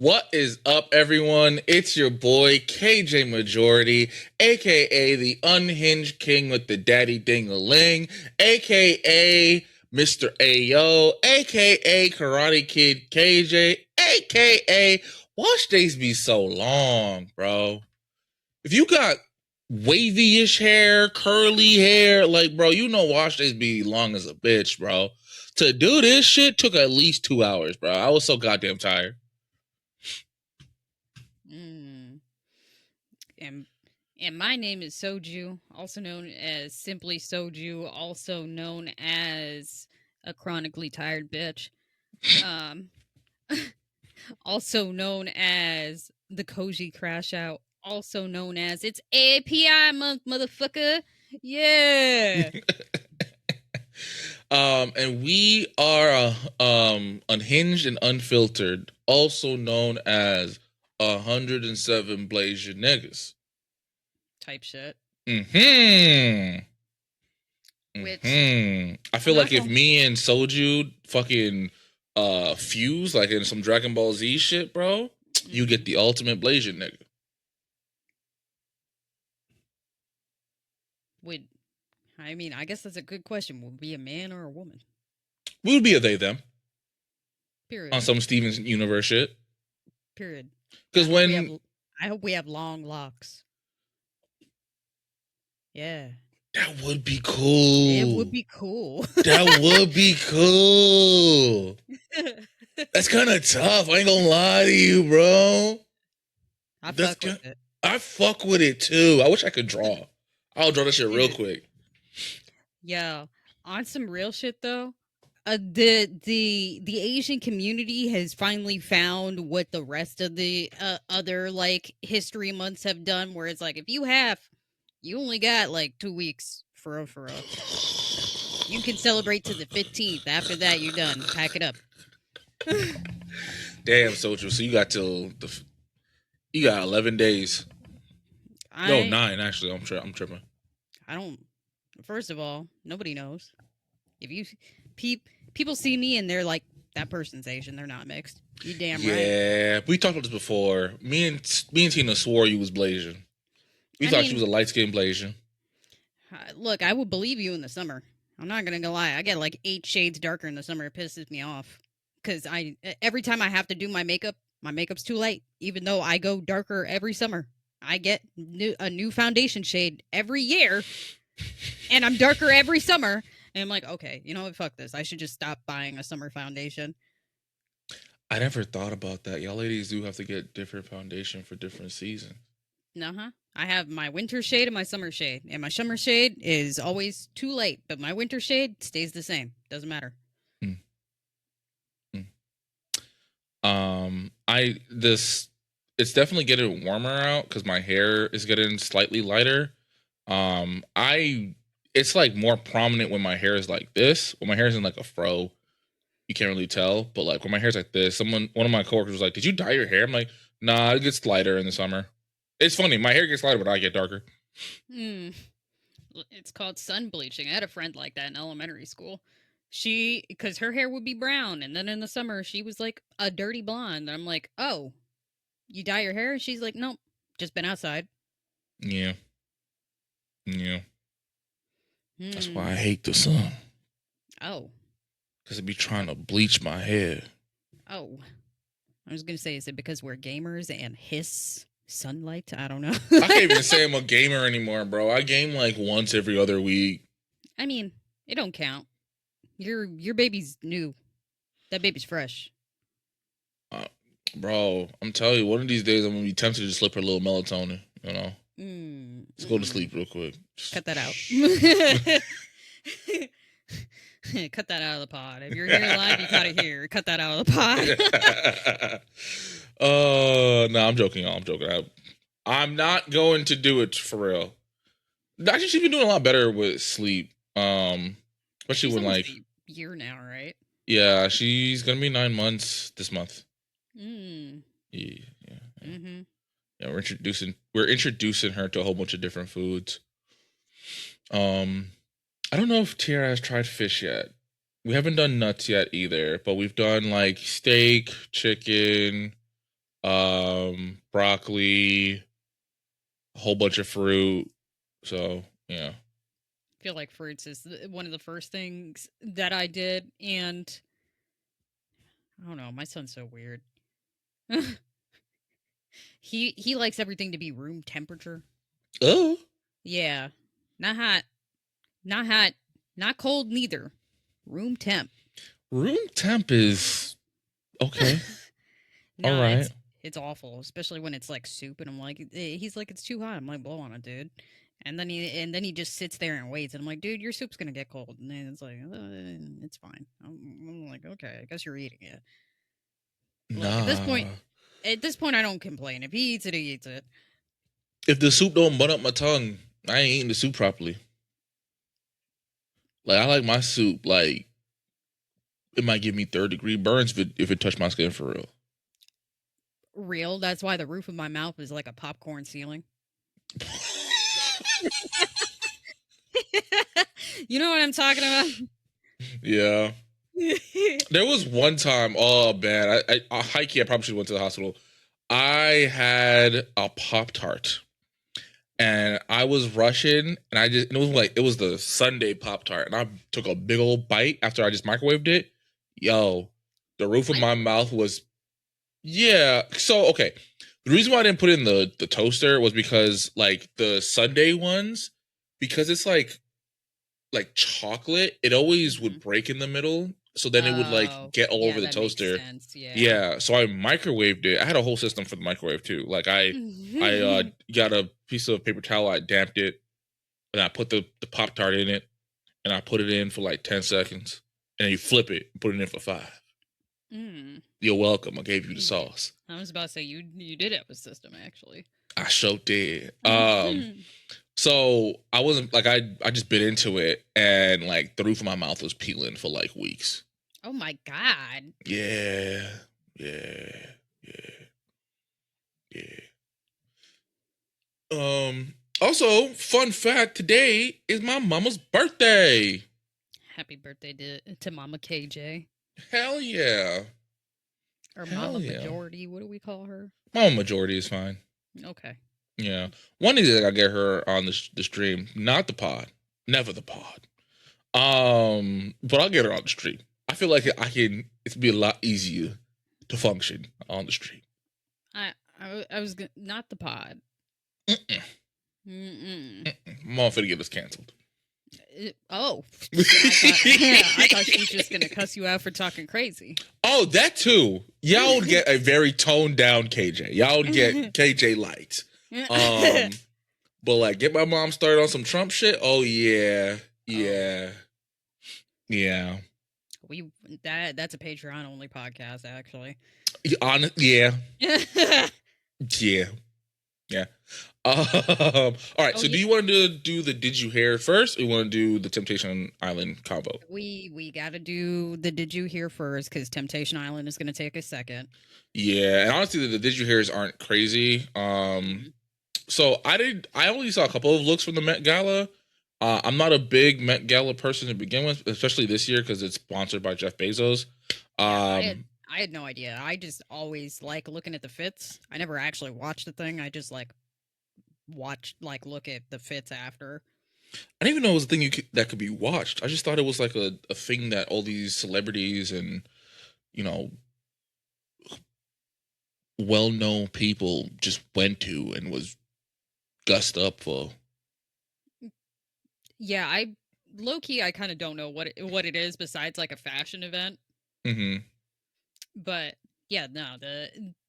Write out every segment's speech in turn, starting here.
What is up, everyone? It's your boy KJ Majority, aka the Unhinged King with the Daddy Ding-a-Ling, aka Mr. Ayo, aka Karate Kid KJ, aka Wash Days be so long, bro. If you got wavy-ish hair, curly hair, like, bro, you know Wash Days be long as a bitch, bro. To do this shit took at least 2 hours, bro. I was so goddamn tired. And my name is Soju, also known as simply Soju, also known as a chronically tired bitch. Also known as the Koji Crash Out, also known as it's AAPI Month, motherfucker. Yeah. And we are Unhinged and Unfiltered, also known as 107 Blaze Your Niggas. Type shit. Which I feel like if me and Soju fucking fuse like in some Dragon Ball Z shit, bro, you get the ultimate Blaze Your Nigga. I guess that's a good question. Would be a man or a woman? We would be a they them. Period. On some Steven Universe shit. Period. Because I hope we have long locks. Yeah. That would be cool. It would be cool. That would be cool. That's kind of tough. I ain't gonna lie to you, bro. I fuck with it. I fuck with it too. I wish I could draw. I'll draw that shit real quick. Yeah. On some real shit though, the Asian community has finally found what the rest of the other like history months have done, where it's like if you only got like 2 weeks for real. You can celebrate to the 15th. After that, you're done. Pack it up. Damn, Soju. So you got you got 11 days. No, 9 actually. I'm tripping. First of all, nobody knows. If you people see me and they're like, that person's Asian. They're not mixed. You damn right. Yeah, we talked about this before. Me and Tina swore you was Blasian. We thought she was a light-skinned Blasian. Look, I would believe you in the summer. I'm not gonna lie. I get like 8 shades darker in the summer. It pisses me off because every time I have to do my makeup's too late. Even though I go darker every summer, I get a new foundation shade every year, and I'm darker every summer. And I'm like, okay, you know what? Fuck this. I should just stop buying a summer foundation. I never thought about that. Y'all ladies do have to get different foundation for different seasons. I have my winter shade and my summer shade. And my summer shade is always too late, but my winter shade stays the same. Doesn't matter. It's definitely getting warmer out because my hair is getting slightly lighter. It's like more prominent when my hair is like this. When my hair is in like a fro, you can't really tell. But like when my hair's like this, one of my coworkers was like, "Did you dye your hair?" I'm like, "Nah, it gets lighter in the summer." It's funny. My hair gets lighter, but I get darker. It's called sun bleaching. I had a friend like that in elementary school. Because her hair would be brown, and then in the summer she was like a dirty blonde. And I'm like, oh, you dye your hair? And she's like, nope, just been outside. Yeah. That's why I hate the sun. Oh. Because it be trying to bleach my hair. Oh. I was going to say, is it because we're gamers and hiss sunlight? I don't know. I can't even say I'm a gamer anymore, bro. I game like once every other week. I mean, it don't count. Your baby's new. That baby's fresh. Bro, I'm telling you, one of these days I'm going to be tempted to just slip her a little melatonin, you know? Let's go to sleep real quick. Cut that out. Cut that out of the pod. If you're here live, you gotta hear. Cut that out of the pod. No, I'm joking. I'm not going to do it for real. Actually, she's been doing a lot better with sleep. Especially when like a year now, right? Yeah, she's gonna be 9 months this month. Yeah. Mm-hmm. Yeah, we're introducing her to a whole bunch of different foods. I don't know if Tiara has tried fish yet. We haven't done nuts yet either, but we've done like steak, chicken, broccoli, a whole bunch of fruit. So yeah. I feel like fruits is one of the first things that I did, and I don't know. My son's so weird. He likes everything to be room temperature. Oh, Yeah, not hot, not hot, not cold neither. Room temp. room temp is okay. All Nah, right. it's awful, especially when it's like soup, and I'm like, he's like, it's too hot. I'm like, blow on it, dude. And then he just sits there and waits, and I'm like, dude, your soup's gonna get cold, and then it's like, it's fine. I'm like, okay, I guess you're eating it. Look, Nah. at this point, I don't complain. If he eats it, he eats it. If the soup don't burn up my tongue, I ain't eating the soup properly. Like I like my soup. Like it might give me third-degree burns if it touched my skin for real. Real. That's why the roof of my mouth is like a popcorn ceiling. You know what I'm talking about? Yeah. There was one time. Oh man, I hikey. I probably should have went to the hospital. I had a Pop-Tart and I was rushing and it was like it was the Sunday Pop-Tart and I took a big old bite after I just microwaved it. Yo, the roof of my mouth was yeah. So okay, the reason why I didn't put it in the toaster was because like the Sunday ones, because it's like chocolate, it always would Mhm. break in the middle. So then it would like Oh, get all yeah, over the that makes toaster. sense. Yeah. Yeah. So I microwaved it. I had a whole system for the microwave too. Like I got a piece of paper towel, I damped it, and I put the Pop Tart in it, and I put it in for like 10 seconds. And then you flip it and put it in for 5. Mm. You're welcome. I gave you the You did. sauce. I was about to say you did have a system actually. I sure did. So I wasn't like I just bit into it and like the roof of my mouth was peeling for like weeks. Oh my god. Yeah, yeah, yeah, yeah. Also, fun fact: today is my mama's birthday. Happy birthday to Mama KJ Hell yeah, or hell Mama yeah. Majority. What do we call her? Mama majority is fine. Okay. Yeah, one day I gotta get her on the stream, not the pod, never the pod. But I'll get her on the stream. I feel like I can. It's be a lot easier to function on the stream. I was not the pod. Mm-mm. Mm-mm. Mom finna get us canceled. Oh, I thought she was just gonna cuss you out for talking crazy. Oh, that too. Y'all would get a very toned down KJ. Y'all would get KJ light. But like get my mom started on some Trump shit. Oh yeah, yeah, yeah. That's a Patreon only podcast actually. Yeah, yeah, yeah. All right. So, do you want to do the Did You Hear first, or you want to do the Temptation Island combo? We got to do the Did You Hear first because Temptation Island is going to take a second. Yeah, and honestly, the Did You Hears aren't crazy. So I only saw a couple of looks from the Met Gala. I'm not a big Met Gala person to begin with, especially this year because it's sponsored by Jeff Bezos. I had no idea. I just always like looking at the fits. I never actually watched the thing. I just like look at the fits after. I didn't even know it was a thing that could be watched. I just thought it was like a thing that all these celebrities and you know well-known people just went to and was gussed up for. Yeah, I low key I kind of don't know what it is besides like a fashion event. Mm-hmm. But yeah, no,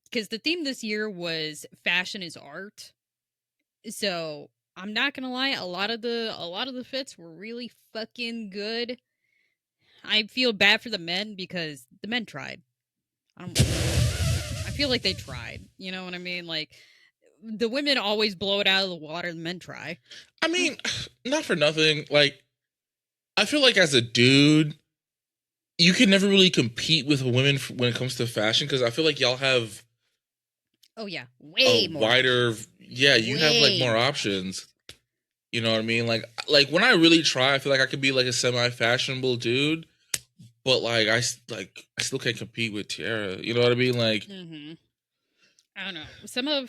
because the theme this year was fashion is art. So I'm not gonna lie, a lot of the fits were really fucking good. I feel bad for the men because the men tried. I feel like they tried. You know what I mean? Like the women always blow it out of the water. The men try. I mean, not for nothing. Like, I feel like as a dude, you can never really compete with women when it comes to fashion because I feel like y'all have Oh yeah, way more wider. options. Yeah, you have like more options. You know what I mean? Like when I really try, I feel like I could be like a semi-fashionable dude, but like I still can't compete with Tiara. You know what I mean? Like, I don't know.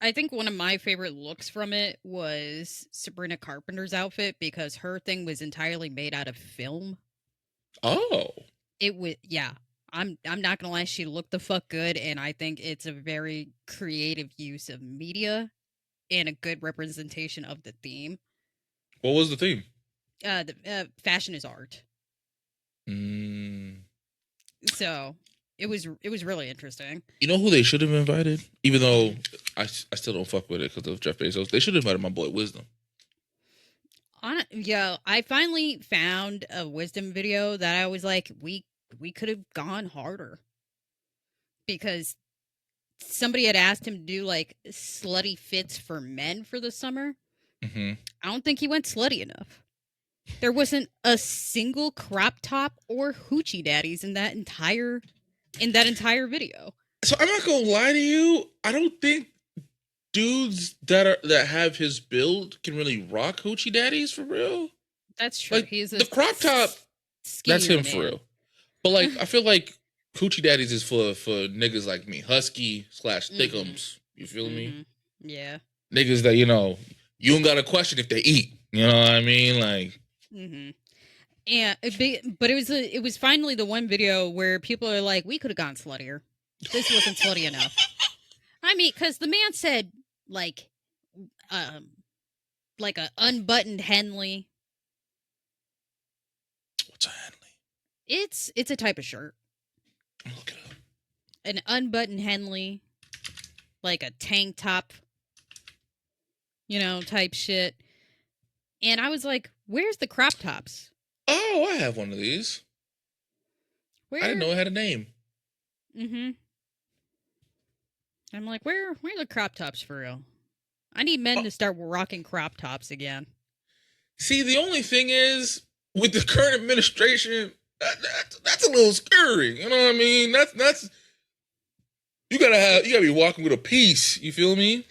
I think one of my favorite looks from it was Sabrina Carpenter's outfit because her thing was entirely made out of film. Oh, It was, yeah. I'm not gonna lie, she looked the fuck good, and I think it's a very creative use of media and a good representation of the theme. what was the theme? Fashion is art, Mm. so it was really interesting. You know who they should have invited? Even though Mm. I still don't fuck with it because of Jeff Bezos. They should have invited my boy Wisdom. Yeah, I finally found a wisdom video that I was like, we could have gone harder because somebody had asked him to do like slutty fits for men for the summer. Mm-hmm. I don't think he went slutty enough. There wasn't a single crop top or hoochie daddies in that entire video. So I'm not gonna lie to you. I don't think dudes that have his build can really rock hoochie daddies for real. That's true. Like He's a the crop top, that's skinnier him for man. real. But like I feel like hoochie daddies is for niggas like me, husky / thickums. You feel me? Yeah. Niggas that you don't got to question if they eat. You know what I mean? Like. Mm-hmm. And but it was finally the one video where people are like, we could have gone sluttier. This wasn't slutty enough. I mean, because the man said like a unbuttoned Henley. What's a Henley? It's a type of shirt. Look it up. An unbuttoned Henley, like a tank top, type shit. And I was like, where's the crop tops? Oh, I have one of these. Where? I didn't know it had a name. Mm-hmm. I'm like, where are the crop tops for real? I need men to start rocking crop tops again. See, the only thing is, with the current administration, that's a little scary. You know what I mean? That's you gotta be walking with a piece. You feel me?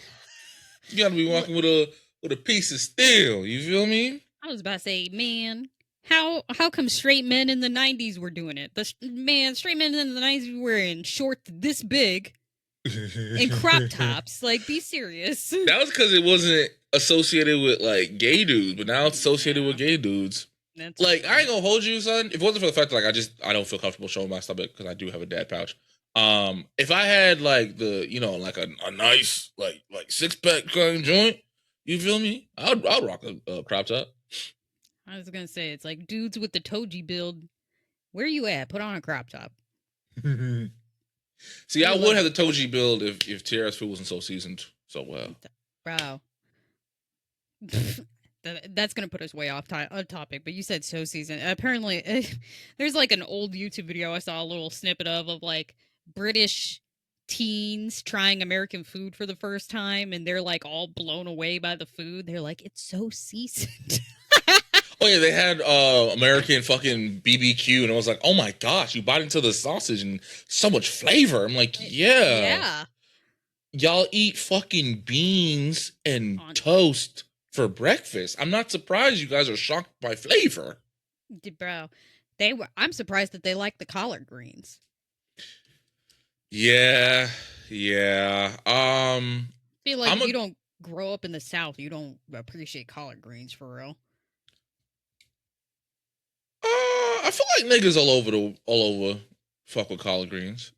You gotta be walking with a piece of steel. You feel me? I was about to say, man, how come straight men in the '90s were doing it? Straight men in the '90s were wearing shorts this big and crop tops. Like, be serious. That was because it wasn't associated with like gay dudes, but now it's associated with gay dudes. That's like true. I ain't gonna hold you, son. If it wasn't for the fact that like I don't feel comfortable showing my stomach because I do have a dad pouch. If I had like like a nice like 6-pack kind of joint, you feel me? I'd rock a crop top. I was gonna say it's like dudes with the Toji build. Where you at? Put on a crop top. See, I would have the Toji build if TRS food wasn't so seasoned so well. Bro. That's gonna put us way off topic, but you said so seasoned. Apparently, there's like an old YouTube video I saw a little snippet of like British teens trying American food for the first time, and they're like all blown away by the food. They're like, it's so seasoned. Oh yeah, they had American fucking BBQ, and I was like, oh my gosh, you bite into the sausage and so much flavor. I'm like, yeah. Y'all eat fucking beans and toast for breakfast. I'm not surprised you guys are shocked by flavor. Bro, I'm surprised that they like the collard greens. Yeah. I feel like if you don't grow up in the South, you don't appreciate collard greens for real. I feel like niggas all over fuck with collard greens.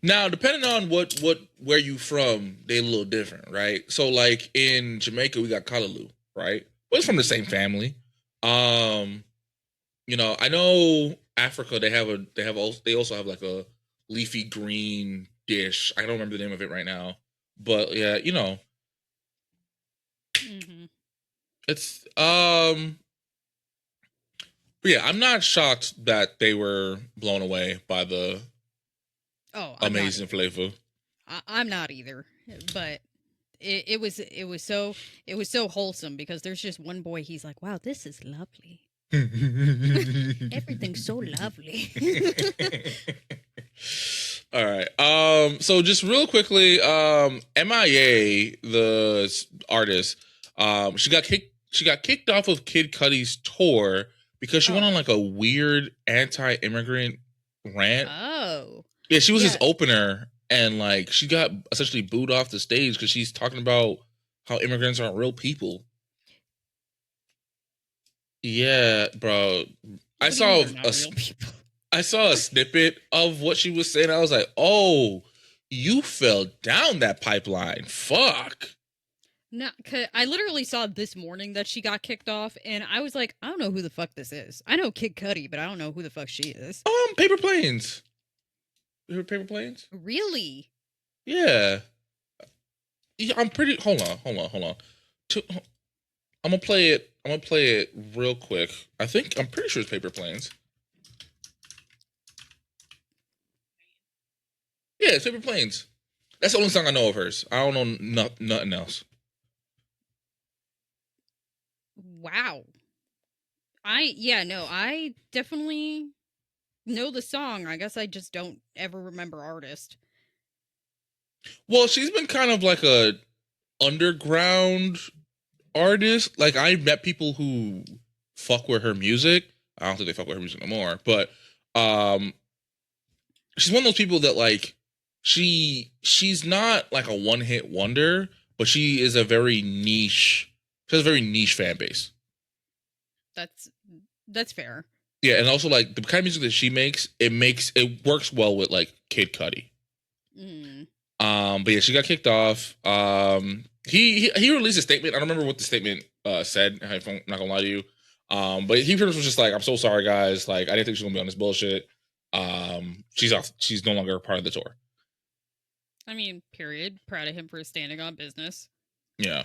Now, depending on where you from, they a little different, right? So, like in Jamaica, we got callaloo, right? Well, it's from the same family. I know Africa they also have like a leafy green dish. I don't remember the name of it right now, but yeah, it's But yeah, I'm not shocked that they were blown away by the amazing flavor. I'm not either, but it was so wholesome because there's just one boy. He's like, "Wow, this is lovely. Everything's so lovely." All right. So just real quickly, MIA, the artist, she got kicked off of Kid Cudi's tour because she went on like a weird anti-immigrant rant. Oh. Yeah, she was his opener and like she got essentially booed off the stage because she's talking about how immigrants aren't real people. Yeah, bro. I What do you saw mean they're a not real people? I saw a snippet of what she was saying. I was like, "Oh, you fell down that pipeline. Fuck." No, 'cause I literally saw this morning that she got kicked off, and I was like, I don't know who the fuck this is. I know Kid Cudi, but I don't know who the fuck she is. Paper planes. You heard paper planes? Really? Yeah. Yeah, I'm pretty. Hold on. Two, I'm gonna play it. I'm gonna play it real quick. I'm pretty sure it's paper planes. Yeah, it's paper planes. That's the only song I know of hers. I don't know nothing else. Wow. I definitely know the song. I guess I just don't ever remember artist. Well, she's been kind of like a underground artist. Like I met people who fuck with her music. I don't think they fuck with her music no more. But um, she's one of those people that like she's not like a one hit wonder, but she is a very niche. She has a very niche fan base. That's that's fair. Yeah, and also like the kind of music that she makes, it works well with like Kid Cudi. Mm. But yeah, she got kicked off. He released a statement. I don't remember what the statement said. I'm not gonna lie to you. But he pretty much was just like, "I'm so sorry, guys. Like, I didn't think she was gonna be on this bullshit. She's off. She's no longer a part of the tour." I mean, period. Proud of him for standing on business. Yeah.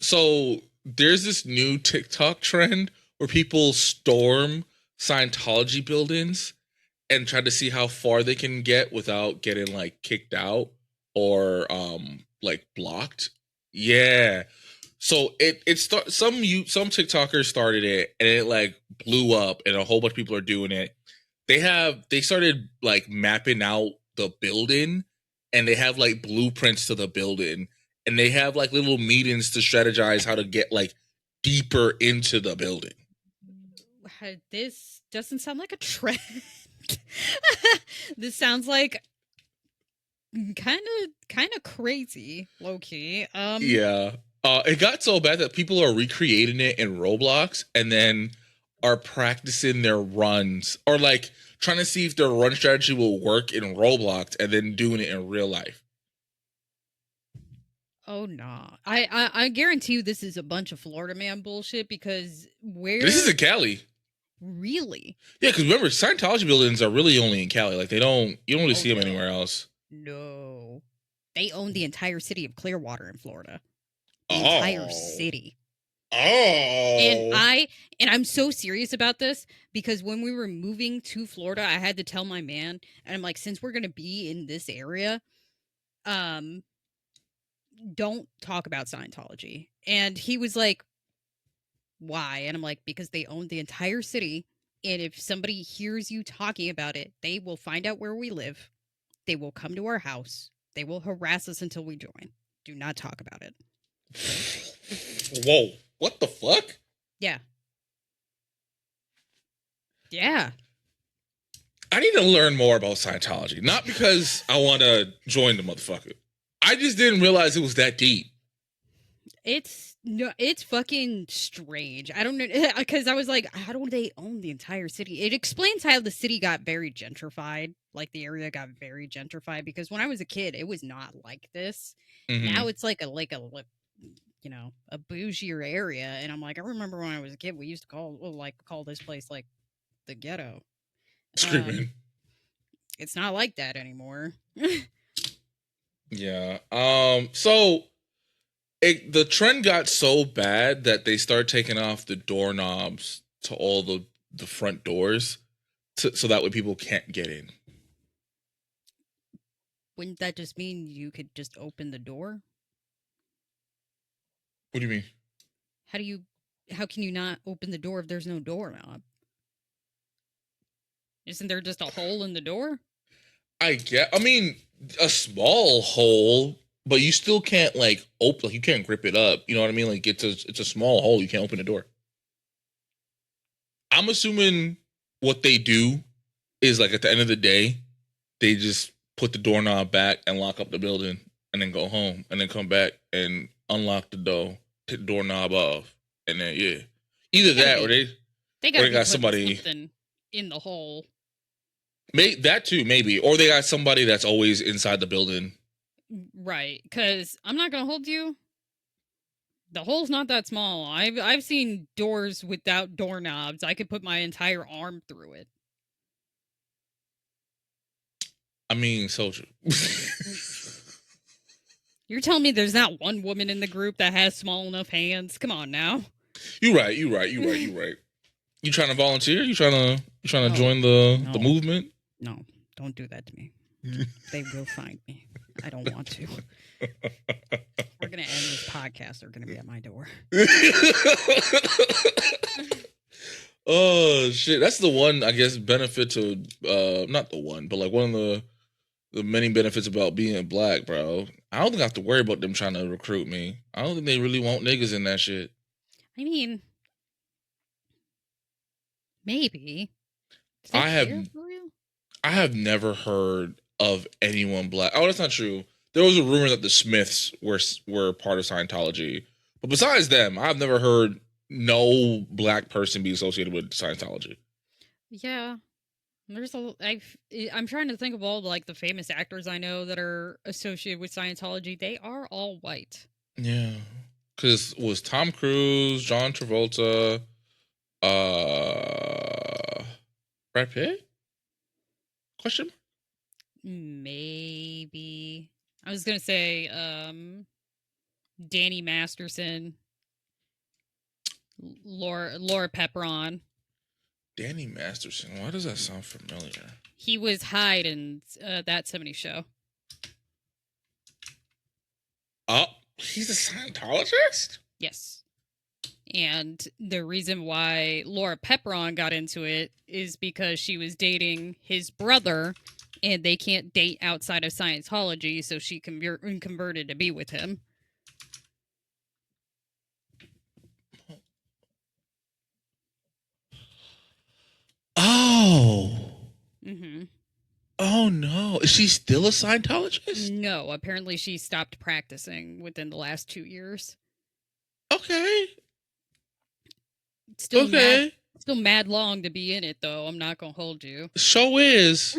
So there's this new TikTok trend where people storm Scientology buildings and try to see how far they can get without getting like kicked out or like blocked. Yeah. So some TikTokers started it and it like blew up and a whole bunch of people are doing it. They started like mapping out the building and they have like blueprints to the building and they have like little meetings to strategize how to get like deeper into the building. This doesn't sound like a trend. This sounds like kind of crazy, low key. Yeah. It got so bad that people are recreating it in Roblox and then are practicing their runs or like trying to see if their run strategy will work in Roblox and then doing it in real life. Oh no. I guarantee you this is a bunch of Florida man bullshit because This is in Cali. Really? Yeah, because remember, Scientology buildings are really only in Cali. Like you don't really see them anywhere else. No. They own the entire city of Clearwater in Florida. The Oh. entire city. Oh. And I'm so serious about this because when we were moving to Florida, I had to tell my man, and I'm like, since we're gonna be in this area, don't talk about Scientology. And he was like, why? And I'm like, because they own the entire city. And if somebody hears you talking about it, they will find out where we live. They will come to our house. They will harass us until we join. Do not talk about it. Whoa. What the fuck? Yeah. Yeah. I need to learn more about Scientology. Not because I want to join the motherfucker. I just didn't realize it was that deep. It's fucking strange. I don't know because I was like, how do they own the entire city? It explains how the city got very gentrified, like the area got very gentrified. Because when I was a kid, it was not like this. Mm-hmm. Now it's like a a bougier area, and I'm like, I remember when I was a kid, we used to call this place like the ghetto. Screaming. It's not like that anymore. Yeah. So the trend got so bad that they start taking off the doorknobs to all the front doors so that way people can't get in. Wouldn't that just mean you could just open the door? What do you mean? How can you not open the door if there's no doorknob? Isn't there just a hole in the door? I mean, a small hole, but you still can't like open. Like, you can't grip it up. You know what I mean? Like it's a small hole. You can't open the door. I'm assuming what they do is like at the end of the day, they just put the doorknob back and lock up the building and then go home and then come back and unlock the door, take the doorknob off, and then either that or they got got somebody something in the hole. That too, maybe, or they got somebody that's always inside the building. Right, because I'm not gonna hold you. The hole's not that small. I've seen doors without doorknobs. I could put my entire arm through it. I mean, Soju. You're telling me there's not one woman in the group that has small enough hands? Come on now. You right. You trying to volunteer? You trying to join the movement? No, don't do that to me. They will find me. I don't want to. We're gonna end this podcast. They're gonna be at my door. Oh shit! That's the one, I guess, benefit to not the one, but like one of the many benefits about being black, bro. I don't think I have to worry about them trying to recruit me. I don't think they really want niggas in that shit. I mean, maybe. I have never heard of anyone black. Oh, that's not true. There was a rumor that the Smiths were part of Scientology, but besides them, I've never heard no black person be associated with Scientology. Yeah, there's I'm trying to think of all like the famous actors I know that are associated with Scientology. They are all white. Yeah, because it was Tom Cruise, John Travolta, Brad Pitt? Question? Maybe. I was gonna say Danny Masterson, Laura Pepperon. Danny Masterson. Why does that sound familiar? He was Hyde in That 70s Show. Oh, he's a Scientologist? Yes. And the reason why Laura Pepperon got into it is because she was dating his brother, and they can't date outside of Scientology, so she converted to be with him. Oh. Mm-hmm. Oh, no. Is she still a Scientologist? No, apparently she stopped practicing within the last 2 years. Okay. Still mad long to be in it, though. I'm not gonna hold you. Show is.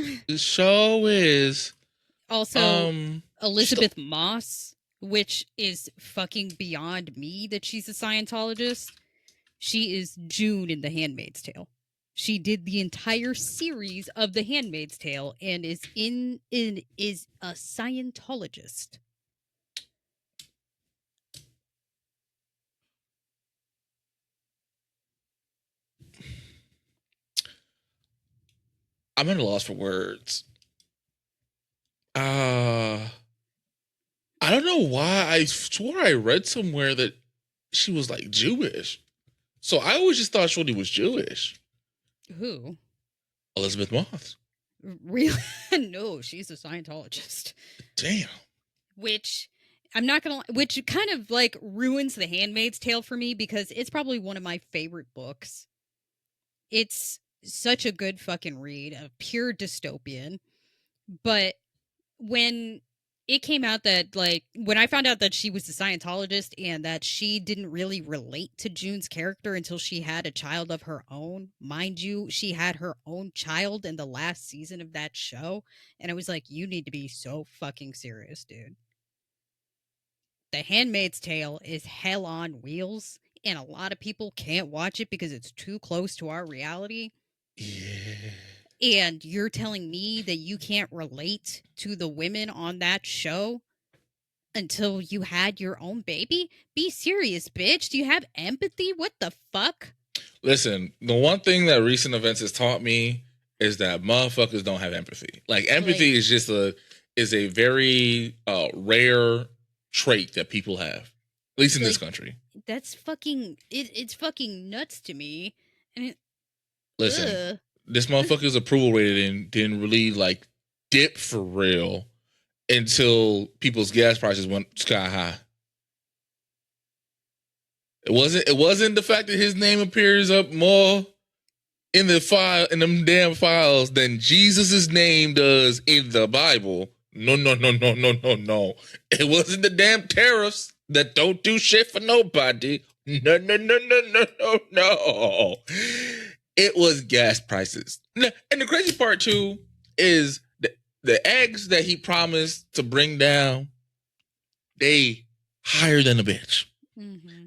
Also, Elizabeth Moss, which is fucking beyond me that she's a Scientologist. She is June in The Handmaid's Tale. She did the entire series of The Handmaid's Tale and is a Scientologist. I'm at a loss for words. I don't know why. I swore I read somewhere that she was like Jewish. So I always just thought Shorty was Jewish. Who? Elizabeth Moss. Really? No, she's a Scientologist. Damn. Which kind of like ruins The Handmaid's Tale for me because it's probably one of my favorite books. It's such a good fucking read, a pure dystopian. But when it came out that, like, when I found out that she was a Scientologist and that she didn't really relate to June's character until she had a child of her own, mind you, she had her own child in the last season of that show. And I was like, you need to be so fucking serious, dude. The Handmaid's Tale is hell on wheels, and a lot of people can't watch it because it's too close to our reality. Yeah. And you're telling me that you can't relate to the women on that show until you had your own baby? Be serious, bitch. Do you have empathy? What the fuck? Listen, the one thing that recent events has taught me is that motherfuckers don't have empathy. Like, empathy is just a very rare trait that people have, at least in this country. That's fucking it's fucking nuts to me. And listen, this motherfucker's approval rating didn't really like dip for real until people's gas prices went sky high. It wasn't the fact that his name appears up more in the file in them damn files than Jesus' name does in the Bible. No, no, no, no, no, no, no. It wasn't the damn tariffs that don't do shit for nobody. No, no, no, no, no, no, no. It was gas prices. And the crazy part too is the eggs that he promised to bring down, they higher than a bitch. Mm-hmm.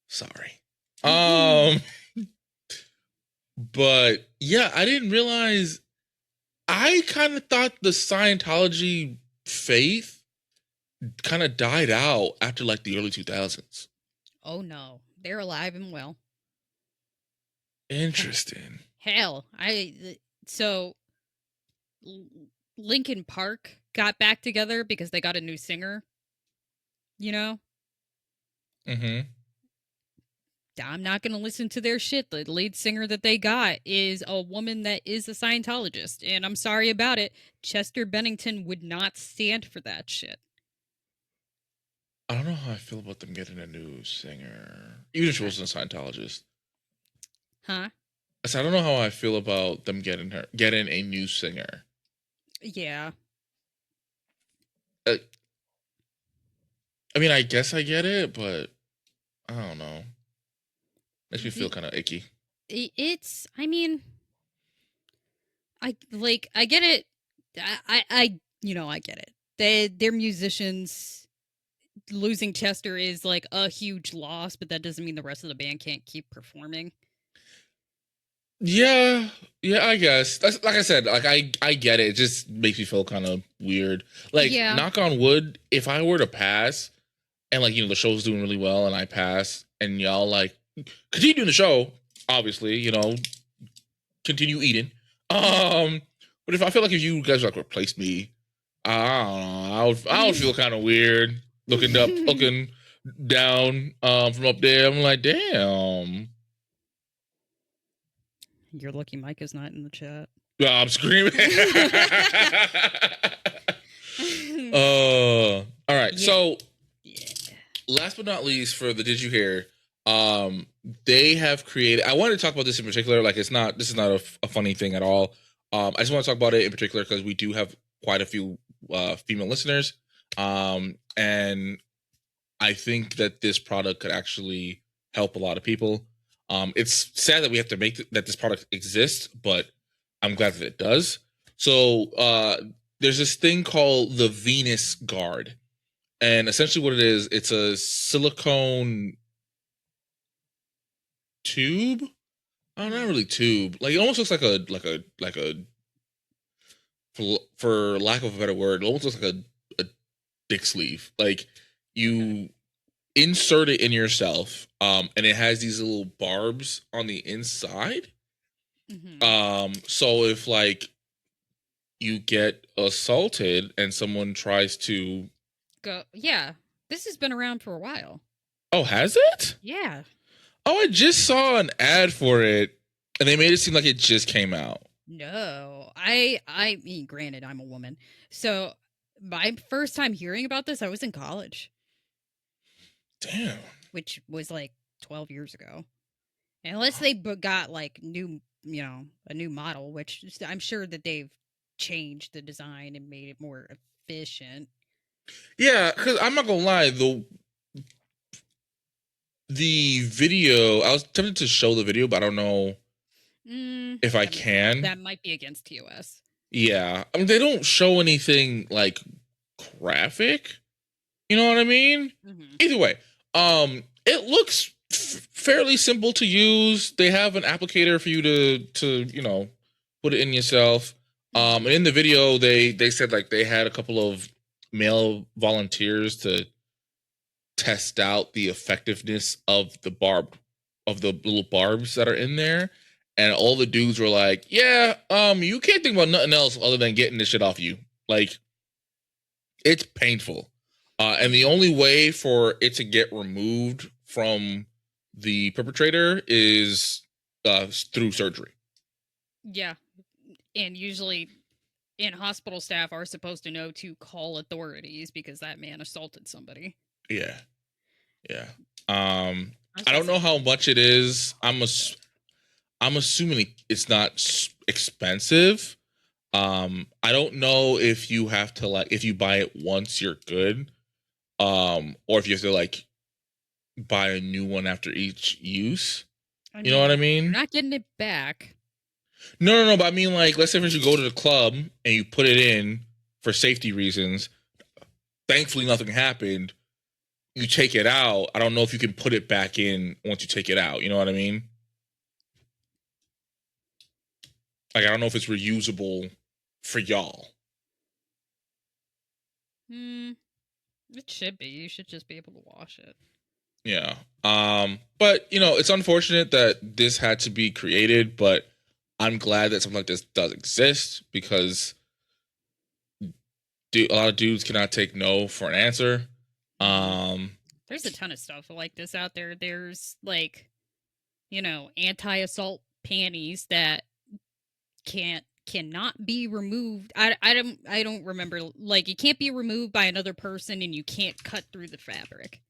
Sorry. But yeah, I didn't realize. I kind of thought the Scientology faith kind of died out after like the early 2000s. Oh no, they're alive and well. Interesting. Hell, so Linkin Park got back together because they got a new singer. You know, Mm-hmm. I'm not going to listen to their shit. The lead singer that they got is a woman that is a Scientologist, and I'm sorry about it. Chester Bennington would not stand for that shit. I don't know how I feel about them getting a new singer. Even if she wasn't a Scientologist. Huh? So I don't know how I feel about them getting a new singer. Yeah. I mean, I guess I get it, but I don't know. Makes me feel kind of icky. It's, I mean, I get it. I get it. They're musicians. Losing Chester is like a huge loss, but that doesn't mean the rest of the band can't keep performing. Yeah, I guess. That's like I said, like I get it. It just makes me feel kind of weird. Like, Yeah. knock on wood, if I were to pass and like, the show's doing really well and I pass and y'all like continue doing the show, obviously, continue eating. But if I feel like if you guys like replaced me, I don't know, I would feel kind of weird looking down from up there. I'm like, damn. You're lucky Mike is not in the chat. I'm screaming. All right. Yeah. So, last but not least, for the Did You Hear, they have created. I wanted to talk about this in particular. Like, this is not a funny thing at all. I just want to talk about it in particular because we do have quite a few female listeners, and I think that this product could actually help a lot of people. It's sad that we have to make that this product exists, but I'm glad that it does. So there's this thing called the Venus Guard, and essentially what it is, it's a silicone tube. Oh, not really tube. Like, it almost looks like a for lack of a better word, it almost looks like a dick sleeve. Like, you insert it in yourself, and it has these little barbs on the inside. Mm-hmm. So if like you get assaulted and someone tries to go, yeah, this has been around for a while. Oh, has it? Yeah. Oh, I just saw an ad for it, and they made it seem like it just came out. No, I mean, granted, I'm a woman, so my first time hearing about this, I was in college. Damn. Which was like 12 years ago. Unless they got like new, a new model, which I'm sure that they've changed the design and made it more efficient. Yeah, because I'm not gonna lie, the video, I was tempted to show the video, but I don't know if I can. That might be against TOS. Yeah, I mean, they don't show anything like graphic. You know what I mean? Mm-hmm. Either way, it looks fairly simple to use. They have an applicator for you to put it in yourself. And in the video, they said like they had a couple of male volunteers to test out the effectiveness of the little barbs that are in there. And all the dudes were like, yeah, you can't think about nothing else other than getting this shit off you. Like, it's painful. And the only way for it to get removed from the perpetrator is through surgery. Yeah. And usually hospital staff are supposed to know to call authorities because that man assaulted somebody. Yeah. I was I about don't to know say, how much it is. but I'm assuming it's not expensive. I don't know if you have to like if you buy it once you're good, or if you have to like buy a new one after each use. I You know what I mean, you're mean? not getting it back. No. But I mean, like, let's say if you go to the club and you put it in for safety reasons. Thankfully, nothing happened. You take it out. I don't know if you can put it back in once you take it out. You know what I mean? Like, I don't know if it's reusable for y'all. Hmm. It should be. You should just be able to wash it. Yeah. But it's unfortunate that this had to be created, but I'm glad that something like this does exist because a lot of dudes cannot take no for an answer. Um, There's a ton of stuff like this out there. There's like, anti-assault panties that cannot be removed. I don't remember, like, it can't be removed by another person and you can't cut through the fabric.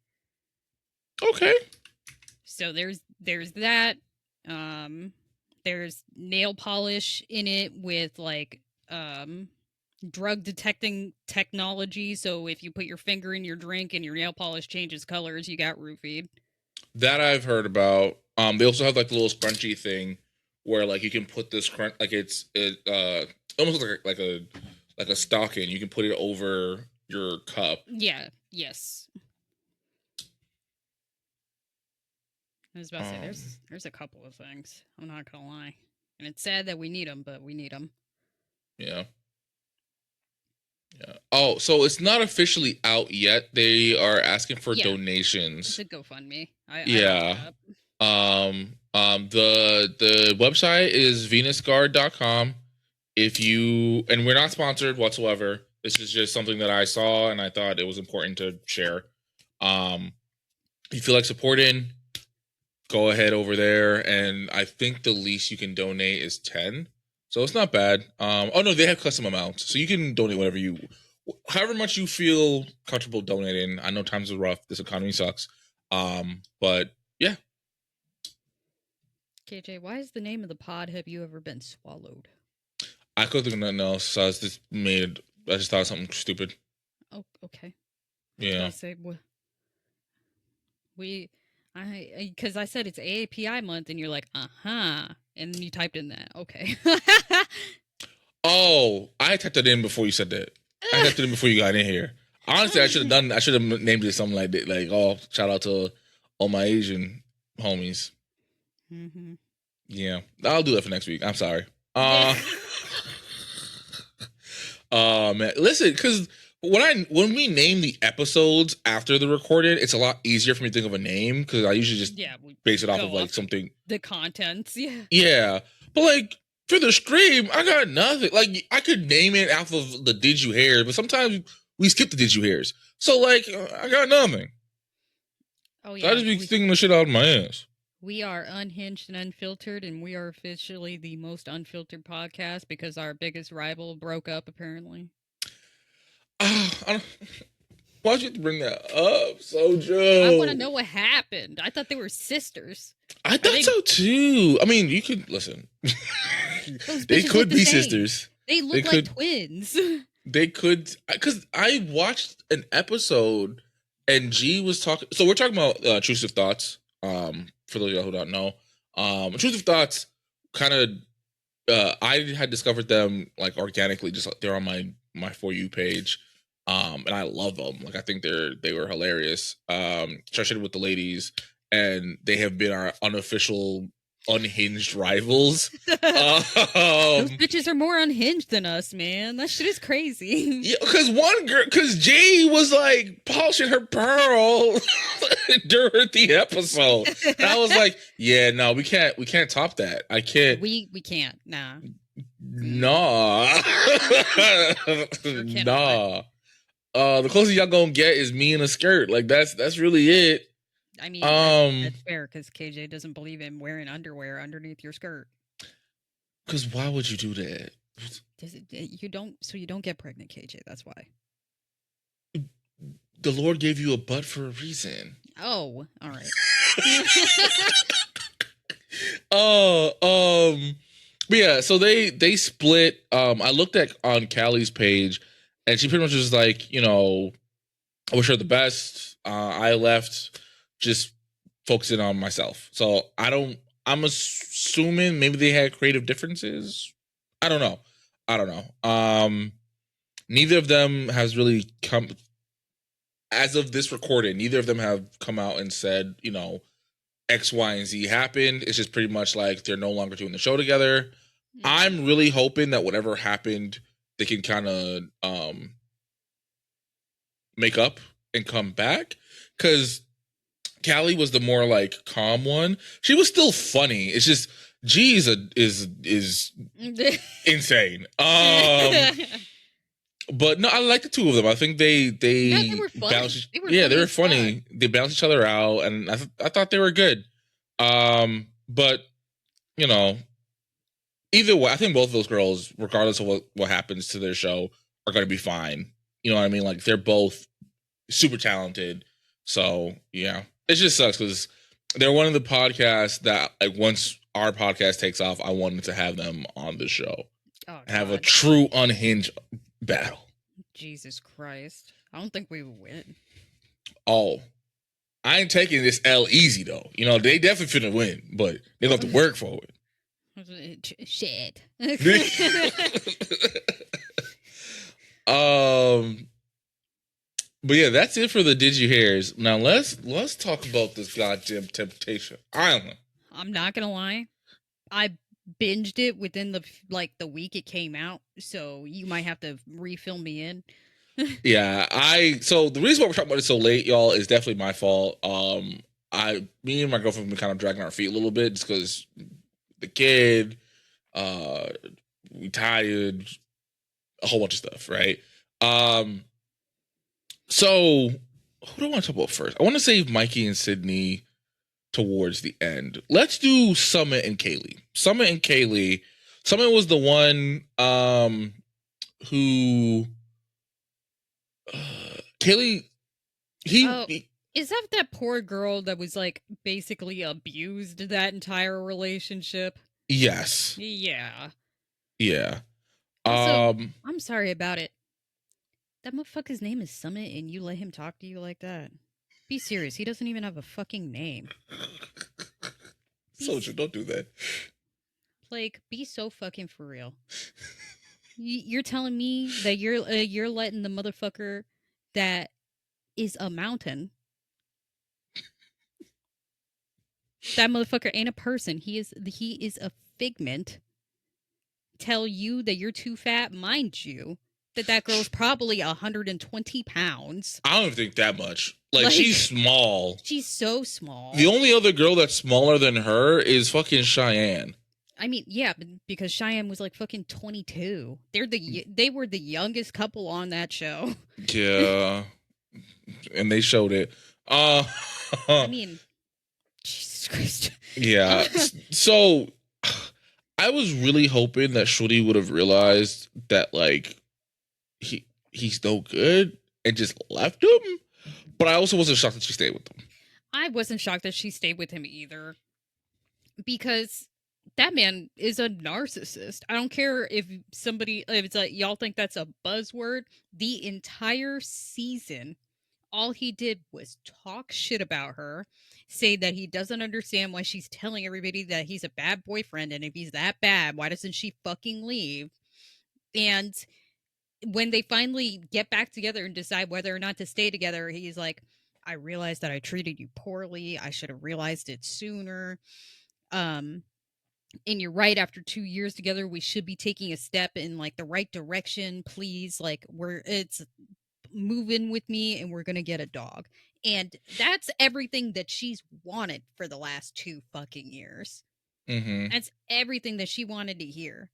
okay. So there's that. There's nail polish in it with like drug detecting technology. So if you put your finger in your drink and your nail polish changes colors, you got roofied. That I've heard about. They also have like the little scrunchy thing where like you can put this crunch like it almost like a stocking. You can put it over your cup. Yeah. Yes. I was about to say Um, there's a couple of things. I'm not gonna lie, and it's sad that we need them, but we need them. yeah. Yeah. Oh, so it's not officially out yet. They are asking for Yeah, it's donations. a GoFundMe. I looked it Yeah. up. The website is venusguard.com. If you and we're not sponsored whatsoever. This is just something that I saw and I thought it was important to share. If you feel like supporting, go ahead over there. And I think the least you can donate is 10. So it's not bad. Oh no, they have custom amounts. So you can donate however much you feel comfortable donating. I know times are rough. This economy sucks. But yeah. KJ, why is the name of the pod "Have You Ever Been Swallowed"? I could think of nothing else. So I just thought of something stupid. Oh, okay. I was about Yeah. to say because I said it's AAPI month, and you're like, and then you typed in that. Okay. Oh, I typed it in before you said that. I typed it in before you got in here. Honestly, I should have named it something like that. Like, oh, shout out to all my Asian homies. Mm-hmm. Yeah. I'll do that for next week. I'm sorry. Yeah. Man. Listen, because when we name the episodes after the recorded, it's a lot easier for me to think of a name because I usually just We base it off go of like something. the contents. Yeah. Yeah. But like for the stream, I got nothing. Like I could name it off of the Did You Hear, but sometimes we skip the Did You Hears. So like I got nothing. Oh So I yeah. just be thinking the shit out of my ass. We are Unhinged and Unfiltered, and we are officially the most unfiltered podcast because our biggest rival broke up, apparently. Why'd you have to bring that up, I want to Soju? know what happened. I thought they were sisters. I thought so too. I mean, you could listen. Those They bitches could look the be same. sisters. They look like twins. They could, because I watched an episode and G was talking. So we're talking about intrusive thoughts. For those of y'all who don't know, intrusive thoughts kind of. I had discovered them like organically, just like they're on my For You page. And I love them. Like I think they were hilarious. Especially with the ladies, and they have been our unofficial unhinged rivals. Those bitches are more unhinged than us, man. That shit is crazy. Yeah, because Jay was like polishing her pearl during the episode. And I was like, yeah, no, we can't top that. I can't. We can't. Nah. Nah. Sure cannot. Nah. The closest y'all gonna get is me in a skirt. Like that's really it. I mean, that's fair because KJ doesn't believe in wearing underwear underneath your skirt. Because why would you do that? You don't get pregnant, KJ. That's why. The Lord gave you a butt for a reason. Oh, all right. Oh, but yeah, so they split. I looked at on Callie's page, and she pretty much was like, I wish her the best. I left just focusing on myself. So I'm assuming maybe they had creative differences. I don't know. Neither of them has really come, as of this recording, neither of them have come out and said, X, Y, and Z happened. It's just pretty much like they're no longer doing the show together. I'm really hoping that whatever happened, they can kind of make up and come back. Because Callie was the more like calm one. She was still funny. It's just G is insane. But no, I like the two of them. I think they were funny. They were funny. They balanced each other out, and I thought they were good. But either way, I think both of those girls, regardless of what happens to their show, are going to be fine. You know what I mean? Like, they're both super talented. So yeah, it just sucks because they're one of the podcasts that, like, once our podcast takes off, I wanted to have them on the show. Have a true unhinged battle. Jesus Christ. I don't think we would win. Oh, I ain't taking this L easy though. They definitely finna win, but they gonna have to work for it. Shit. But yeah, that's it for the Did You Hears. Now let's talk about this goddamn Temptation Island. I'm not gonna lie, I binged it within the week it came out, so you might have to refill me in. Yeah, so the reason why we're talking about it so late, y'all, is definitely my fault. Me and my girlfriend have been kind of dragging our feet a little bit just because the kid, we tired, a whole bunch of stuff, right? So who do I want to talk about first? I want to save Mikey and Sydney towards the end. Let's do Summit and Kaylee. Summit was the one who Kaylee is that poor girl that was like basically abused that entire relationship? Yes. Yeah. Also, I'm sorry about it. That motherfucker's name is Summit and you let him talk to you like that? Be serious. He doesn't even have a fucking name. Soju, don't do that. Like, be so fucking for real. You're telling me that you're letting the motherfucker that is a mountain. That motherfucker ain't a person. He is a figment. Tell you that you're too fat, mind you. That girl's probably 120 pounds. I don't think that much. Like, she's small. She's so small. The only other girl that's smaller than her is fucking Cheyenne. I mean, yeah, because Cheyenne was like fucking 22. They were the youngest couple on that show. Yeah. And they showed it. I mean, Jesus Christ. Yeah. So I was really hoping that Shorty would have realized that, like, he's no good and just left him. But I also wasn't shocked that she stayed with him. I wasn't shocked that she stayed with him either. Because that man is a narcissist. I don't care if it's like y'all think that's a buzzword. The entire season, all he did was talk shit about her, say that he doesn't understand why she's telling everybody that he's a bad boyfriend, and if he's that bad, why doesn't she fucking leave? And when they finally get back together and decide whether or not to stay together, he's like, I realized that I treated you poorly. I should have realized it sooner. And you're right, after 2 years together, we should be taking a step in like the right direction. Please, like, it's moving with me and we're going to get a dog. And that's everything that she's wanted for the last 2 fucking years. Mm-hmm. That's everything that she wanted to hear.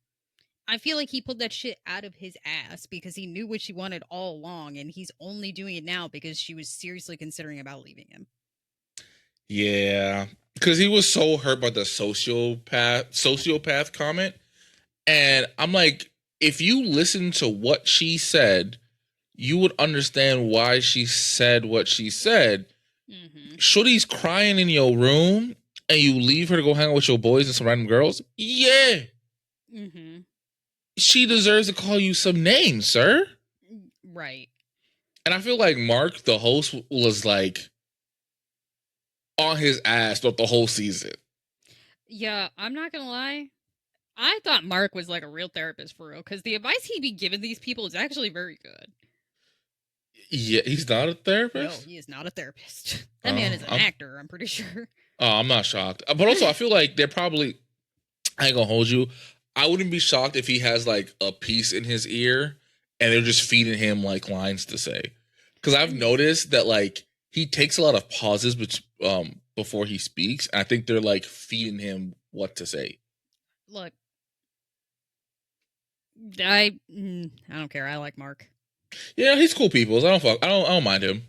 I feel like he pulled that shit out of his ass because he knew what she wanted all along, and he's only doing it now because she was seriously considering about leaving him. Yeah, because he was so hurt by the sociopath comment. And I'm like, if you listen to what she said, you would understand why she said what she said. Mm-hmm. Shorty's crying in your room and you leave her to go hang out with your boys and some random girls. Yeah. Mm-hmm. She deserves to call you some names, sir. Right. And I feel like Mark, the host, was like on his ass throughout the whole season. Yeah, I'm not gonna lie. I thought Mark was like a real therapist for real, because the advice he'd be giving these people is actually very good. Yeah, he's not a No, therapist. he is not a therapist. That man is an I'm actor, I'm pretty sure. I'm not shocked. But also, I feel like they're probably. I ain't gonna hold you. I wouldn't be shocked if he has like a piece in his ear and they're just feeding him like lines to say. Because I've noticed that like he takes a lot of pauses before he speaks. And I think they're like feeding him what to say. Look, I don't care. I like Mark. Yeah, he's cool people. I don't mind him.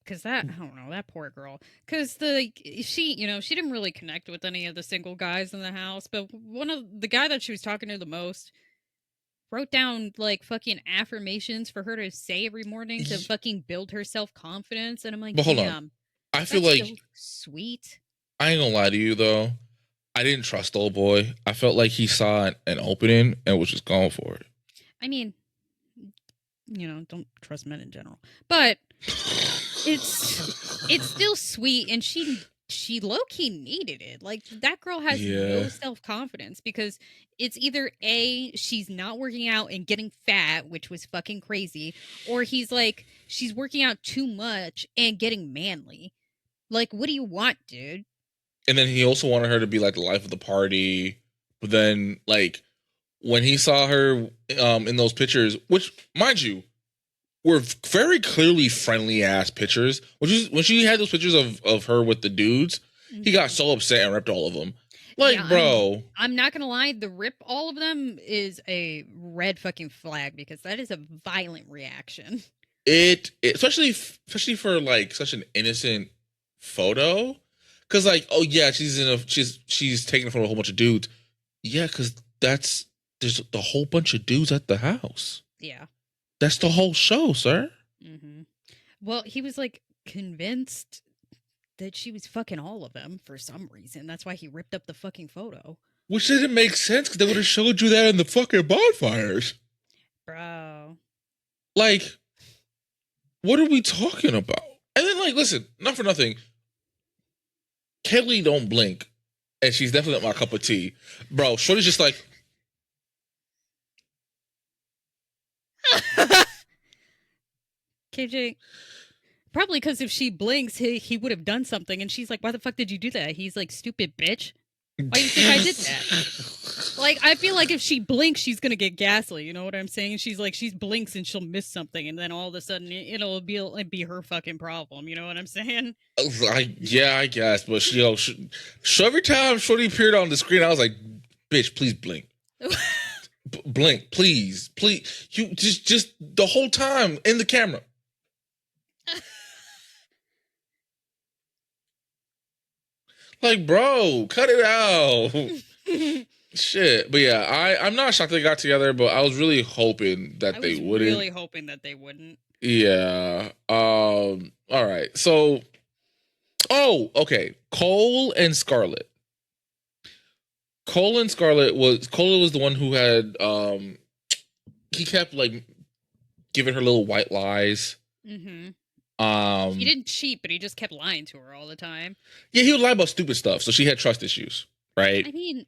Because I don't know, that poor girl. Because she, she didn't really connect with any of the single guys in the house, but one of the guy that she was talking to the most wrote down like fucking affirmations for her to say every morning to fucking build her self confidence, and I'm like, But hold on. damn, I feel that's so like sweet. I ain't gonna lie to you though. I didn't trust old boy. I felt like he saw an opening and was just going for it. I mean, don't trust men in general, but it's still sweet, and she low key needed it. Like that girl has Yeah. no self confidence because it's either A, she's not working out and getting fat, which was fucking crazy, or he's like she's working out too much and getting manly. Like, what do you want, dude? And then he also wanted her to be like the life of the party. But then like when he saw her in those pictures, which mind you, were very clearly friendly ass pictures. When she had those pictures of her with the dudes, he got so upset and ripped all of them. Like, Yeah, bro, I'm not gonna lie, the rip all of them is a red fucking flag because that is a violent reaction. it especially for like such an innocent photo, because like, oh yeah, she's taking it from a whole bunch of dudes. Yeah, because there's the whole bunch of dudes at the house. Yeah. That's the whole show, sir. Mm-hmm. Well, he was like convinced that she was fucking all of them for some reason. That's why he ripped up the fucking photo. Which didn't make sense because they would have showed you that in the fucking bonfires. Bro. Like, what are we talking about? And then, like, listen, not for nothing. Kelly don't blink, and she's definitely not my cup of tea, bro. Shorty's just like, KJ, probably because if she blinks, he would have done something. And she's like, why the fuck did you do that? He's like, stupid bitch. Why do you think I did that? Like, I feel like if she blinks, she's gonna get ghastly. You know what I'm saying? She's like, she blinks and she'll miss something, and then all of a sudden it'll be her fucking problem. You know what I'm saying? yeah, I guess, but so every time Shorty appeared on the screen, I was like, bitch, please blink. Blink, please. You just the whole time in the camera. Like, bro, cut it out. Shit. But yeah, I'm not shocked they got together, but I was really hoping that they wouldn't. Really hoping that they wouldn't. Yeah. All right. So okay. Cole and Scarlett. Cole was the one who had he kept like giving her little white lies. Mm-hmm. He didn't cheat, but he just kept lying to her all the time. Yeah, he would lie about stupid stuff, so she had trust issues, right? I mean,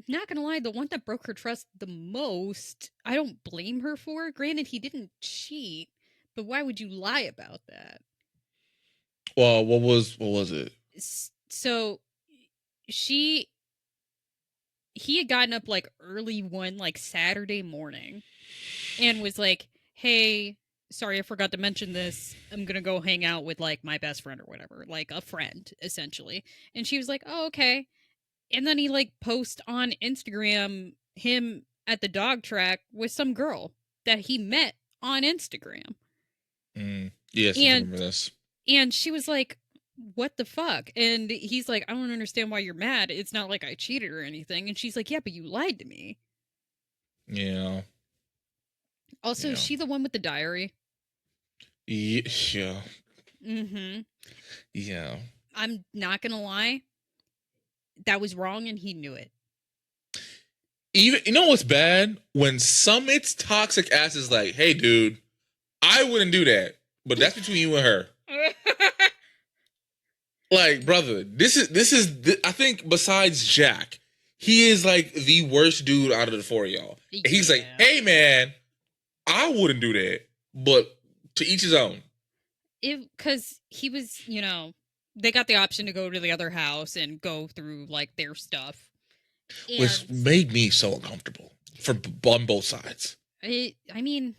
not gonna lie, the one that broke her trust the most, I don't blame her for. Granted, he didn't cheat, but why would you lie about that? Well, what was it? So he had gotten up like early one like Saturday morning and was like, hey, sorry, I forgot to mention this. I'm gonna go hang out with like my best friend or whatever, like a friend essentially. And she was like, oh, okay. And then he like posts on Instagram him at the dog track with some girl that he met on Instagram. Yes, I remember this. And she was like, what the fuck? And he's like, I don't understand why you're mad. It's not like I cheated or anything. And she's like, yeah, but you lied to me. Yeah. Also, is she the one with the diary? Yeah. Mm-hmm. Yeah. I'm not gonna lie, that was wrong, and he knew it. Even you know what's bad when Summit's toxic ass is like, "Hey, dude, I wouldn't do that, but that's between you and her." Like, brother, I think besides Jack, he is like the worst dude out of the four of y'all. And he's like, Yeah. "Hey, man, I wouldn't do that, but to each his own." Because he was, they got the option to go to the other house and go through like their stuff, Which and made me so uncomfortable on both sides. I mean,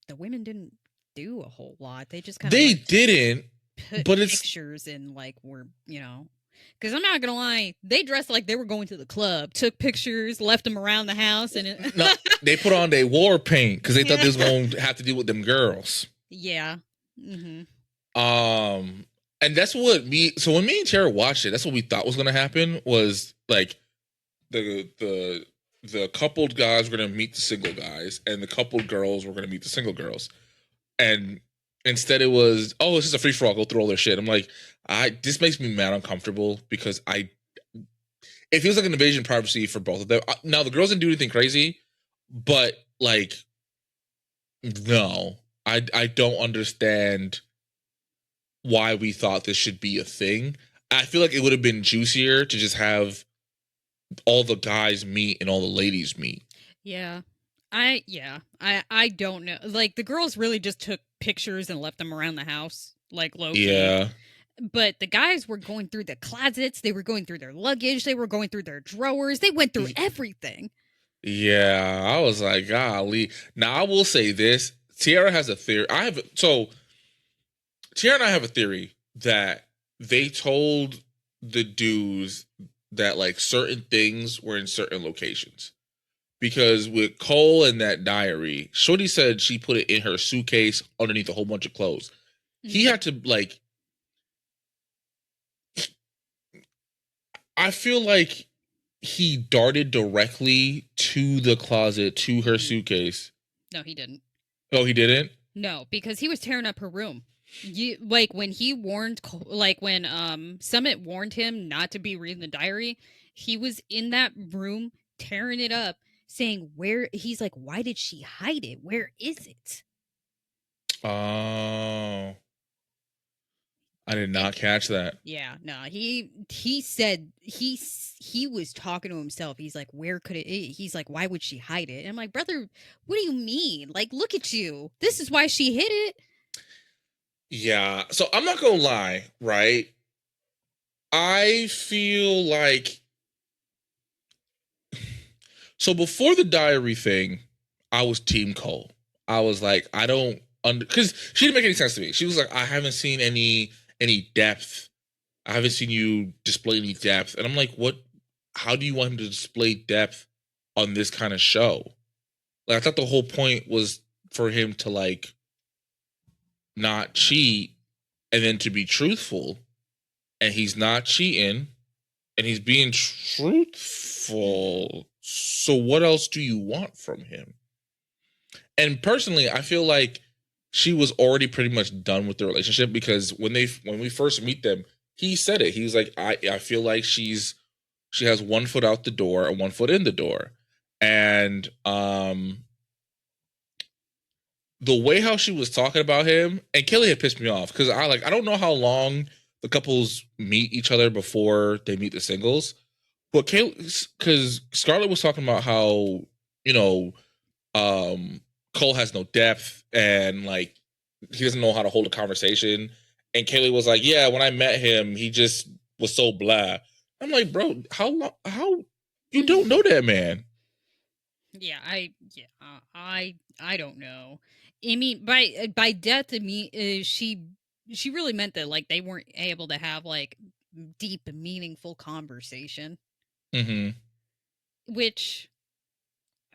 the women didn't do a whole lot. They just kind of They like didn't, put but it's pictures and like were, because I'm not gonna lie, they dressed like they were going to the club, took pictures, left them around the house, and no. They put on their war paint because they thought they was going to have to deal with them girls. Yeah. Mm-hmm. And that's what me. So when me and Tara watched it, that's what we thought was going to happen. Was like the coupled guys were going to meet the single guys, and the coupled girls were going to meet the single girls. And instead, it was, oh, it's just a free for all. Go through all their shit. I'm like, this makes me mad uncomfortable because it feels like an invasion of privacy for both of them. Now the girls didn't do anything crazy, but like, no, I don't understand why we thought this should be a thing. I feel like it would have been juicier to just have all the guys meet and all the ladies meet. Yeah. I don't know. Like the girls really just took pictures and left them around the house, like low key. Yeah. But the guys were going through the closets, they were going through their luggage, they were going through their drawers, they went through everything. Yeah. I was like, golly. Now I will say this. Tiara has a theory. Tiara and I have a theory that they told the dudes that like certain things were in certain locations. Because with Cole and that diary, Shorty said she put it in her suitcase underneath a whole bunch of clothes. He had to like, I feel like he darted directly to the closet to her suitcase. No, he didn't. Oh, he didn't? No, because he was tearing up her room. Like when he warned, like when Summit warned him not to be reading the diary, he was in that room tearing it up, saying where he's like, why did she hide it? Where is it? Oh, I did And not catch that. yeah, no, he said he was talking to himself. He's like, where could it? He's like, why would she hide it? And I'm like, brother, what do you mean? Like, look at you. This is why she hid it. Yeah. So I'm not gonna lie, right? I feel like so before the diary thing, I was Team Cole. I was like, I don't because she didn't make any sense to me. She was like, I haven't seen any depth. I haven't seen you display any depth. And I'm like, what? How do you want him to display depth on this kind of show? Like, I thought the whole point was for him to like not cheat and then to be truthful. And he's not cheating and he's being truthful. So what else do you want from him? And personally, I feel like she was already pretty much done with the relationship because when we first meet them, he said it. He was like, I feel like she has one foot out the door and one foot in the door. And the way how she was talking about him, and Kelly had pissed me off because I don't know how long the couples meet each other before they meet the singles. But because Scarlett was talking about how, you know, um Cole has no depth and like he doesn't know how to hold a conversation. And Kaylee was like, yeah, when I met him, he just was so blah. I'm like, bro, how you don't know that man? I don't know. I mean, by death to me, she really meant that like they weren't able to have like deep, meaningful conversation. Mm-hmm. Which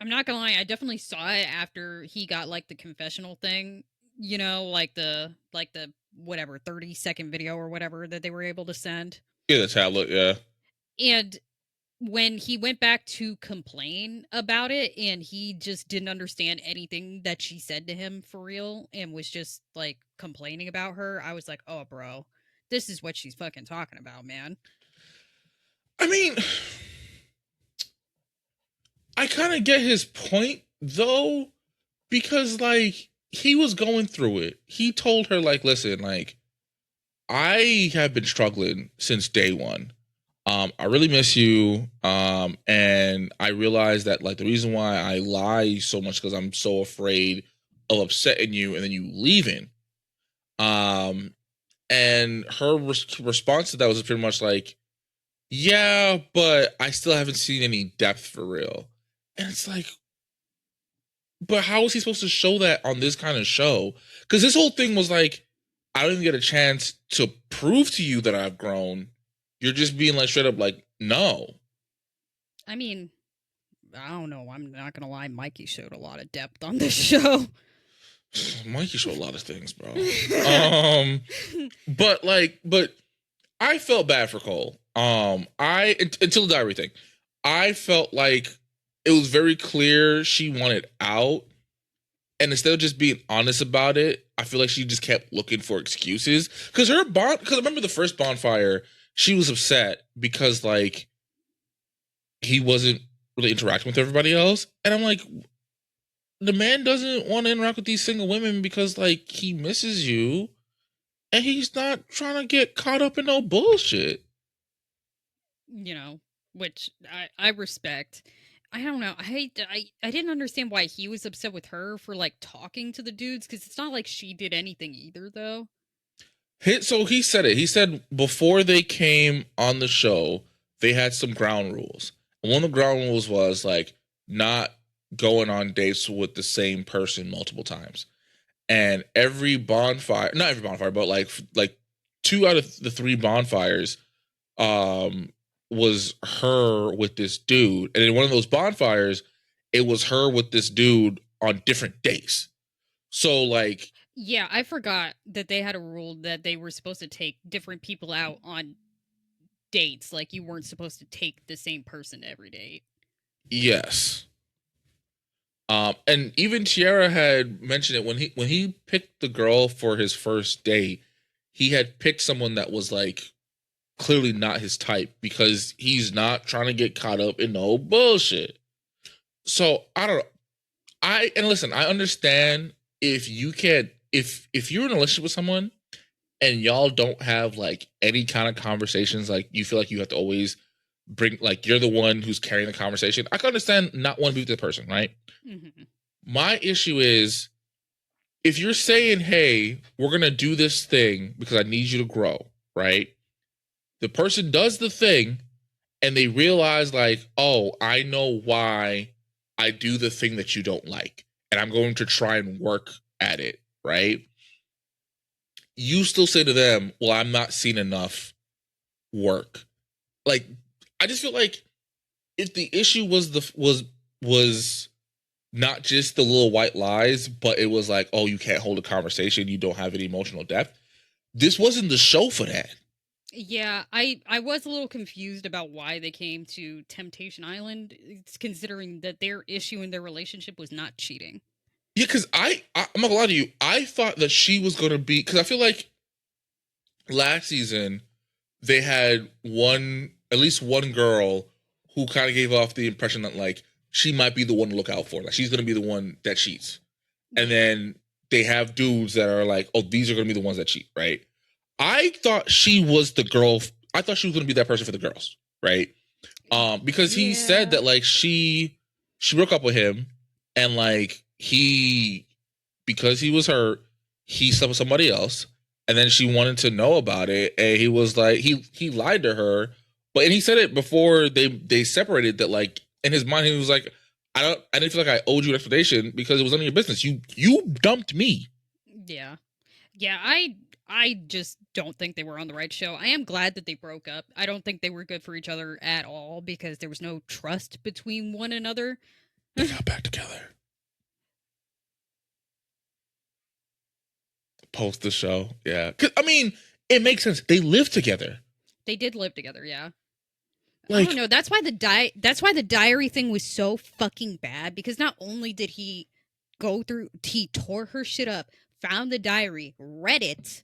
I'm not gonna lie, I definitely saw it after he got like the confessional thing. Like the whatever 30-second video or whatever that they were able to send. Yeah, the tablet, yeah. And when he went back to complain about it and he just didn't understand anything that she said to him for real and was just like complaining about her, I was like, oh, bro, this is what she's fucking talking about, man. I mean, I kind of get his point though, because like he was going through it. He told her like, listen, like I have been struggling since day one. I really miss you. And I realized that like the reason why I lie so much because I'm so afraid of upsetting you and then you leaving. Um, and her response to that was pretty much like, yeah, but I still haven't seen any depth for real. And it's like, but how is he supposed to show that on this kind of show? Because this whole thing was like, I don't even get a chance to prove to you that I've grown. You're just being like straight up like, no. I mean, I don't know. I'm not gonna lie. Mikey showed a lot of depth on this show. Mikey showed a lot of things, bro. But I felt bad for Cole. Until the diary thing, I felt like it was very clear she wanted out, and instead of just being honest about it, I feel like she just kept looking for excuses. Because because I remember the first bonfire, she was upset because like he wasn't really interacting with everybody else, and I'm like, the man doesn't want to interact with these single women because like he misses you, and he's not trying to get caught up in no bullshit. You know, which I respect. I don't know. I didn't understand why he was upset with her for like talking to the dudes because it's not like she did anything either, though. So he said it. He said before they came on the show, they had some ground rules. And one of the ground rules was like not going on dates with the same person multiple times. And every bonfire, not every bonfire, but like two out of the three bonfires, um, was her with this dude. And in one of those bonfires, it was her with this dude on different days. So like, Yeah, I forgot that they had a rule that they were supposed to take different people out on dates. Like you weren't supposed to take the same person to every date. yes. And even Tiara had mentioned it when he picked the girl for his first date. He had picked someone that was like clearly not his type because he's not trying to get caught up in no bullshit. So I don't know. And listen, I understand if you can't if you're in a relationship with someone and y'all don't have like any kind of conversations, like you feel like you have to always bring like you're the one who's carrying the conversation. I can understand not wanting to be with the person, right? Mm-hmm. My issue is if you're saying, hey, we're going to do this thing because I need you to grow, right? The person does the thing and they realize, like, oh, I know why I do the thing that you don't like. And I'm going to try and work at it, right? You still say to them, well, I'm not seeing enough work. Like, I just feel like if the issue was not just the little white lies, but it was like, oh, you can't hold a conversation, you don't have any emotional depth. This wasn't the show for that. Yeah, I was a little confused about why they came to Temptation Island, considering that their issue in their relationship was not cheating. Yeah, because I'm not gonna lie to you, I thought that she was gonna be because I feel like last season they had at least one girl who kind of gave off the impression that like she might be the one to look out for, like she's gonna be the one that cheats, and then they have dudes that are like, oh, these are gonna be the ones that cheat, right? I thought she was the girl. I thought she was going to be that person for the girls, right? Because he said that like she broke up with him, and like because he was hurt, he slept with somebody else, and then she wanted to know about it, and he was like he lied to her, and he said it before they separated that like in his mind he was like I didn't feel like I owed you an explanation because it was none of your business. You dumped me. Yeah. Yeah, I just don't think they were on the right show. I am glad that they broke up. I don't think they were good for each other at all because there was no trust between one another. They got back together. Post the show. Yeah. 'Cause, I mean, it makes sense. They live together. They did live together, yeah. I don't Like, know. That's why the diary thing was so fucking bad, because not only did he tore her shit up, found the diary, read it,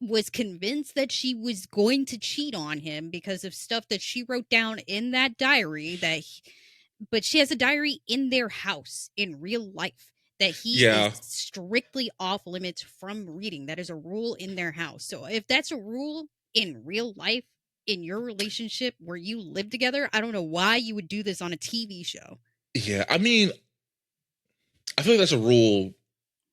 was convinced that she was going to cheat on him because of stuff that she wrote down in that diary, but she has a diary in their house in real life that he is yeah, strictly off limits from reading. That is a rule in their house. So if that's a rule in real life, in your relationship where you live together, I don't know why you would do this on a TV show. yeah. I mean, I feel like that's a rule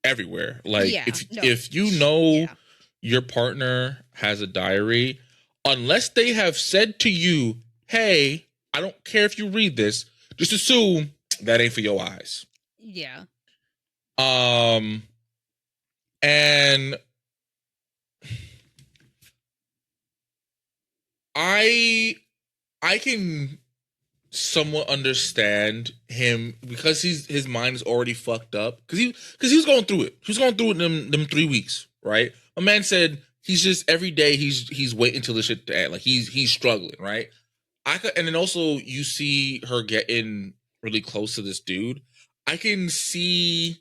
everywhere. Like, Yeah, no, if you know yeah, your partner has a diary, unless they have said to you, "Hey, I don't care if you read this," just assume that ain't for your eyes. yeah, Um, and I I can somewhat understand him because his mind is already fucked up because he was going through it. He was going through it in them 3 weeks, right? A man said he's just every day he's waiting till the shit to end. Like he's struggling, right? I could, and then also you see her getting really close to this dude. I can see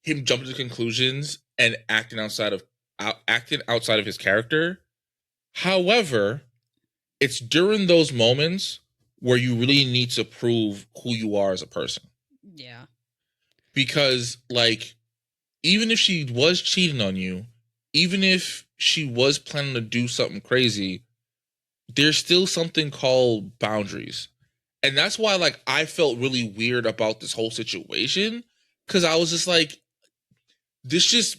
him jumping to conclusions and acting outside of his character. However, it's during those moments where you really need to prove who you are as a person. yeah, Because, like, even if she was cheating on you, even if she was planning to do something crazy, there's still something called boundaries. And that's why, like, I felt really weird about this whole situation. Cause I was just like, this just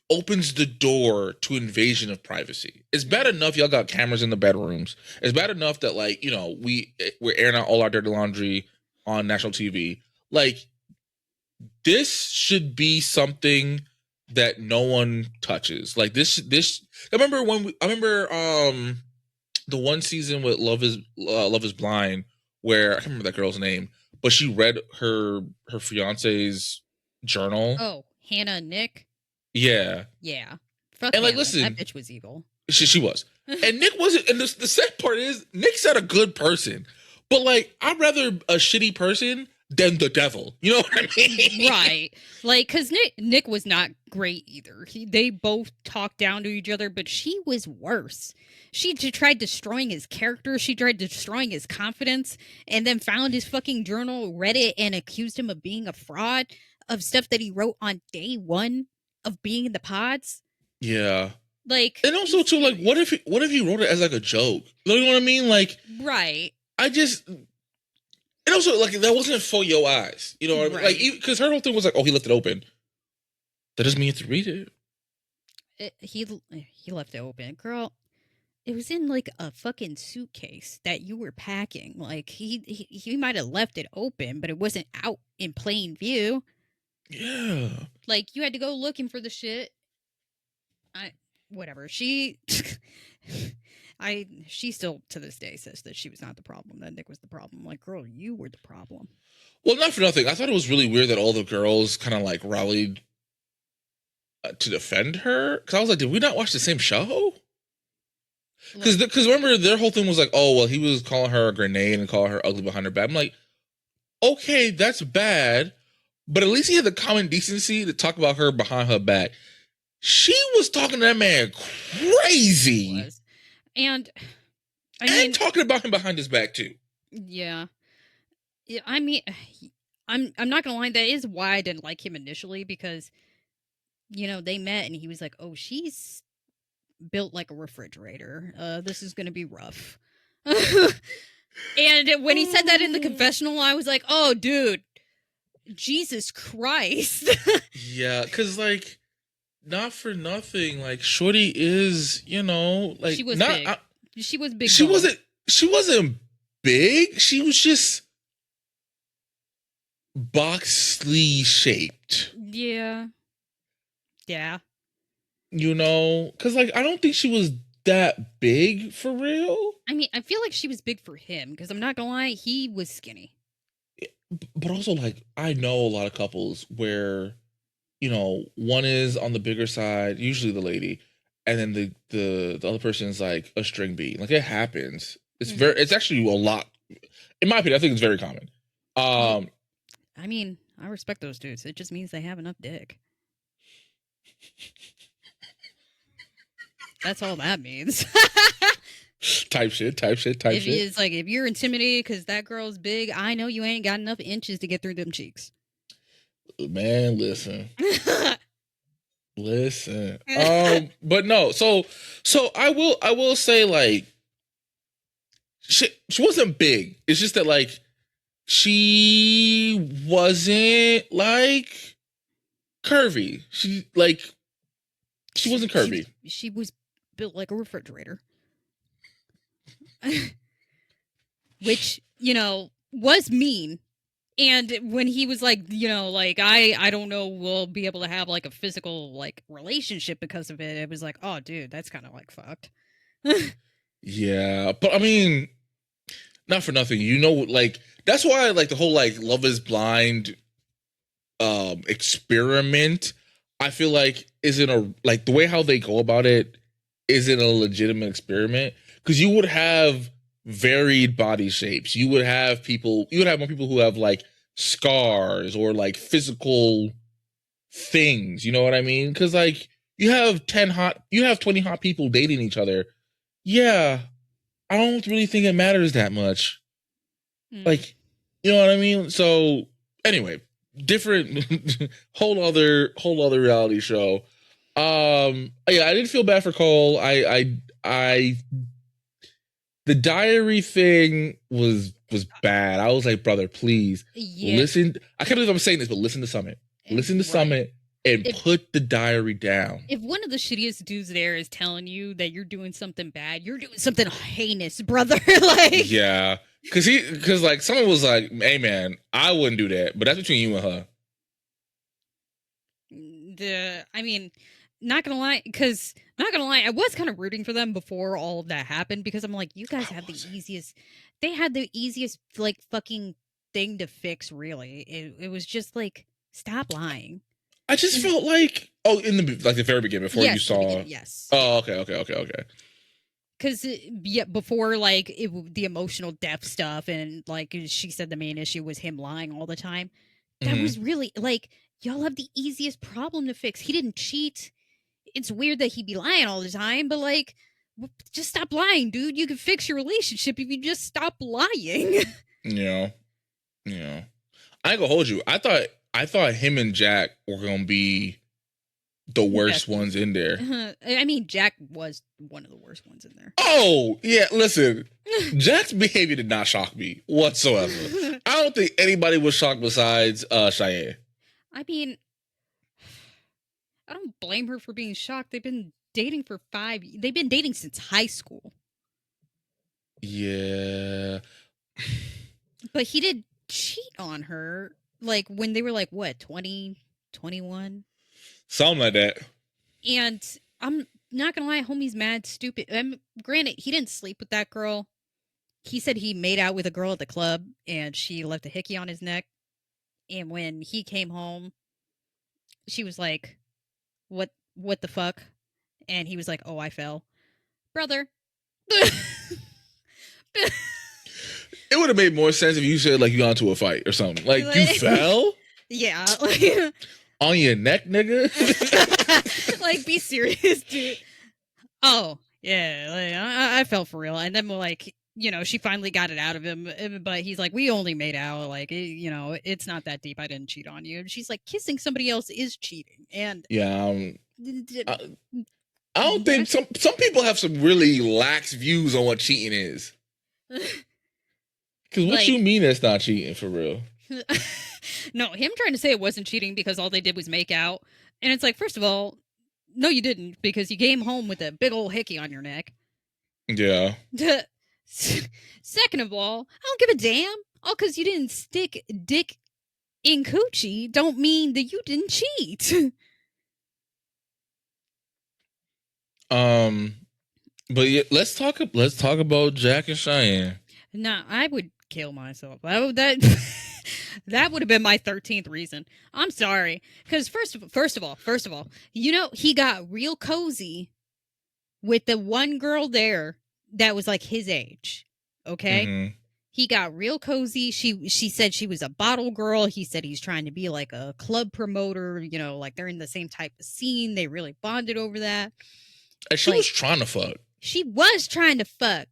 opens the door to invasion of privacy. It's bad enough y'all got cameras in the bedrooms. It's bad enough that like, we're airing out all our dirty laundry on national TV. Like this should be something that no one touches. Like this I remember the one season with Love is Blind where I can't remember that girl's name, but she read her fiance's journal. oh, Hannah and Nick. Yeah. Yeah, fuck And like Hannah, that listen, bitch was evil. she was. And Nick wasn't. And the sad part is, Nick's not a good person. But like, I'd rather a shitty person than the devil. You know what I mean? Right, like, because Nick was not great either. They both talked down to each other, but she was worse. She tried destroying his character. She tried destroying his confidence, and then found his fucking journal, read it, and accused him of being a fraud, of stuff that he wrote on day one of being in the pods. Yeah. Like, And also too, like, what if he wrote it as like a joke? You know what I mean? Like, right, I just. And also, like, that wasn't for your eyes. You know what I mean? right. Like, because her whole thing was like, oh, he left it open. That doesn't mean you have to read it. He left it open, girl. It was in like a fucking suitcase that you were packing. Like he might have left it open, but it wasn't out in plain view. Yeah. Like you had to go looking for the shit. I whatever. She still to this day says that she was not the problem. That Nick was the problem. Like, girl, you were the problem. Well, not for nothing. I thought it was really weird that all the girls kind of like rallied to defend her. Because I was like, did we not watch the same show? Because remember their whole thing was like, oh well, he was calling her a grenade and calling her ugly behind her back. I'm like, okay, that's bad, but at least he had the common decency to talk about her behind her back. She was talking to that man crazy, was. And and talking about him behind his back too. Yeah. Yeah, I mean, I'm not gonna lie. That is why I didn't like him initially, because they met and he was like, "Oh, she's built like a refrigerator. This is gonna be rough." And when he said that in the confessional, I was like, "Oh, dude, Jesus Christ!" Yeah, because like, not for nothing, like Shorty is, like she was not. big. She was big. She bone. wasn't. She wasn't big. She was just boxly shaped. Yeah. Yeah. Because like I don't think she was that big for real. I mean, I feel like she was big for him, because I'm not gonna lie, he was skinny. But also, like, I know a lot of couples where, one is on the bigger side, usually the lady, and then the other person is like a string bean. Like it happens. It's actually a lot. In my opinion, I think it's very common. I mean, I respect those dudes. It just means they have enough dick. That's all that means. Type shit. It's like, if you're intimidated because that girl's big, I know you ain't got enough inches to get through them cheeks. Man, listen. Listen. But no, so I will say, like, she wasn't big. It's just that, like, she wasn't, like, curvy. She wasn't curvy. She was built like a refrigerator. Which, was mean. And when he was like, like, I don't know, we'll be able to have, like, a physical, like, relationship because of it. It was like, oh, dude, that's kind of, like, fucked. Yeah, but I mean, not for nothing. Like, that's why, like, the whole, like, Love is Blind experiment, I feel like like, the way how they go about it isn't a legitimate experiment, because you would have varied body shapes. You would have more people who have, like, scars or, like, physical things. You know what I mean? Because, like, you have 20 hot people dating each other. Yeah, I don't really think it matters that much. Like, you know what I mean? So anyway, different whole other reality show. Yeah, I didn't feel bad for Cole. I the diary thing was bad. I was like, brother, please listen. I can't believe I'm saying this, but listen to Summit. Listen to Summit and put the diary down. If one of the shittiest dudes there is telling you that you're doing something bad, you're doing something heinous, brother. Like, yeah, because like, someone was like, hey man, I wouldn't do that, but that's between you and her. I mean, not gonna lie, I was kind of rooting for them before all of that happened, because I'm like, you guys have the easiest. They had the easiest, like, fucking thing to fix. Really, it was just like, stop lying. I just felt like, in the very beginning, before you saw. Yes. Oh, okay. Because before, like, the emotional depth stuff, and, like, she said the main issue was him lying all the time. That was really, like, y'all have the easiest problem to fix. He didn't cheat. It's weird that he'd be lying all the time, but, like, just stop lying, dude. You can fix your relationship if you just stop lying. Yeah. I ain't gonna hold you. I thought him and Jack were gonna be the worst ones in there. I mean, Jack was one of the worst ones in there. Oh, yeah, listen. Jack's behavior did not shock me whatsoever. I don't think anybody was shocked besides Cheyenne. I mean, I don't blame her for being shocked. They've been dating since high school. Yeah. But he did cheat on her, like, when they were, like, what, 20, 21? Something like that. And I'm not gonna lie, homie's mad stupid. Granted, he didn't sleep with that girl. He said he made out with a girl at the club, and she left a hickey on his neck. And when he came home, she was like, what the fuck? And he was like, oh, I fell. Brother. It would have made more sense if you said, like, you got into a fight or something. Like, you fell? Yeah. On your neck, nigga? Like, be serious, dude. Oh, yeah. Like, I fell for real. And then, like, she finally got it out of him. But he's like, we only made out. Like, it's not that deep. I didn't cheat on you. And she's like, kissing somebody else is cheating. And yeah, I don't think some people have some really lax views on what cheating is. Because what you mean it's not cheating, for real? No, him trying to say it wasn't cheating because all they did was make out. And it's like, first of all, no, you didn't, because you came home with a big old hickey on your neck. Yeah. Second of all, I don't give a damn. All because you didn't stick dick in coochie don't mean that you didn't cheat. But yeah, let's talk about Jack and Cheyenne. Nah, I would kill myself. That would have been my 13th reason. I'm sorry, because first of all, he got real cozy with the one girl there that was, like, his age. Okay. Mm-hmm. He got real cozy. She said she was a bottle girl. He said he's trying to be like a club promoter, you know, like they're in the same type of scene. They really bonded over that. And she Like, was trying to fuck. she was trying to fuck.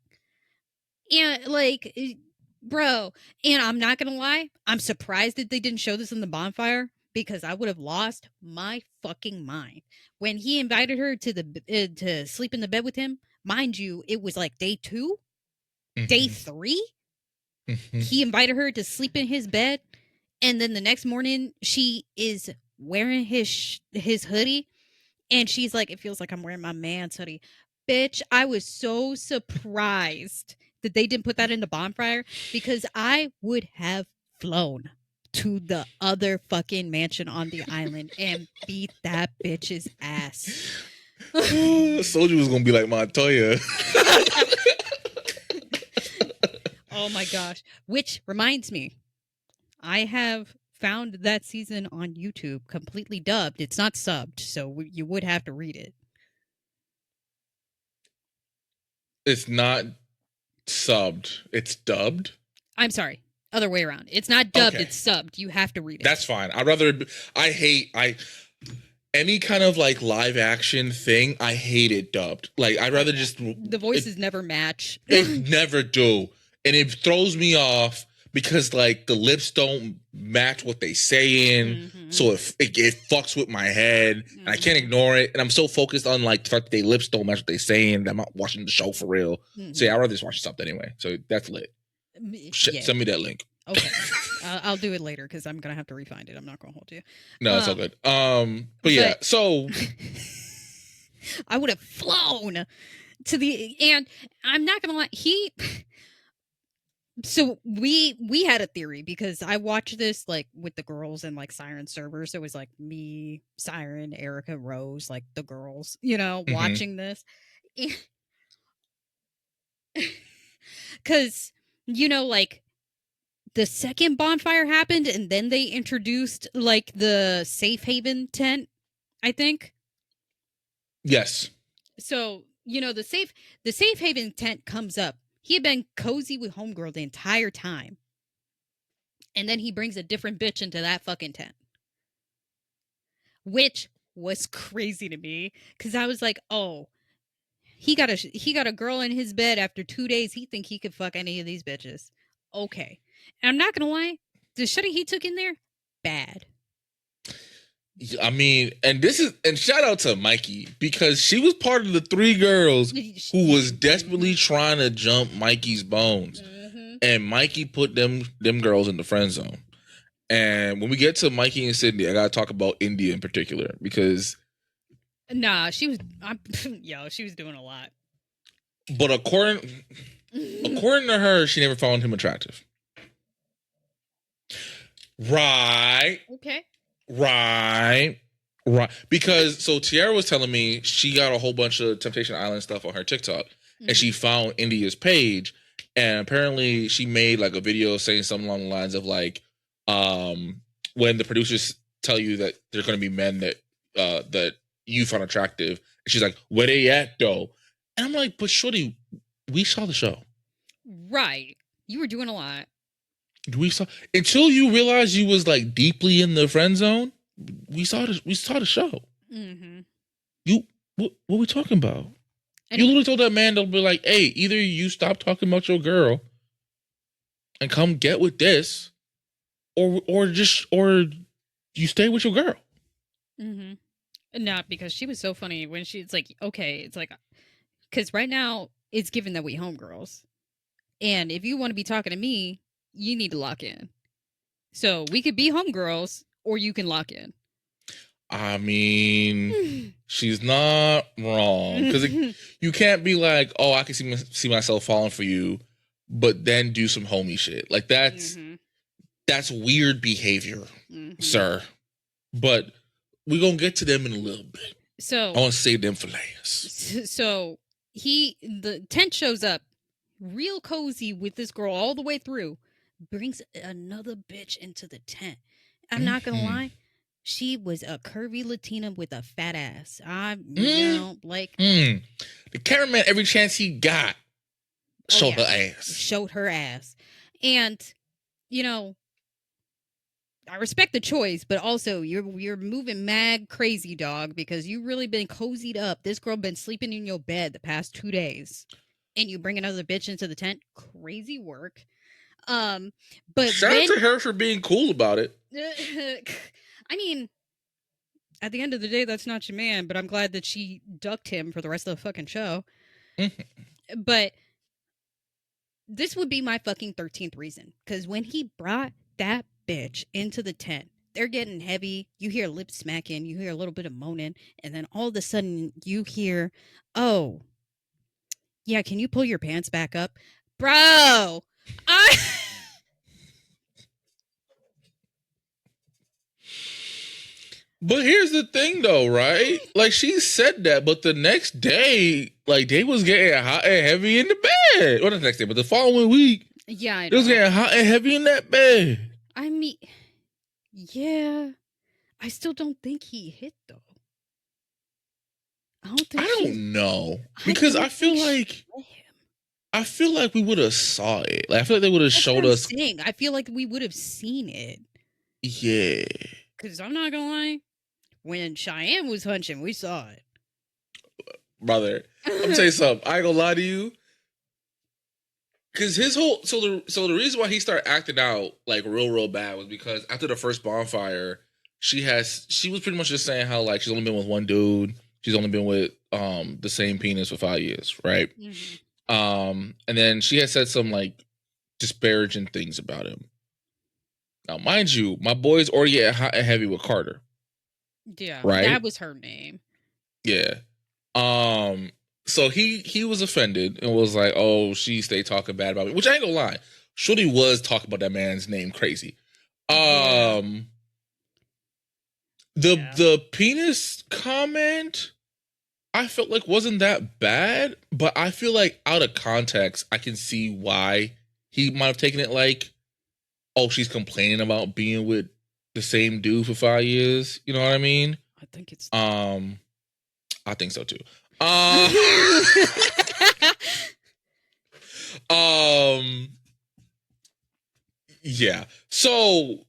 And like, bro, and I'm not gonna lie, I'm surprised that they didn't show this in the bonfire because I would have lost my fucking mind when he invited her to the to sleep in the bed with him. Mind you, it was like day 2, day 3. He invited her to sleep in his bed, and then the next morning she is wearing his hoodie, and she's like, "It feels like I'm wearing my man's hoodie." Bitch, I was so surprised that they didn't put that in the bonfire because I would have flown to the other fucking mansion on the island and beat that bitch's ass. Soju was gonna be like Montoya. Oh my gosh. Which reminds me, I have found that season on YouTube completely dubbed. It's not subbed, so you would have to read it. It's not subbed. It's dubbed. I'm sorry. Other way around. It's not dubbed, Okay. it's subbed. You have to read it. That's fine. Any kind of like live action thing, I hate it dubbed. Like I'd rather just the voices never match. They never do. And it throws me off because like the lips don't match what they saying. So it fucks with my head and I can't ignore it. And I'm so focused on like the fact that their lips don't match what they saying that I'm not watching the show for real. So yeah, I'd rather just watch something anyway. So that's lit. Yeah. Send me that link. Okay. I'll do it later because I'm gonna have to refind it. I'm not gonna hold you. No, it's all good. But yeah, so I would have flown to the, and I'm not gonna lie, so we had a theory because I watched this like with the girls and like Siren servers. So it was like me, Siren, Erica, Rose, like the girls, you know, watching this. Because, you know, like the second bonfire happened and then they introduced like the safe haven tent, I think. yes. So, you know, the safe haven tent comes up. He had been cozy with homegirl the entire time. And then he brings a different bitch into that fucking tent. Which was crazy to me. Because I was like, oh, he got a girl in his bed after 2 days. He think he could fuck any of these bitches. Okay. And I'm not going to lie. The shitty he took in there, bad. I mean, and shout out to Mikey because she was part of the 3 girls who was desperately trying to jump Mikey's bones, and Mikey put them girls in the friend zone. And when we get to Mikey and Sydney, I gotta talk about India in particular because she was doing a lot. But according to her, she never found him attractive. Right. Okay. Right. Because so Tiara was telling me she got a whole bunch of Temptation Island stuff on her TikTok and she found India's page and apparently she made like a video saying something along the lines of like when the producers tell you that there's going to be men that you find attractive and she's like, where they at though? And I'm like, but shorty, we saw the show. Right. You were doing a lot. We saw until you realized you was like deeply in the friend zone. We saw the show. What we talking about? And you literally told that man to be like, "Hey, either you stop talking about your girl and come get with this, or you stay with your girl." Not because she was so funny when it's like, okay, it's like, because right now it's given that we homegirls, and if you want to be talking to me, you need to lock in. So we could be homegirls, or you can lock in. I mean, she's not wrong because you can't be like, "Oh, I can see myself falling for you," but then do some homie shit. Like that's weird behavior, sir. But we're gonna get to them in a little bit. So I want to save them for last. So the tent shows up, real cozy with this girl all the way through. Brings another bitch into the tent. I'm not gonna lie, she was a curvy Latina with a fat ass. The cameraman every chance he got Oh Show yeah, her ass. showed her ass. And you know, I respect the choice, but also you're moving mad crazy, dog, because you really been cozied up. This girl been sleeping in your bed the past 2 days, and you bring another bitch into the tent. Crazy work. Um, but Shout out when to her for being cool about it. I mean, at the end of the day, that's not your man. But I'm glad that she ducked him for the rest of the fucking show. Mhm. But this would be my fucking 13th reason. Because when he brought that bitch into the tent, they're getting heavy. You hear lips smacking. You hear a little bit of moaning. And then all of a sudden, you hear, oh, yeah, can you pull your pants back up? Bro, I. But here's the thing, though, right? Like she said that, but the next day, like they was getting hot and heavy in the bed. Or not the next day, but the following week, Yeah, I it was know. getting hot and heavy in that bed. I mean, yeah. I still don't think he hit, though. I don't I think she. don't know I because don't think she let him. I feel like we would have saw it. Like I feel like they would have That's what showed I'm us. saying. I feel like we would have seen it. Yeah, Because I'm not going to lie. When Cheyenne was hunching, we saw brother. I'm gonna tell it. you something. I ain't gonna lie to you. Cause his whole the reason why he started acting out like real bad was because after the first bonfire, she was pretty much just saying how like she's only been with one dude. She's only been with the same penis for 5 years, right? Mhm. And then she had said some like disparaging things about him. Now, mind you, my boy's already getting hot and heavy with Carter, Yeah, right? that was her name. Yeah. So he was offended and was like, "Oh, she stayed talking bad about me," which I ain't gonna lie. Shorty was talking about that man's name crazy. Yeah. Um, the Yeah. the penis comment I felt like wasn't that bad, but I feel like out of context, I can see why he might have taken it like, "Oh, she's complaining about being with the same dude for 5 years." You know what I mean? I think it's. I think so too. Uh, um, yeah. So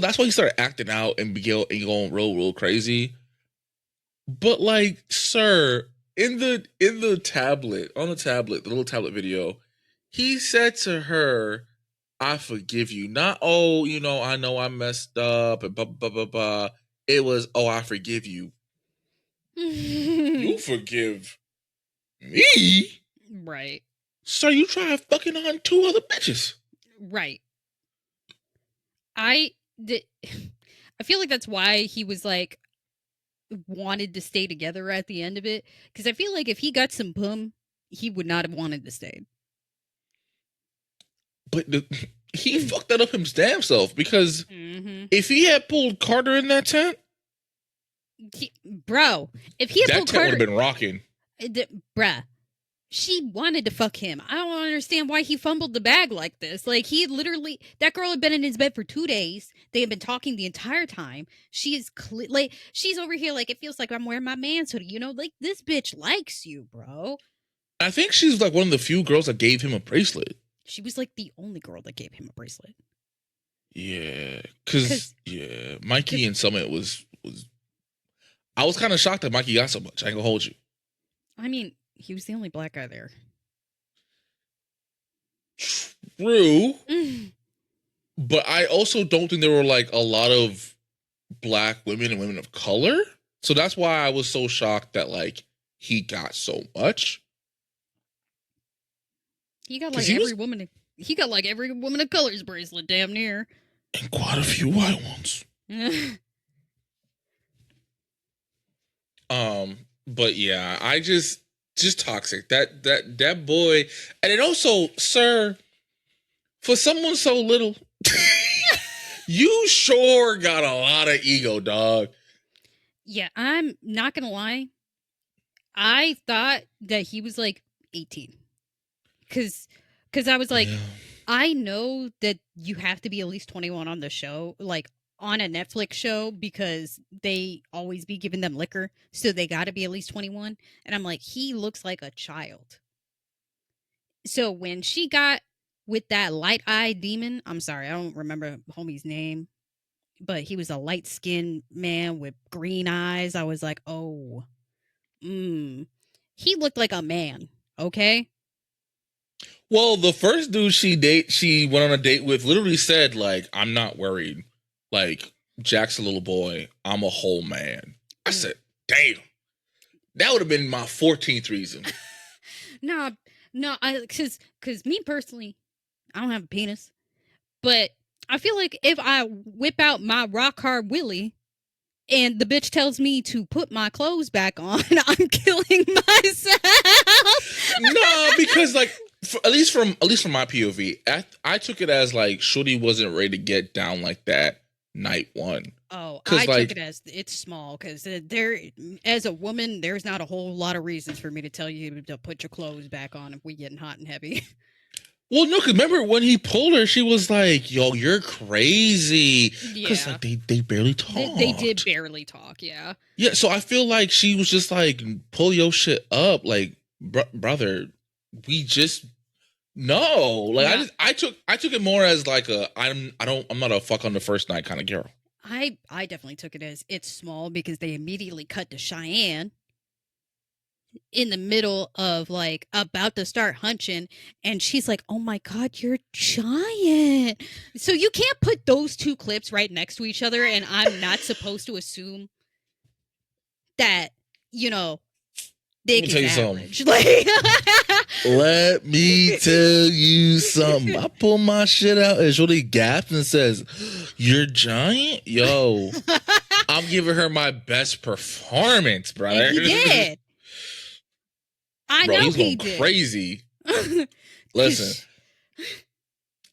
that's why he started acting out and going real crazy. But like, sir, in the tablet, on the tablet, the little tablet video, he said to her, "I forgive you." Not, "Oh, I know I messed up and blah blah blah blah." It was, "Oh, I forgive you." You forgive me? Right. Sir, you try fucking on 2 other bitches. Right. I did. I feel like that's why he was like wanted to stay together at the end of it. Because I feel like if he got some boom, he would not have wanted to stay. But he fucked that up his damn self because Mm-hmm. if he had pulled Carter in that tent, Bro, if he had that pulled tent would Carter, have been rocking. bruh, she wanted to fuck him. I don't understand why he fumbled the bag like this. Like he literally, that girl had been in his bed for 2 days. They had been talking the entire time. She is like, she's over here like it feels like I'm wearing my man's hoodie. Like this bitch likes you, bro. I think she's like one of the few girls that gave him a bracelet. She was like the only girl that gave him a bracelet. Yeah, because Mikey and Summit was. I was kind of shocked that Mikey got so much. I ain't gonna hold you. I mean, he was the only black guy there. True, but I also don't think there were like a lot of black women and women of color. So that's why I was so shocked that like he got so much. He got like every woman. He got like every woman of color's bracelet, damn near. And quite a few white ones. But yeah, I just toxic. That boy, and it also, sir, for someone so little, you sure got a lot of ego, dog. Yeah, I'm not gonna lie. I thought that he was like 18. Cause I was like, I know that you have to be at least 21 on the show, like on a Netflix show, because they always be giving them liquor. So they gotta be at least 21. And I'm like, he looks like a child. So when she got with that light eye demon, I'm sorry, I don't remember homie's name, but he was a light skinned man with green eyes. I was like, oh, he looked like a man. Okay. Well, the first dude she went on a date with literally said, like, I'm not worried. Like, Jack's a little boy. I'm a whole man. I said, damn. That would have been my 14th reason. No, cause me personally, I don't have a penis, but I feel like if I whip out my rock hard willy and the bitch tells me to put my clothes back on, I'm killing myself. No, because like at least from my POV, I took it as like Shorty wasn't ready to get down like that night one. Oh, I took it as it's small because there, as a woman, there's not a whole lot of reasons for me to tell you to put your clothes back on if we getting hot and heavy. Well, no, because remember when he pulled her, she was like, "Yo, you're crazy." Because Yeah, like they barely talked. they did barely talk. Yeah. Yeah, so I feel like she was just like, "Pull your shit up, like, brother. We just no." Like Yeah. I took it more as like I'm not a fuck on the first night kind of girl. I definitely took it as it's small because they immediately cut to Cheyenne in the middle of like about to start hunching, and she's like, "Oh my god, you're giant." So you can't put those two clips right next to each other, and I'm not supposed to assume that, you know, Let me dick tell you is something. average. Like, Let me tell you something. I pull my shit out and Shorty gaps and says, "You're giant?" Yo, I'm giving her my best performance, brother. and he did. I Bro, know he's he going did. crazy. Listen.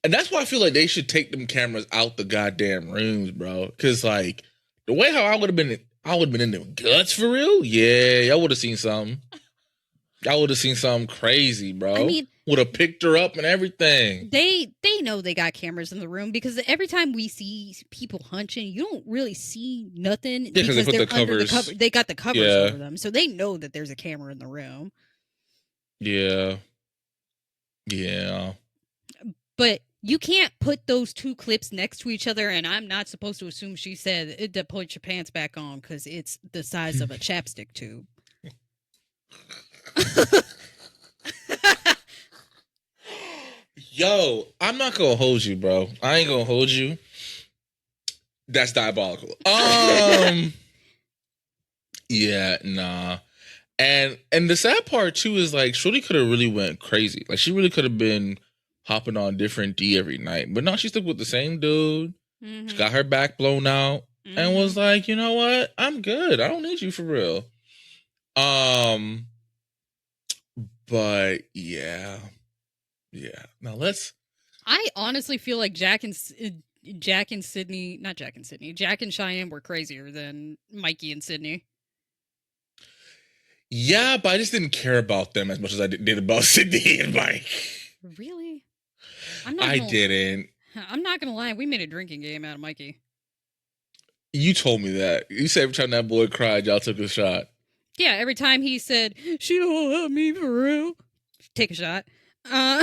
And that's why I feel like they should take them cameras out the goddamn rooms, bro. Cause like the way how I would have been in them guts for real. Yeah, y'all would have seen something. Y'all would have seen something crazy, bro. I mean, would have picked her up and everything. they know they got cameras in the room because every time we see people hunching, you don't really see nothing because they put they're the under the covers. cover. They got the covers Yeah. over them, so they know that there's a camera in the room. Yeah. Yeah. But you can't put those two clips next to each other, and I'm not supposed to assume she said to put your pants back on because it's the size of a chapstick tube. Yo, I'm not gonna hold you, bro. I ain't gonna hold you. That's diabolical. Yeah, nah. And the sad part too is like Shorty could have really went crazy. Like she really could have been hopping on different D every night. But no, she stuck with the same dude. Mm-hmm. She got her back blown out and was like, you know what? I'm good. I don't need you for real. But yeah. Yeah. Now I honestly feel like Jack and Sydney, not Jack and Sydney, Jack and Cheyenne were crazier than Mikey and Sydney. Yeah, but I just didn't care about them as much as I did about Sydney and Mike. Really? I didn't. I'm not gonna lie. We made a drinking game out of Mikey. You told me that. You said every time that boy cried, y'all took a shot. Yeah, every time he said, "She don't love me for real," take a shot. Now,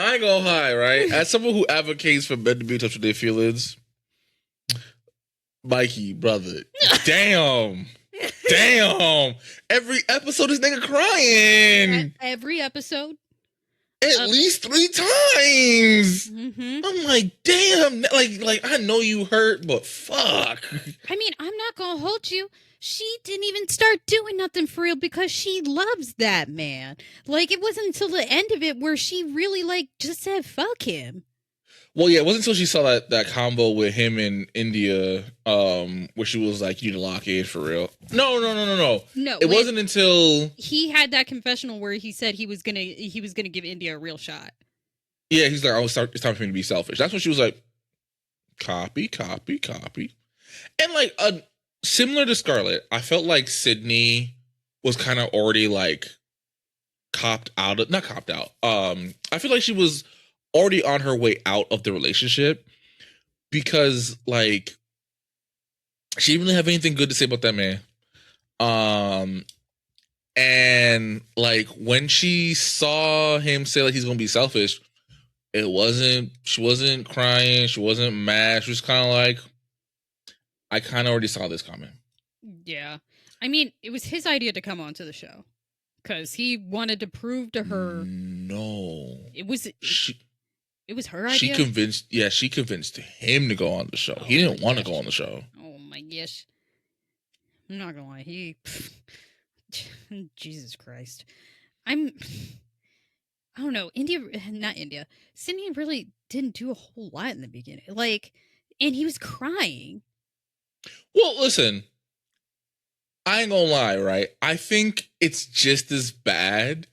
I ain't gonna lie, right? As someone who advocates for men to be in touch with their feelings, Mikey, brother, damn. Every episode, this nigga crying. Every episode? At least 3 times. Mm-hmm. I'm like, damn. Like I know you hurt, but fuck. I mean, I'm not gonna hold you. She didn't even start doing nothing for real because she loves that man. Like, it wasn't until the end of it where she really, like, just said, fuck him. Well, yeah, it wasn't until she saw that combo with him in India, where she was like, "You need to lock in for real." No. No, it wasn't until he had that confessional where he said he was gonna give India a real shot. Yeah, he's like, it's time for me to be selfish. That's when she was like, copy. And like, similar to Scarlett, I felt like Sydney was kind of already like not copped out. I feel like she was already on her way out of the relationship because like she didn't really have anything good to say about that man. And like when she saw him say like he's gonna be selfish, she wasn't crying, she wasn't mad, she was kind of like, I kind of already saw this coming. Yeah. I mean, it was his idea to come onto the show because he wanted to prove to her. No, it was her she idea. she convinced him to go on the show. He didn't want to go on the show. Oh my gosh. I'm not gonna lie, Jesus Christ. I don't know. Not India. Sydney really didn't do a whole lot in the beginning. Like, and he was crying. Well, listen, I ain't gonna lie, right? I think it's just as bad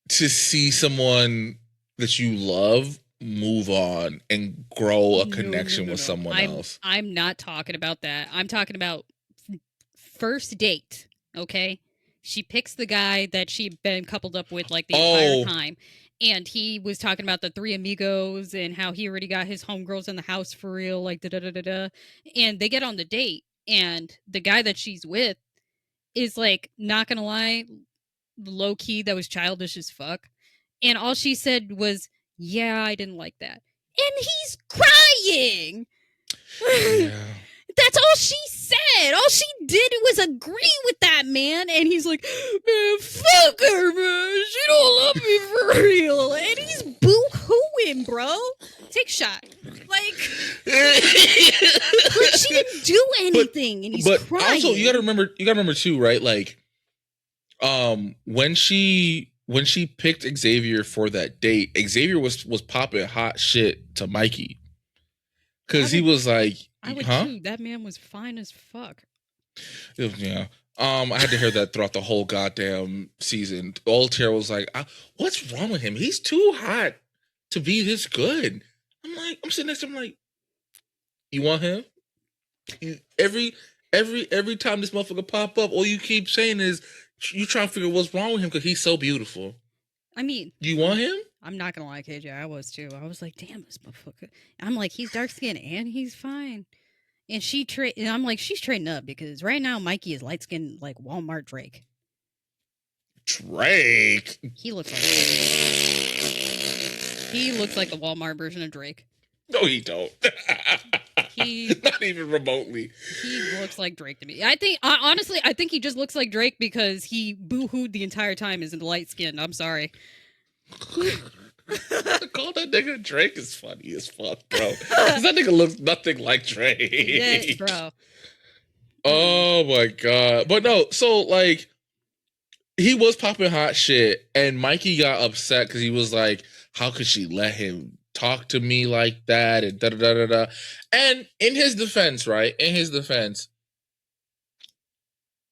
to see someone that you love move on and grow a connection with someone else. I'm not talking about that. I'm talking about first date, okay? She picks the guy that she'd been coupled up with like the entire time. And he was talking about the three amigos and how he already got his homegirls in the house for real, like da-da-da-da-da. And they get on the date, and the guy that she's with is like, not gonna lie, low key, that was childish as fuck. And all she said was, yeah, I didn't like that. And he's crying. Yeah. That's all she said. All she did was agree with that man. And he's like, man, fuck her, man. She don't love me for real. And he's boo-hooing, bro. Take a shot. Like, she didn't do anything. And he's crying. Also, you gotta remember too, right? Like, when she picked Xavier for that date, Xavier was popping hot shit to Mikey. Because he was like, I would too. That man was fine as fuck. Yeah. I had to hear that throughout the whole goddamn season. Old Tara was like, what's wrong with him? He's too hot to be this good. I'm sitting next to him like, you want him? Every time this motherfucker pop up, all you keep saying is you trying to figure out what's wrong with him because he's so beautiful. I mean, you want him? I'm not gonna lie, KJ. I was too. I was like, damn, this motherfucker. I'm like, he's dark skinned and he's fine. And I'm like, she's trading up because right now Mikey is light skinned like Walmart Drake. Drake. He looks like the Walmart version of Drake. No, he don't. Not even remotely. He looks like Drake to me. I think he just looks like Drake because he boo-hooed the entire time as in light skinned. I'm sorry. Call that nigga Drake is funny as fuck, bro. Because that nigga looks nothing like Drake. Yes, bro. Oh my god. But no, so like he was popping hot shit, and Mikey got upset because he was like, how could she let him talk to me like that? And da-da-da-da-da. And in his defense, right? In his defense,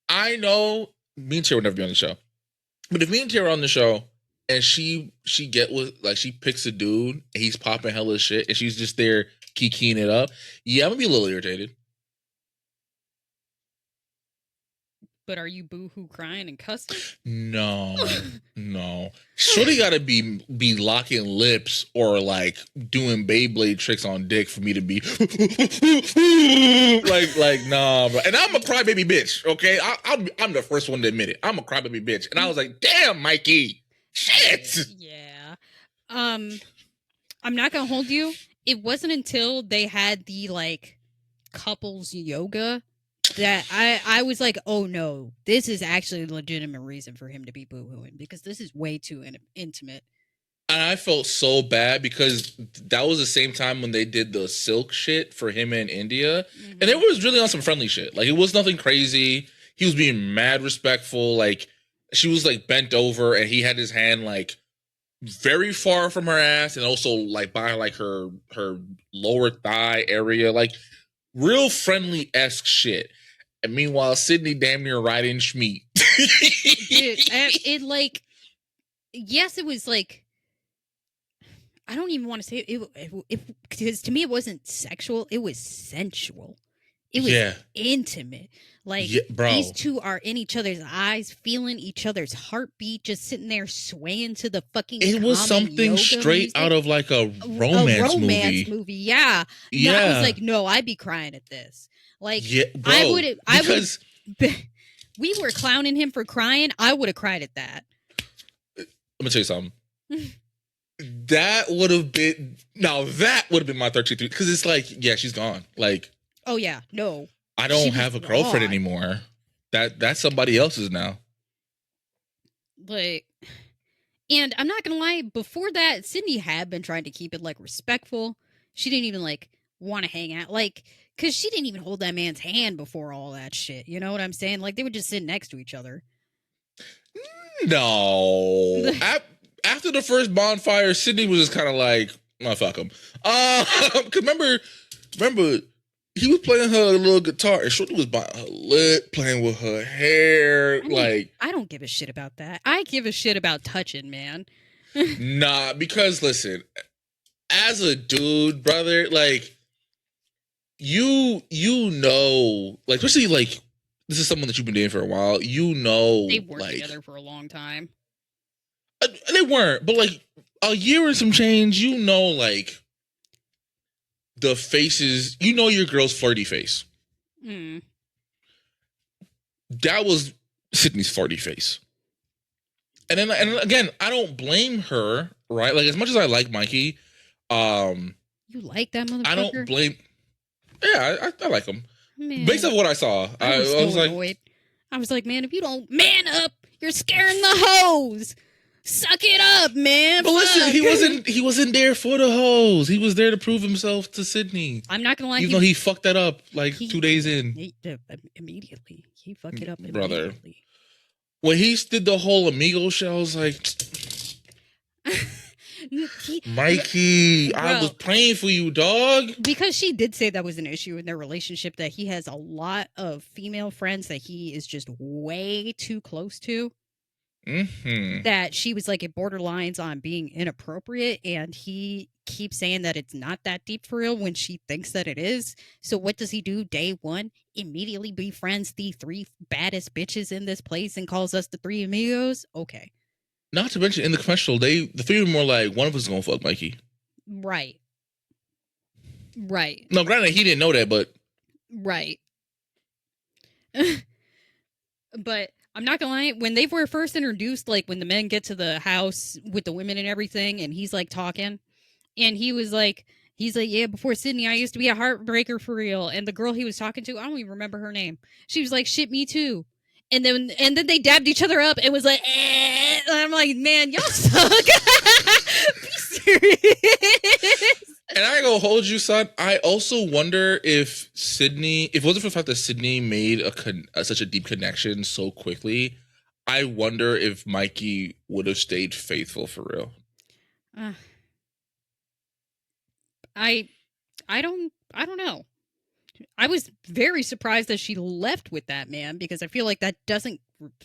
I know me and Tara would never be on the show. But if me and Tara are on the show, and she picks a dude, and he's popping hella shit, and she's just there kikiing it up. Yeah, I'm gonna be a little irritated. But are you boo-hoo crying and cussing? No. Shorty gotta be locking lips or like doing Beyblade tricks on dick for me to be like nah, bro. And I'm a crybaby bitch. Okay, I'm the first one to admit it. I'm a crybaby bitch, and I was like, damn, Mikey. Shit. Yeah. I'm not gonna hold you. It wasn't until they had the like couples yoga that I was like, oh no, this is actually a legitimate reason for him to be boo-hooing because this is way too intimate. And I felt so bad because that was the same time when they did the silk shit for him in India. Mm-hmm. And it was really on some friendly shit. Like, it was nothing crazy. He was being mad respectful. Like, she was like bent over and he had his hand like very far from her ass and also like by like her lower thigh area, like real friendly-esque shit. And meanwhile, Sydney damn near riding Schmeat. Dude, it like, yes, it was like, I don't even want to say it because to me it wasn't sexual, it was sensual. It was intimate. Like, these two are in each other's eyes, feeling each other's heartbeat, just sitting there swaying to the fucking. It was something straight out of like a romance movie. Yeah. Yeah. No, I was like, no, I'd be crying at this. Like, bro, I would we were clowning him for crying, I would have cried at that. Let me tell you something. That would have been my 13th because it's like, yeah, she's gone. Like, oh yeah, no, I don't have a girlfriend anymore. That's somebody else's now. Like, and I'm not gonna lie, before that, Sydney had been trying to keep it like respectful. She didn't even like want to hang out, like, because she didn't even hold that man's hand before all that shit. You know what I'm saying? Like, they would just sit next to each other. No. After the first bonfire, Sydney was just kind of like, oh, fuck him. Remember, he was playing her little guitar, and Shorty was biting her lip, playing with her hair. I don't give a shit about that. I give a shit about touching, man. Nah, because listen, as a dude, brother, like, you know, like, especially like, this is someone that you've been dating for a while. You know, they worked like, together for a long time. They weren't, but like a year and some change, you know, like the faces, you know, your girl's flirty face. Mm. That was Sydney's flirty face. And again, I don't blame her, right? Like, as much as I like Mikey, you like that motherfucker? I don't blame. Yeah, I like him. Man, based on what I saw, I was so annoyed. I was like, man, if you don't man up, you're scaring the hoes. Suck it up, man. But listen, he wasn't there for the hoes. He was there to prove himself to Sydney. I'm not gonna lie, even though he fucked that up like 2 days in. Immediately, he fucked it up brother. Immediately. When he did the whole amigo show, I was like, Mikey, bro, I was praying for you, dog. Because she did say that was an issue in their relationship, that he has a lot of female friends that he is just way too close to. Mm-hmm. That she was like, it borderlines on being inappropriate, and he keeps saying that it's not that deep for real when she thinks that it is. So what does he do? Day one, immediately befriends the 3 baddest bitches in this place and calls us the 3 amigos. Okay. Not to mention, in the confessional, the 3 were more like, one of us is gonna fuck Mikey. Right. No, granted, he didn't know that, but right. But I'm not gonna lie, when they were first introduced, like when the men get to the house with the women and everything, and he's like talking, and he's like, yeah, before Sydney, I used to be a heartbreaker for real. And the girl he was talking to, I don't even remember her name. She was like, shit, me too. And then they dabbed each other up and was like, eh. And I'm like, man, y'all suck. Be serious. And I ain't gonna hold you, son. I also wonder if it wasn't for the fact that Sydney made such a deep connection so quickly, I wonder if Mikey would have stayed faithful for real. I don't know. I was very surprised that she left with that man, because I feel like that doesn't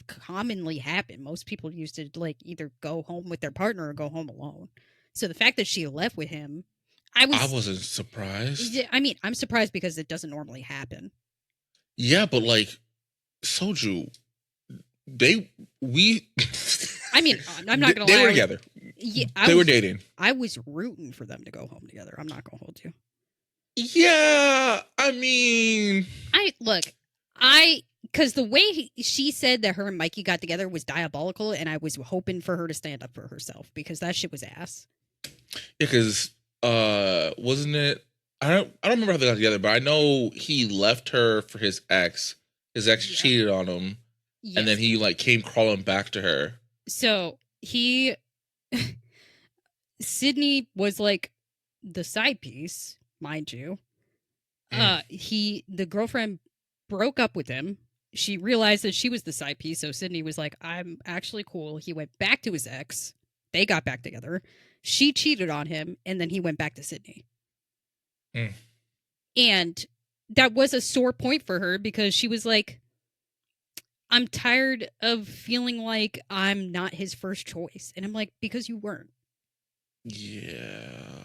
commonly happen. Most people used to like either go home with their partner or go home alone. So the fact that she left with him, I wasn't surprised. I mean, I'm surprised because it doesn't normally happen. Yeah, but like Soju, I mean, I'm not gonna lie. They were together. Yeah, they were dating. I was rooting for them to go home together. I'm not gonna hold you. Yeah, I mean, because the way she said that her and Mikey got together was diabolical, and I was hoping for her to stand up for herself, because that shit was ass. Yeah, because wasn't it? I don't remember how they got together, but I know he left her for his ex. His ex cheated on him, and then he like came crawling back to her. So Sydney was like the side piece, mind you. The girlfriend broke up with him. She realized that she was the side piece, so Sydney was like, I'm actually cool. He went back to his ex. They got back together. She cheated on him, and then he went back to Sydney. And that was a sore point for her, because she was like, I'm tired of feeling like I'm not his first choice. And I'm like, because you weren't. Yeah.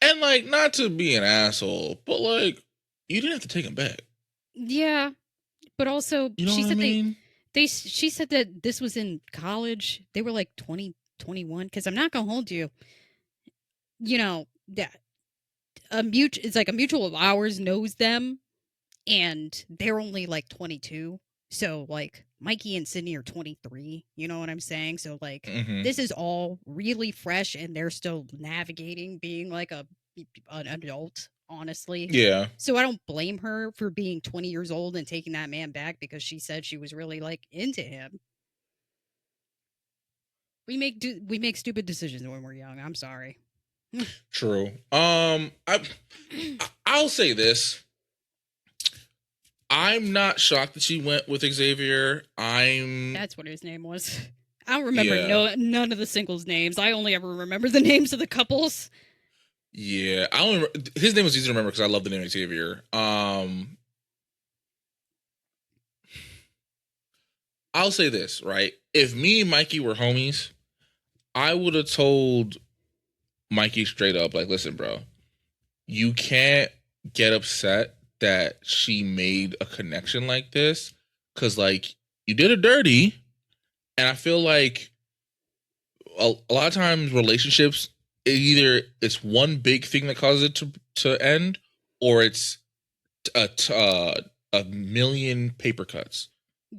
And like, not to be she but like, you didn't have to take him back. Yeah. But also, you know she what said I mean? she said that this was in college. They were like 20, 21. Because I'm not going to hold you. You know, that it's like a mutual of ours knows them. And they're only like 22. So like Mikey and Sydney are 23, you know what I'm saying? So like Hmm. this is all really fresh and they're still navigating being like an adult, honestly. Yeah. So I don't blame her for being 20 years old and taking that man back because she said she was really like into him. We make stupid decisions when we're young. I'm sorry. True. I'll say this. I'm not shocked that she went with Xavier. That's what his name was. I don't remember Yeah. none of the singles names. I only ever remember the names of the couples. Yeah. I don't remember, his name was easy to remember because I love the name Xavier. I'll say this, right? If me and Mikey were homies, I would have told Mikey straight up, like, listen, bro, you can't get upset that she made a connection like this because, like, you did her dirty. And I feel like a lot of times relationships, either it's one big thing that causes it to end, or it's a million paper cuts.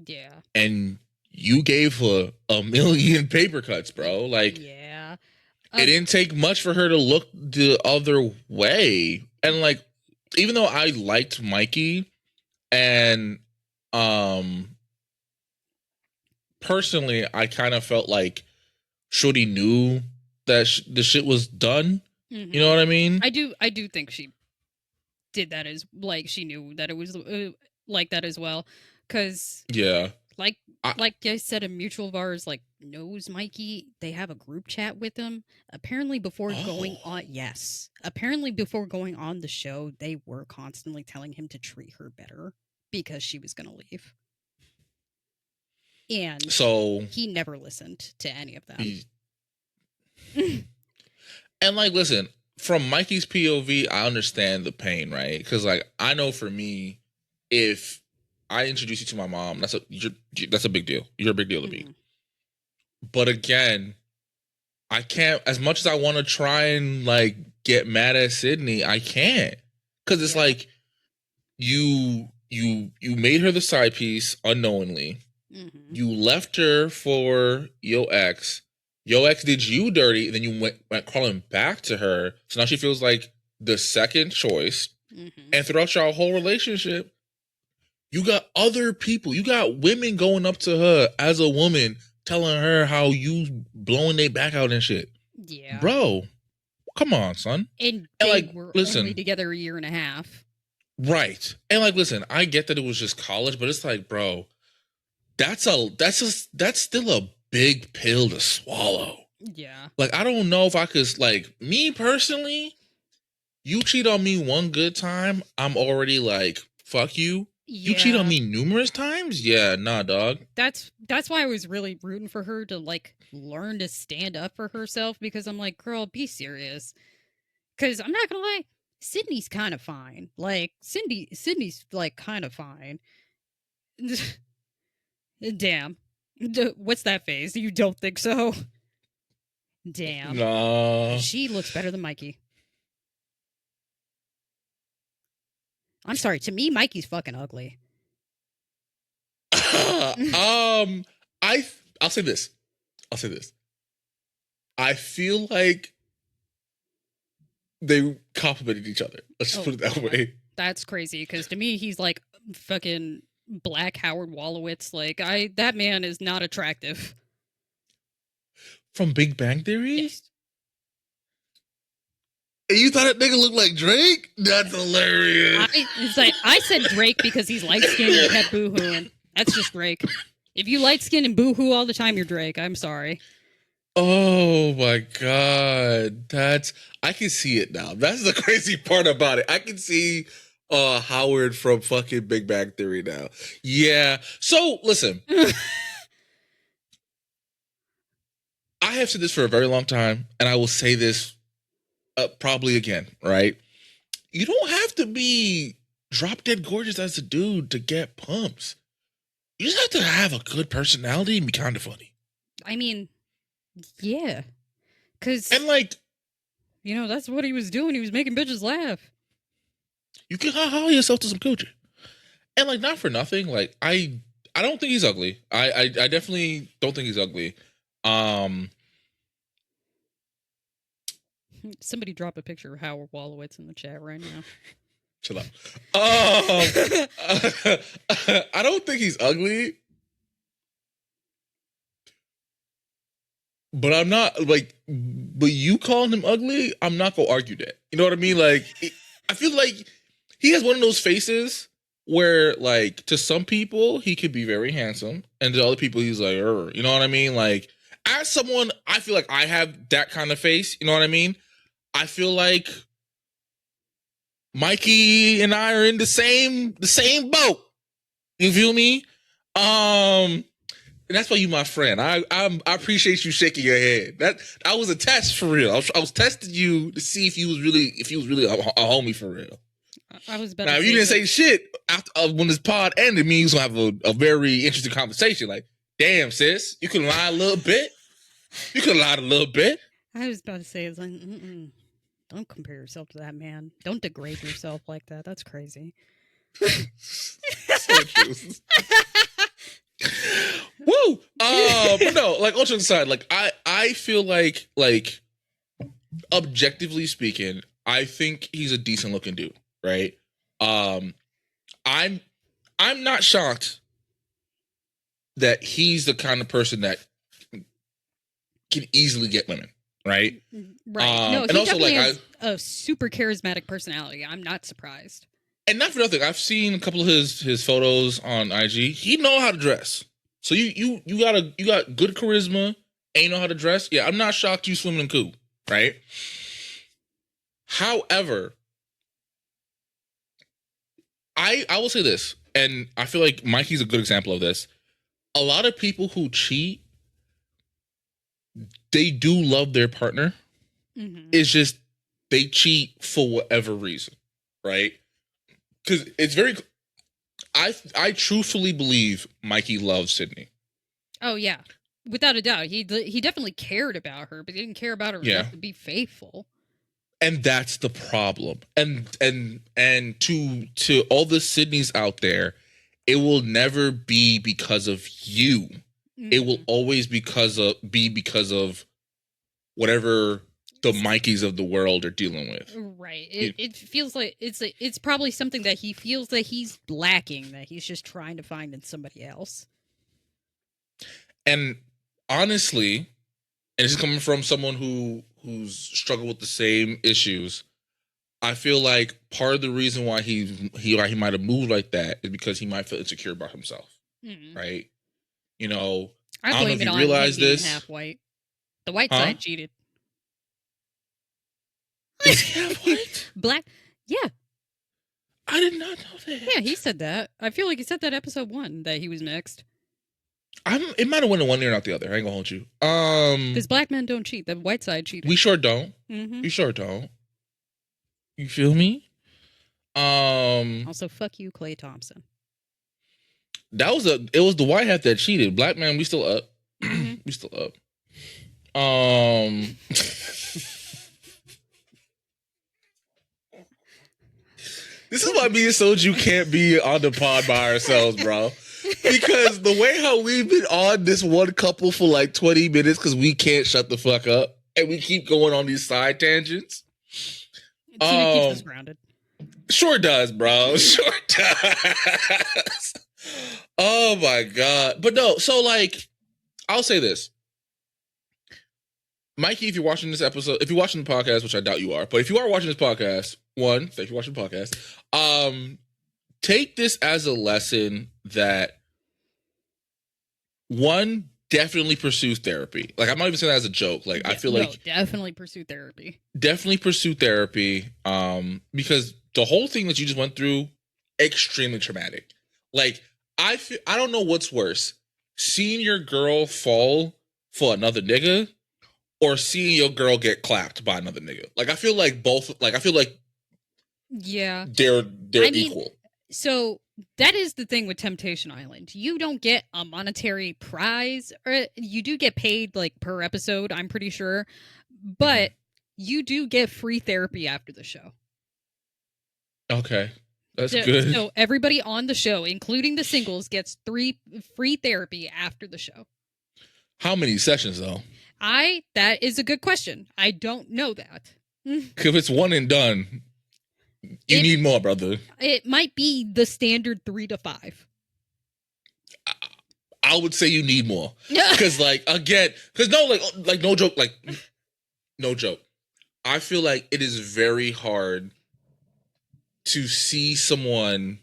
Yeah. And you gave her a million paper cuts, bro. Like, Yeah. it didn't take much for her to look the other way. And like, even though I liked Mikey, and um personally, I kind of felt like Shorty knew that the shit was done. You know what I mean? I do think she did that as like she knew that it was like that as well, because Yeah. like I, like I said, a mutual of ours like knows Mikey. They have a group chat with him. Apparently, before going oh. on, yes, apparently before going on the show, they were constantly telling him to treat her better because she was gonna leave, and So he never listened to any of them. he, and like, listen, from Mikey's POV, I understand the pain, right? Because like, I know for me, if I introduce you to my mom, that's a big deal. You're a big deal to me. But again, I can't. As much as I want to try and like get mad at Sydney, I can't, because it's like you made her the side piece unknowingly. You left her for your ex. Your ex did you dirty, then you went crawling back to her. So now she feels like the second choice. And throughout your whole relationship, you got other people. You got women going up to her as a woman, telling her how you blowing their back out and shit. Yeah. Bro, come on, son. And And they like, were listen, only together a year and a half. right. And like, listen, I get that it was just college, but it's like, bro, that's still a big pill to swallow. Yeah. Like, I don't know if I could, like, me personally, you cheat on me one good time, I'm already like, fuck you. You cheat on me numerous times? Yeah, nah, dog. That's why I was really rooting for her to like learn to stand up for herself, because I'm like, girl, be serious. Because I'm not gonna lie, Sydney's kind of fine. Like Sydney's like kind of fine. Damn. What's that phase? You don't think so? Damn. Nah. She looks better than Mikey. I'm sorry. To me, Mikey's fucking ugly. I'll say this. I feel like they complimented each other. Let's just put it that way. That's crazy, because to me, he's like fucking Black Howard Wolowitz. Like, that man is not attractive. From Big Bang Theory? Yes. And you thought that nigga looked like Drake? That's hilarious. I said Drake because he's light skinned and kept boohooing. That's just Drake. If you light skinned and boohoo all the time, you're Drake. I'm sorry. Oh my god. I can see it now. That's the crazy part about it. I can see Howard from fucking Big Bang Theory now. Yeah. So listen. I have said this for a very long time, and I will say this probably again, right? You don't have to be drop dead gorgeous as a dude to get pumps. You just have to have a good personality and be kind of funny. I mean, yeah. And like, you know, that's what he was doing. He was making bitches laugh. You can haul yourself to some coochie. And like, not for nothing, like I I don't think he's ugly. I definitely don't think he's ugly. Somebody drop a picture of Howard Wolowitz in the chat right now. Chill out. I don't think he's ugly. But I'm not like, but you calling him ugly, I'm not gonna argue that. You know what I mean? Like, I feel like he has one of those faces where, like, to some people he could be very handsome, and to other people he's like, you know what I mean? Like, as someone, I feel like I have that kind of face. You know what I mean? I feel like Mikey and I are in the same boat. You feel me? And that's why you my friend. I appreciate you shaking your head. That was a test for real. I was testing you to see if you was really a homie for real. I was better. Now, if you didn't say shit after when this pod ended, me and you gonna have a very interesting conversation. Like, damn, sis, you could lie a little bit. You could lie a little bit. I was about to say, it's like, don't compare yourself to that man. Don't degrade yourself like that. That's crazy. So true. Woo! But no, like, all jokes aside, like, I feel like objectively speaking, I think he's a decent looking dude, right? I'm not shocked that he's the kind of person that can easily get women, right? Right. No, he and also, definitely like, has a super charismatic personality. I'm not surprised. And not for nothing, I've seen a couple of his photos on IG. He know how to dress. So you got good charisma and you know how to dress. Yeah, I'm not shocked you swimming in cool, right? However, I will say this, and I feel like Mikey's a good example of this. A lot of people who cheat, they do love their partner. Mm-hmm. It's just they cheat for whatever reason, right? Because it's very, I truthfully believe Mikey loves Sydney. Oh yeah, without a doubt, he definitely cared about her, but he didn't care about her enough to be faithful. And that's the problem. And to all the Sydneys out there, it will never be because of you. Mm-hmm. It will always be because of whatever the Mikeys of the world are dealing with. Right. It feels like it's probably something that he feels that he's lacking, that he's just trying to find in somebody else. And honestly, and this is coming from someone who's struggled with the same issues, I feel like part of the reason why he might have moved like that is because he might feel insecure about himself. Mm-hmm. Right? You know, I don't know if you realize this. Half white. The white side cheated. Is he half white? Black? Yeah. I did not know that. Yeah, he said that. I feel like he said that episode 1 that he was mixed. It might have went in one ear, not the other. I ain't gonna hold you. Because black men don't cheat. The white side cheated. We sure don't. Mm-hmm. We sure don't. You feel me? Also, fuck you, Klay Thompson. It was the white hat that cheated. Black man, we still up. Mm-hmm. We still up. This is why me and Soju can't be on the pod by ourselves, bro. Because the way how we've been on this one couple for like 20 minutes because we can't shut the fuck up and we keep going on these side tangents. It keeps us grounded. Sure does, bro. Sure does. Oh my God. But no, so like, I'll say this. Mikey, if you're watching this episode, if you're watching the podcast, which I doubt you are, but if you are watching this podcast, thank you for watching the podcast. Take this as a lesson that one, definitely pursue therapy. Like, I'm not even saying that as a joke. Like, yeah, I feel like definitely pursue therapy. Definitely pursue therapy. Because the whole thing that you just went through, extremely traumatic. Like, I don't know what's worse, seeing your girl fall for another nigga or seeing your girl get clapped by another nigga. Like, I feel like both. Like, I feel like they're equal. So that is the thing with Temptation Island. You don't get a monetary prize, or you do get paid like per episode, I'm pretty sure, but you do get free therapy after the show. Okay. That's good. So everybody on the show, including the singles, gets 3 free therapy after the show. How many sessions though? That is a good question. I don't know that. If it's one and done, you need more, brother. It might be the standard 3 to 5. I would say you need more. Because like again, because no joke, no joke. I feel like it is very hard to see someone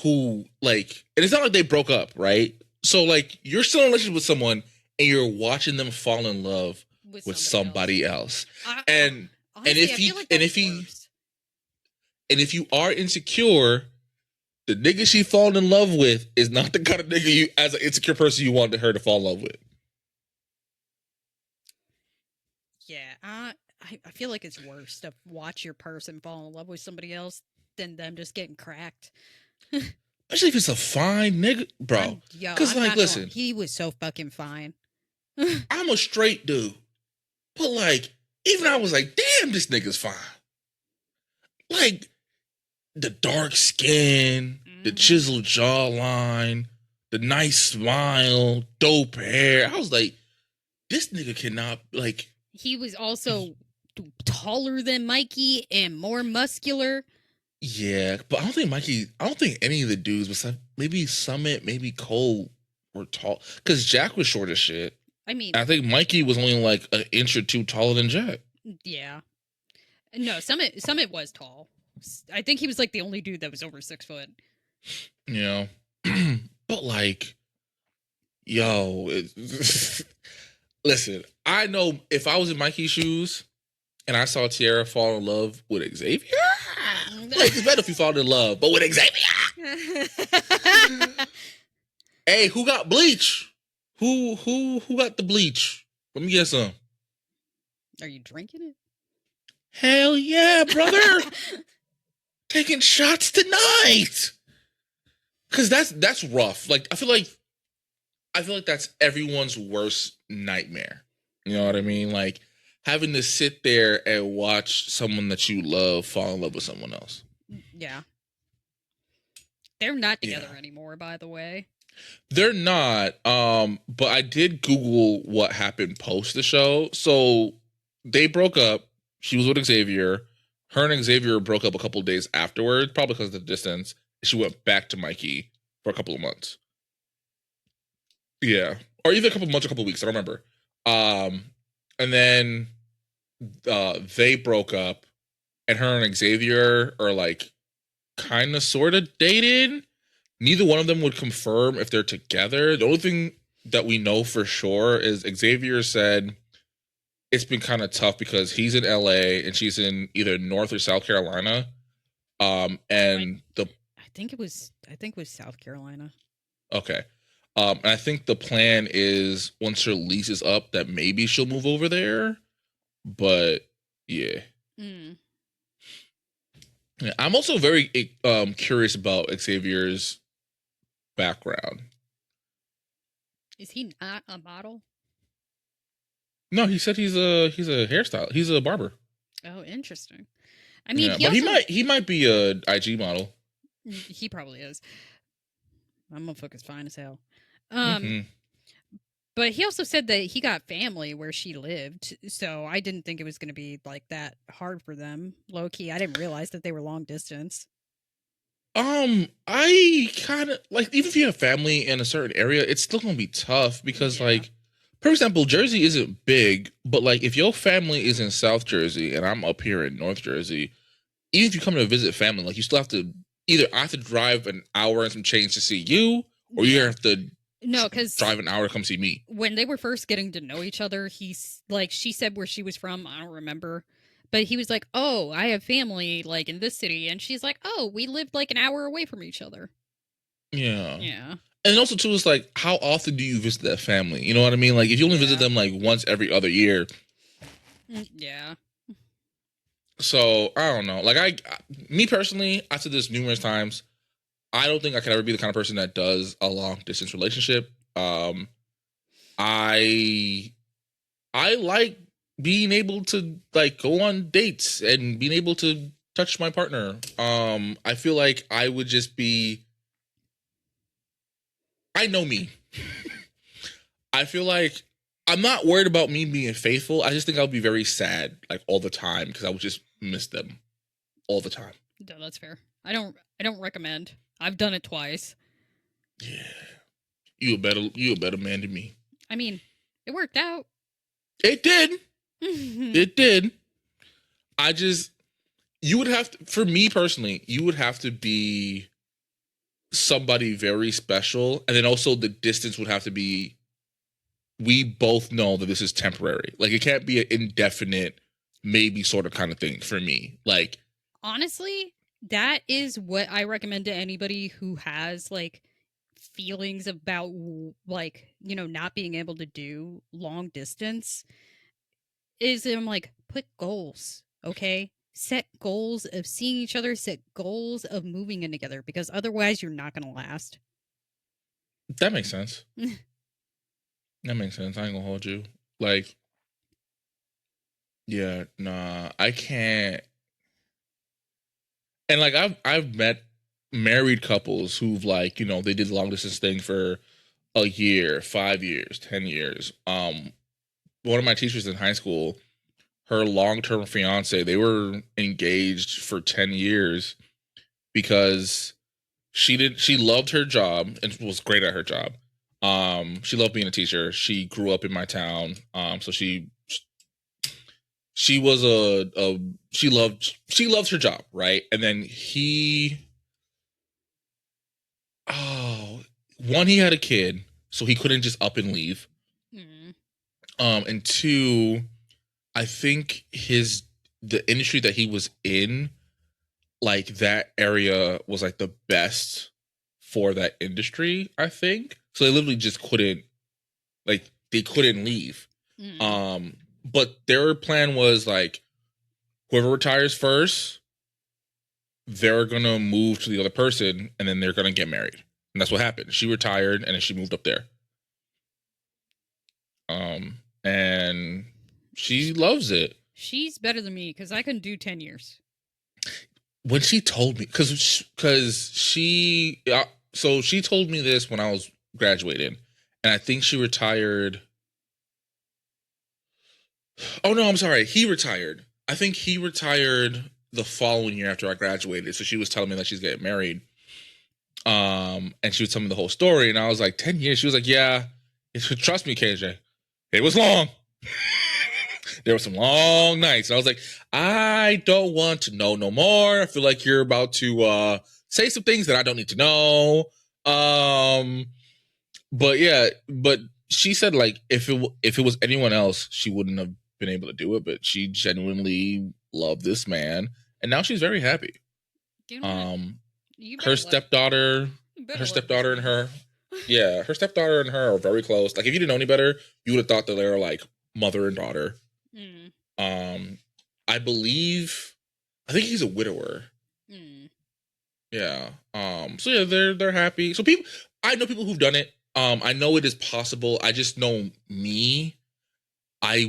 who like, and it's not like they broke up, right? So like you're still in a relationship with someone and you're watching them fall in love with somebody else. And honestly, if you are insecure, the nigga she falling in love with is not the kind of nigga you, as an insecure person, you want her to fall in love with. Yeah, I feel like it's worse to watch your person fall in love with somebody else than them just getting cracked. Especially if it's a fine nigga, bro. Because like, listen, he was so fucking fine. I'm a straight dude, but like, even I was like, damn, this nigga's fine. Like, the dark skin, the chiseled jawline, the nice smile, dope hair. I was like, this nigga cannot, like... He was also taller than Mikey and more muscular. Yeah, but I don't think any of the dudes, besides maybe Summit, maybe Cole, were tall. Because Jack was short as shit. I mean... I think Mikey was only like an inch or two taller than Jack. Yeah. No, Summit was tall. I think he was like the only dude that was over 6 foot. Yeah. But like, yo, listen, I know if I was in Mikey's shoes and I saw Tiara fall in love with Xavier, like, it's better if you fall in love, but with Xavier. Hey, who got bleach? Who got the bleach? Let me get some. Are you drinking it? Hell yeah, brother. Taking shots tonight. Cause that's rough. Like I feel like that's everyone's worst nightmare. You know what I mean? Like having to sit there and watch someone that you love fall in love with someone else. Yeah. They're not together anymore, by the way. They're not. But I did Google what happened post the show. So they broke up. She was with Xavier. Her and Xavier broke up a couple of days afterwards, probably because of the distance. She went back to Mikey for a couple of months. Yeah. Or either a couple of months or a couple of weeks. I don't remember. And then they broke up, and her and Xavier are like kind of sort of dated. Neither one of them would confirm if they're together. The only thing that we know for sure is Xavier said it's been kind of tough because he's in LA and she's in either North or South Carolina. And I think it was South Carolina. Okay. And I think the plan is once her lease is up that maybe she'll move over there. But yeah. Yeah, I'm also very curious about Xavier's background. Is he not a model? No, he said he's a hairstyle. He's a barber. Oh, interesting. I mean, he might be a IG model. He probably is. My motherfucker's fine as hell. But he also said that he got family where she lived, so I didn't think it was going to be like that hard for them. Low key, I didn't realize that they were long distance. I kind of like, even if you have family in a certain area, it's still gonna be tough because, like, for example, Jersey isn't big, but like if your family is in South Jersey and I'm up here in North Jersey, even if you come to visit family, like you still have to I have to drive an hour and some change to see you, or you have to because drive an hour to come see me. When they were first getting to know each other, he's like, she said where she was from, I don't remember. But he was like, oh, I have family, like, in this city. And she's like, oh, we lived, like, an hour away from each other. Yeah. Yeah. And also, too, it's like, how often do you visit that family? You know what I mean? Like, if you only visit them, like, once every other year. Yeah. So, I don't know. Like, me personally, I said this numerous times, I don't think I could ever be the kind of person that does a long-distance relationship. I like being able to like go on dates and being able to touch my partner. I feel like I would just be. I know me. I feel like I'm not worried about me being faithful. I just think I would be very sad, like all the time, because I would just miss them all the time. No, that's fair. I don't recommend. I've done it twice. Yeah, you a better man than me. I mean, it worked out. It did. It did. I just, you would have to, for me personally, you would have to be somebody very special, and then also the distance would have to be. We both know that this is temporary. Like, it can't be an indefinite, maybe sort of kind of thing for me. Like, honestly, that is what I recommend to anybody who has like feelings about like, you know, not being able to do long distance. Is I'm like, put goals, okay? Set goals of seeing each other, set goals of moving in together, because otherwise you're not going to last. that makes sense. That makes sense. I ain't gonna hold you. Like, yeah, nah, I can't. And like, I've met married couples who've, like, you know, they did the long distance thing for a year, 5 years, 10 years. One of my teachers in high school, her long term fiance, they were engaged for 10 years because she loved her job and was great at her job. She loved being a teacher. She grew up in my town. So she was she loved her job, right? And then he had a kid, so he couldn't just up and leave. Mm. And two, I think the industry that he was in, like, that area was like the best for that industry, I think. So they literally just couldn't, like, they couldn't leave. Mm. But their plan was like, whoever retires first, they're gonna move to the other person, and then they're gonna get married. And that's what happened. She retired, and then she moved up there. And she loves it. She's better than me because I couldn't do 10 years. When she told me, because she so she told me this when I was graduating, and I think she retired. Oh no, I'm sorry. He retired. I think he retired the following year after I graduated. So she was telling me that she's getting married. And she was telling me the whole story, and I was like, 10 years. She was like, yeah, trust me, KJ, it was long. There were some long nights. And I was like, I don't want to know no more. I feel like you're about to say some things that I don't need to know. But yeah, but she said, like, if it was anyone else, she wouldn't have been able to do it. But she genuinely loved this man, and now she's very happy. You know Her stepdaughter, and her, yeah, her stepdaughter and her are very close. Like, if you didn't know any better, you would have thought that they were like mother and daughter. Mm. I think he's a widower. Mm. Yeah. So yeah, they're happy. So I know people who've done it. I know it is possible. I just know me. I'll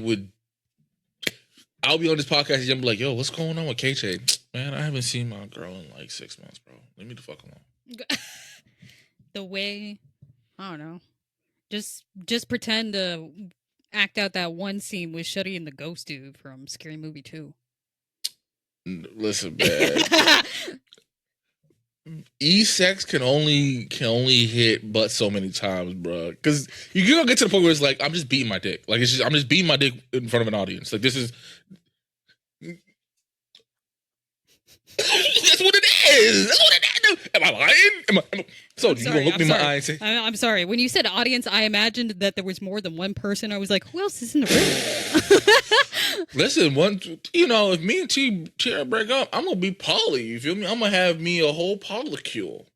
be on this podcast and I'm like, yo, what's going on with KJ? Man, I haven't seen my girl in like 6 months, bro. Leave me the fuck alone. The way, I don't know. Just pretend to act out that one scene with Shuddy and the ghost dude from Scary Movie 2. Listen, man. E-sex can only hit but so many times, bro. Because you gonna get to the point where it's like, I'm just beating my dick. Like, I'm just beating my dick in front of an audience. Like, this is that's what it is. That's what it is. Am I lying? So you gonna look me in my eye and say, I'm sorry. When you said audience, I imagined that there was more than one person. I was like, who else is in the room? Listen, if me and T break up, I'm gonna be poly. You feel me? I'm gonna have me a whole polycule.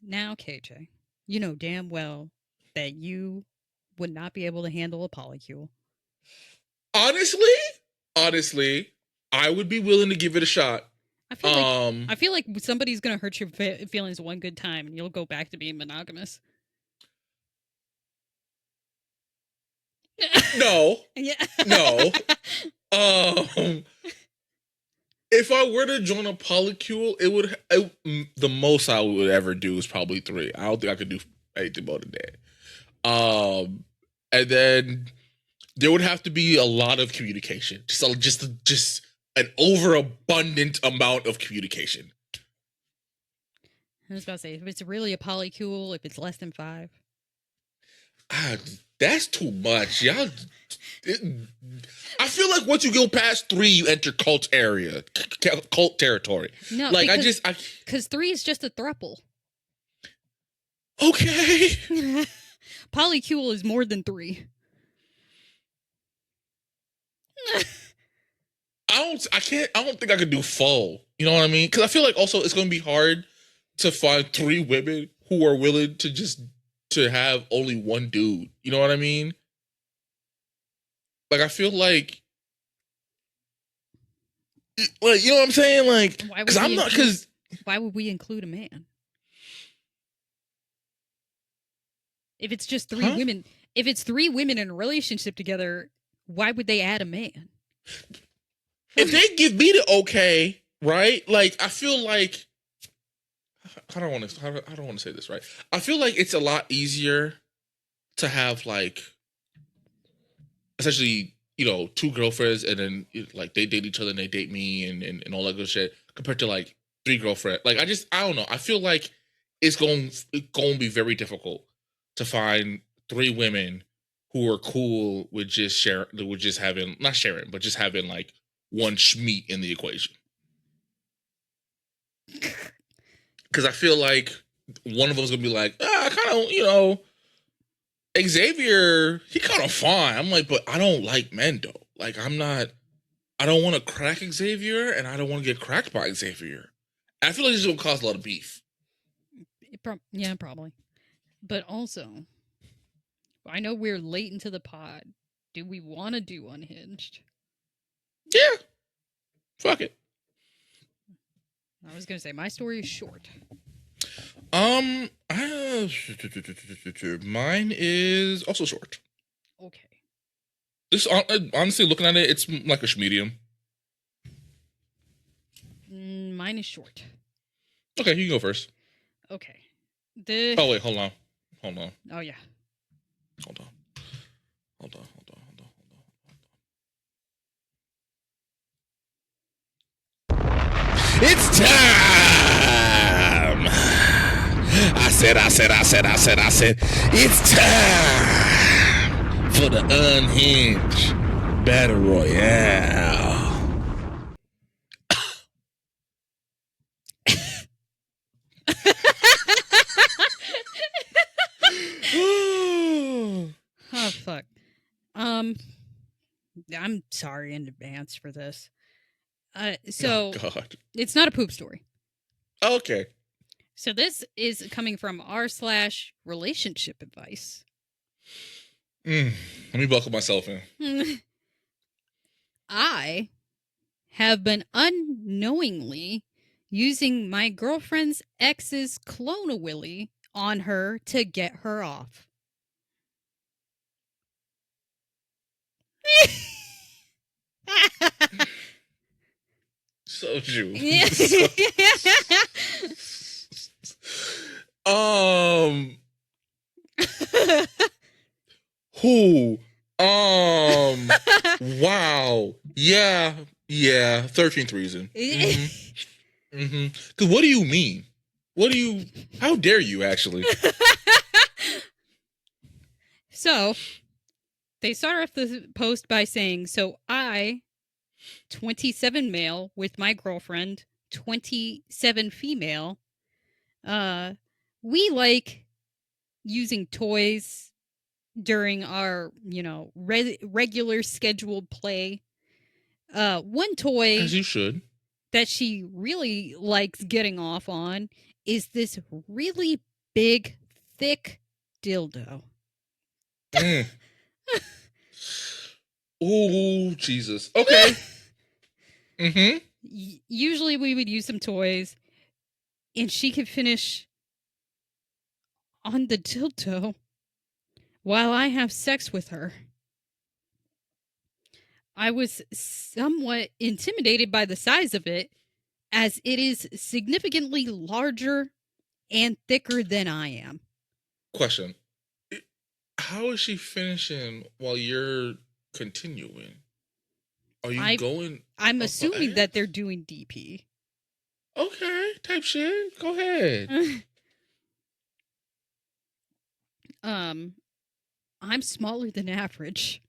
Now, KJ, you know damn well that you would not be able to handle a polycule. Honestly, I would be willing to give it a shot. I feel like somebody's gonna hurt your feelings one good time, and you'll go back to being monogamous. No. Yeah. No. if I were to join a polycule, the most I would ever do is probably 3. I don't think I could do anything more than that. And then there would have to be a lot of communication, just an overabundant amount of communication. I was about to say, if it's really a polycule, if it's less than 5. That's too much. Y'all. I feel like once you go past 3, you enter cult territory. No, like because 3 is just a throuple. Okay. Polycule is more than 3. I don't think I could do full. You know what I mean? Because I feel like also it's going to be hard to find 3 women who are willing to have only one dude. You know what I mean? Like, I feel like you know what I'm saying? Like, why would we include a man? If it's just 3 women, if it's 3 women in a relationship together, why would they add a man? If they give me the okay, right? Like, I feel like I don't want to say this right. I feel like it's a lot easier to have like essentially, 2 girlfriends and then like they date each other and they date me and all that good shit compared to like 3 girlfriends. Like I don't know. I feel like it's going to be very difficult to find 3 women who are cool with just having not sharing, but just having like one schmeat in the equation. Because I feel like one of them's gonna be like, Xavier, he kind of fine. I'm like, but I don't like men though. Like, I don't want to crack Xavier, and I don't want to get cracked by Xavier. I feel like this is gonna cause a lot of beef. Yeah, probably. But also, I know we're late into the pod. Do we want to do Unhinged? Yeah. Fuck it. I was gonna say my story is short. Mine is also short. Okay. This honestly, looking at it, it's like a medium. Mine is short. Okay, you can go first. Okay. Oh wait, hold on. Oh yeah. Hold on. It's time. I said. It's time for the Unhinged Battle Royale. Oh fuck. I'm sorry in advance for this. So oh, God. It's not a poop story. Okay. So this is coming from r/relationship advice. Let me buckle myself in. I have been unknowingly using my girlfriend's ex's clone-a-willy on her to get her off. Soju. Who? Wow. Yeah. 13th reason. Because what do you mean? How dare you, actually? So, they start off the post by saying, so I, 27 male, with my girlfriend, 27 female, we like using toys during our, regular scheduled play. One toy, as you should, that she really likes getting off on is this really big, thick dildo. Oh, Jesus. Okay. Usually we would use some toys, and she could finish on the dildo while I have sex with her. I was somewhat intimidated by the size of it, as it is significantly larger and thicker than I am. Question: how is she finishing while you're continuing? Are you I going I'm up her assuming that ass? they're doing DP. Okay, type shit. Go ahead. um, I'm smaller than average.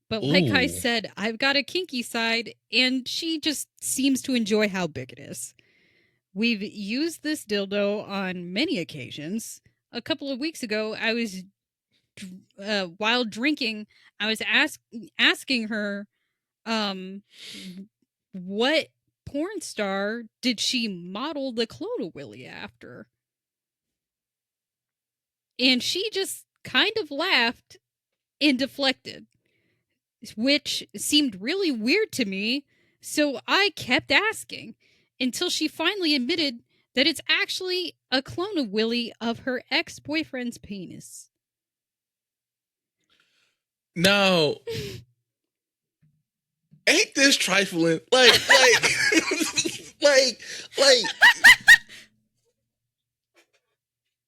But like I Ooh. said, I've got a kinky side, and she just seems to enjoy how big it is. We've used this dildo on many occasions. A couple of weeks ago, while drinking, I was asking her, um, what porn star did she model the Clona Willy after? And she just kind of laughed and deflected, which seemed really weird to me. So I kept asking until she finally admitted that it's actually a clone of Willie of her ex boyfriend's penis. Now, ain't this trifling? Like, like,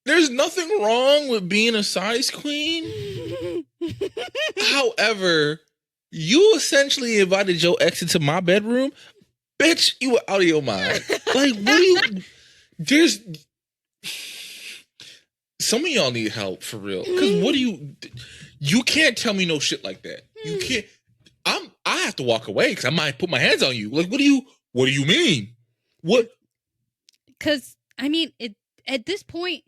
there's nothing wrong with being a size queen. However, you essentially invited your ex into my bedroom. Bitch, you were out of your mind. Like, what do you. There's. Some of y'all need help for real. Because what do you. You can't tell me no shit like that. You can't. I have to walk away because I might put my hands on you. Like, what do you mean? What? Because, I mean, at this point,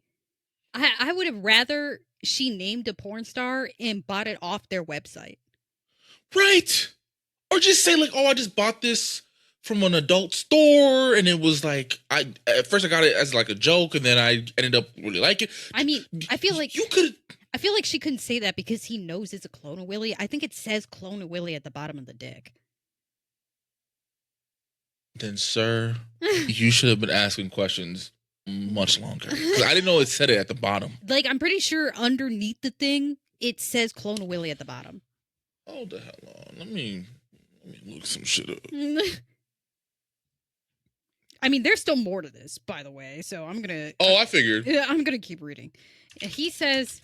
I would have rather she named a porn star and bought it off their website. Right. Or just say, like, oh, I just bought this from an adult store, and it was like at first I got it as like a joke, and then I ended up really liking it. I mean, I feel like you could. I feel like she couldn't say that because he knows it's a clone of Willie. I think it says clone of Willie at the bottom of the dick. Then, sir, you should have been asking questions much longer. 'Cause I didn't know it said it at the bottom. Like, I'm pretty sure underneath the thing, it says clone of Willie at the bottom. Hold the hell on. Let me look some shit up. I mean, there's still more to this, by the way. So I'm gonna. Oh, I figured. I'm gonna keep reading. He says,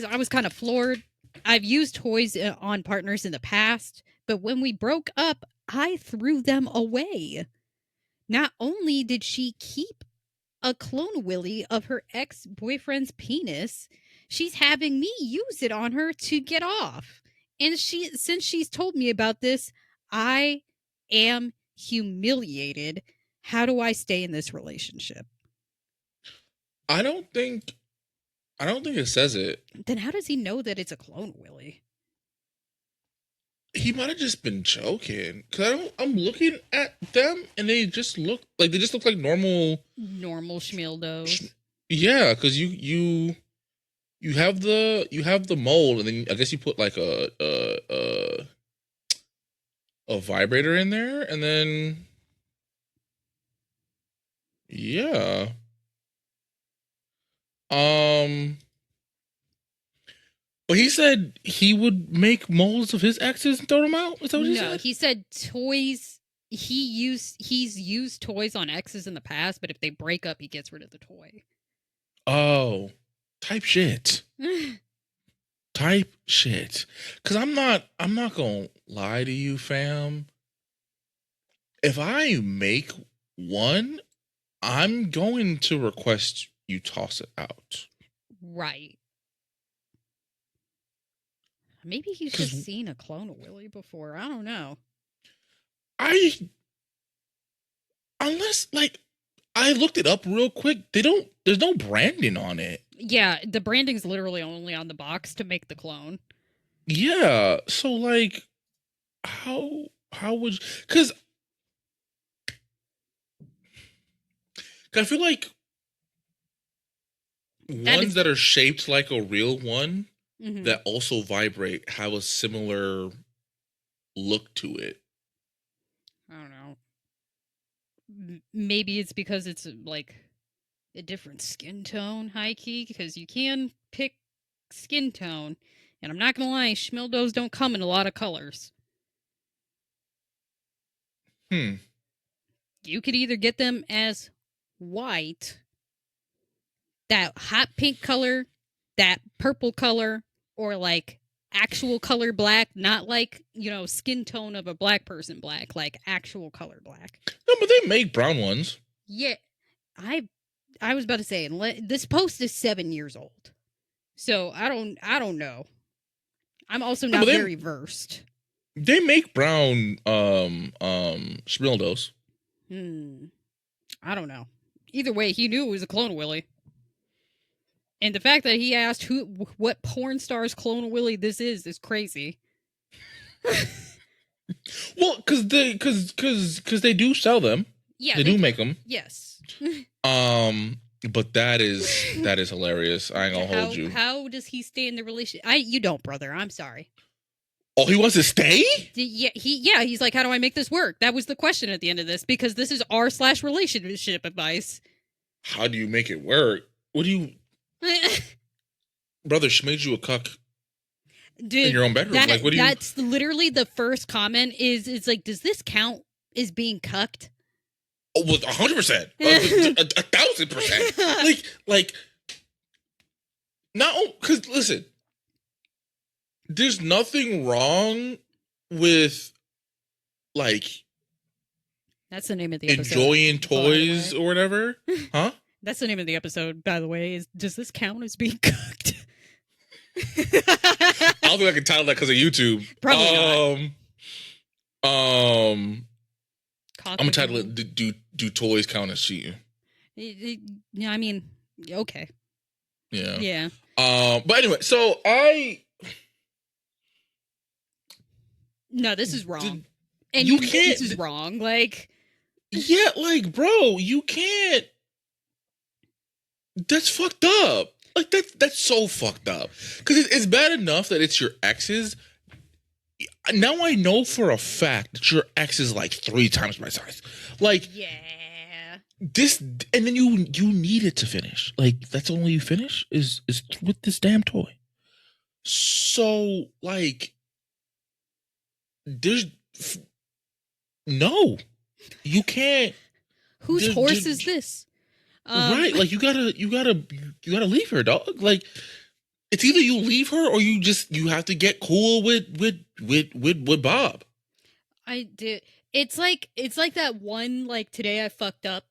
I was kind of floored. I've used toys on partners in the past, but when we broke up, I threw them away. Not only did she keep a clone Willy of her ex boyfriend's penis, she's having me use it on her to get off. And since she's told me about this, I am humiliated. How do I stay in this relationship? I don't think it says it. Then how does he know that it's a clone Willy? He might have just been joking. Cause I'm looking at them and they just look like normal Schmildos. Yeah, because you have the mold, and then I guess you put like a vibrator in there, and then yeah. But he said he would make molds of his exes and throw them out. Is that what he said? He said toys. He's used toys on exes in the past, but if they break up, he gets rid of the toy. Oh, type shit. Type shit. Cause I'm not gonna lie to you, fam. If I make one, I'm going to request you toss it out. Right. Maybe he's just seen a clone of Willie before. I don't know. Unless like I looked it up real quick. There's no branding on it. Yeah, the branding's literally only on the box to make the clone. Yeah. So like how would because I feel like ones that are shaped like a real one that also vibrate have a similar look to it. I don't know. Maybe it's because it's like a different skin tone, high key, because you can pick skin tone. And I'm not gonna lie, schmildos don't come in a lot of colors. Hmm. You could either get them as white, that hot pink color, that purple color, or like actual color black, not like, skin tone of a black person black, like actual color black. No, but they make brown ones. Yeah, I was about to say, this post is 7 years old, so I don't know. I'm also No, not but very versed. they make brown Smildos. I don't know. Either way, he knew it was a clone of Willie. And the fact that he asked what porn star's clone of Willie this is crazy. Well, because they do sell them. Yeah, they do make them. Yes. But that is hilarious. I ain't gonna hold you. How does he stay in the relationship? You don't, brother. I'm sorry. Oh, he wants to stay? Yeah, he's like, how do I make this work? That was the question at the end of this, because this is r/relationship advice. How do you make it work? What do you... Brother, she made you a cuck. Dude, in your own bedroom. Like, what do you... That's literally the first comment is like, does this count as being cucked? Oh, with 100%. 1,000%. Like, not... Because, listen... There's nothing wrong with, like... That's the name of the episode. Enjoying toys or whatever. Huh? That's the name of the episode, by the way. Does this count as being cooked? I don't think I can title that because of YouTube. Probably not. I'm gonna title it "Do Toys Count as Cheating?" Yeah, I mean, okay. Yeah. Yeah. But anyway, so No, this is wrong. And you can't. This is wrong. Like. Yeah, like, bro, you can't. That's fucked up. Like, that's so fucked up. Because it's bad enough that it's your exes. Now I know for a fact that your ex is like 3 times my size. Like, yeah. This, and then you need it to finish. Like, that's the only way you finish is with this damn toy. So, like, there's no, you can't. Whose horse is this? Right, like you gotta leave her, dog. Like, it's either you leave her or you have to get cool with Bob. I did. It's like that one, like, Today I Fucked Up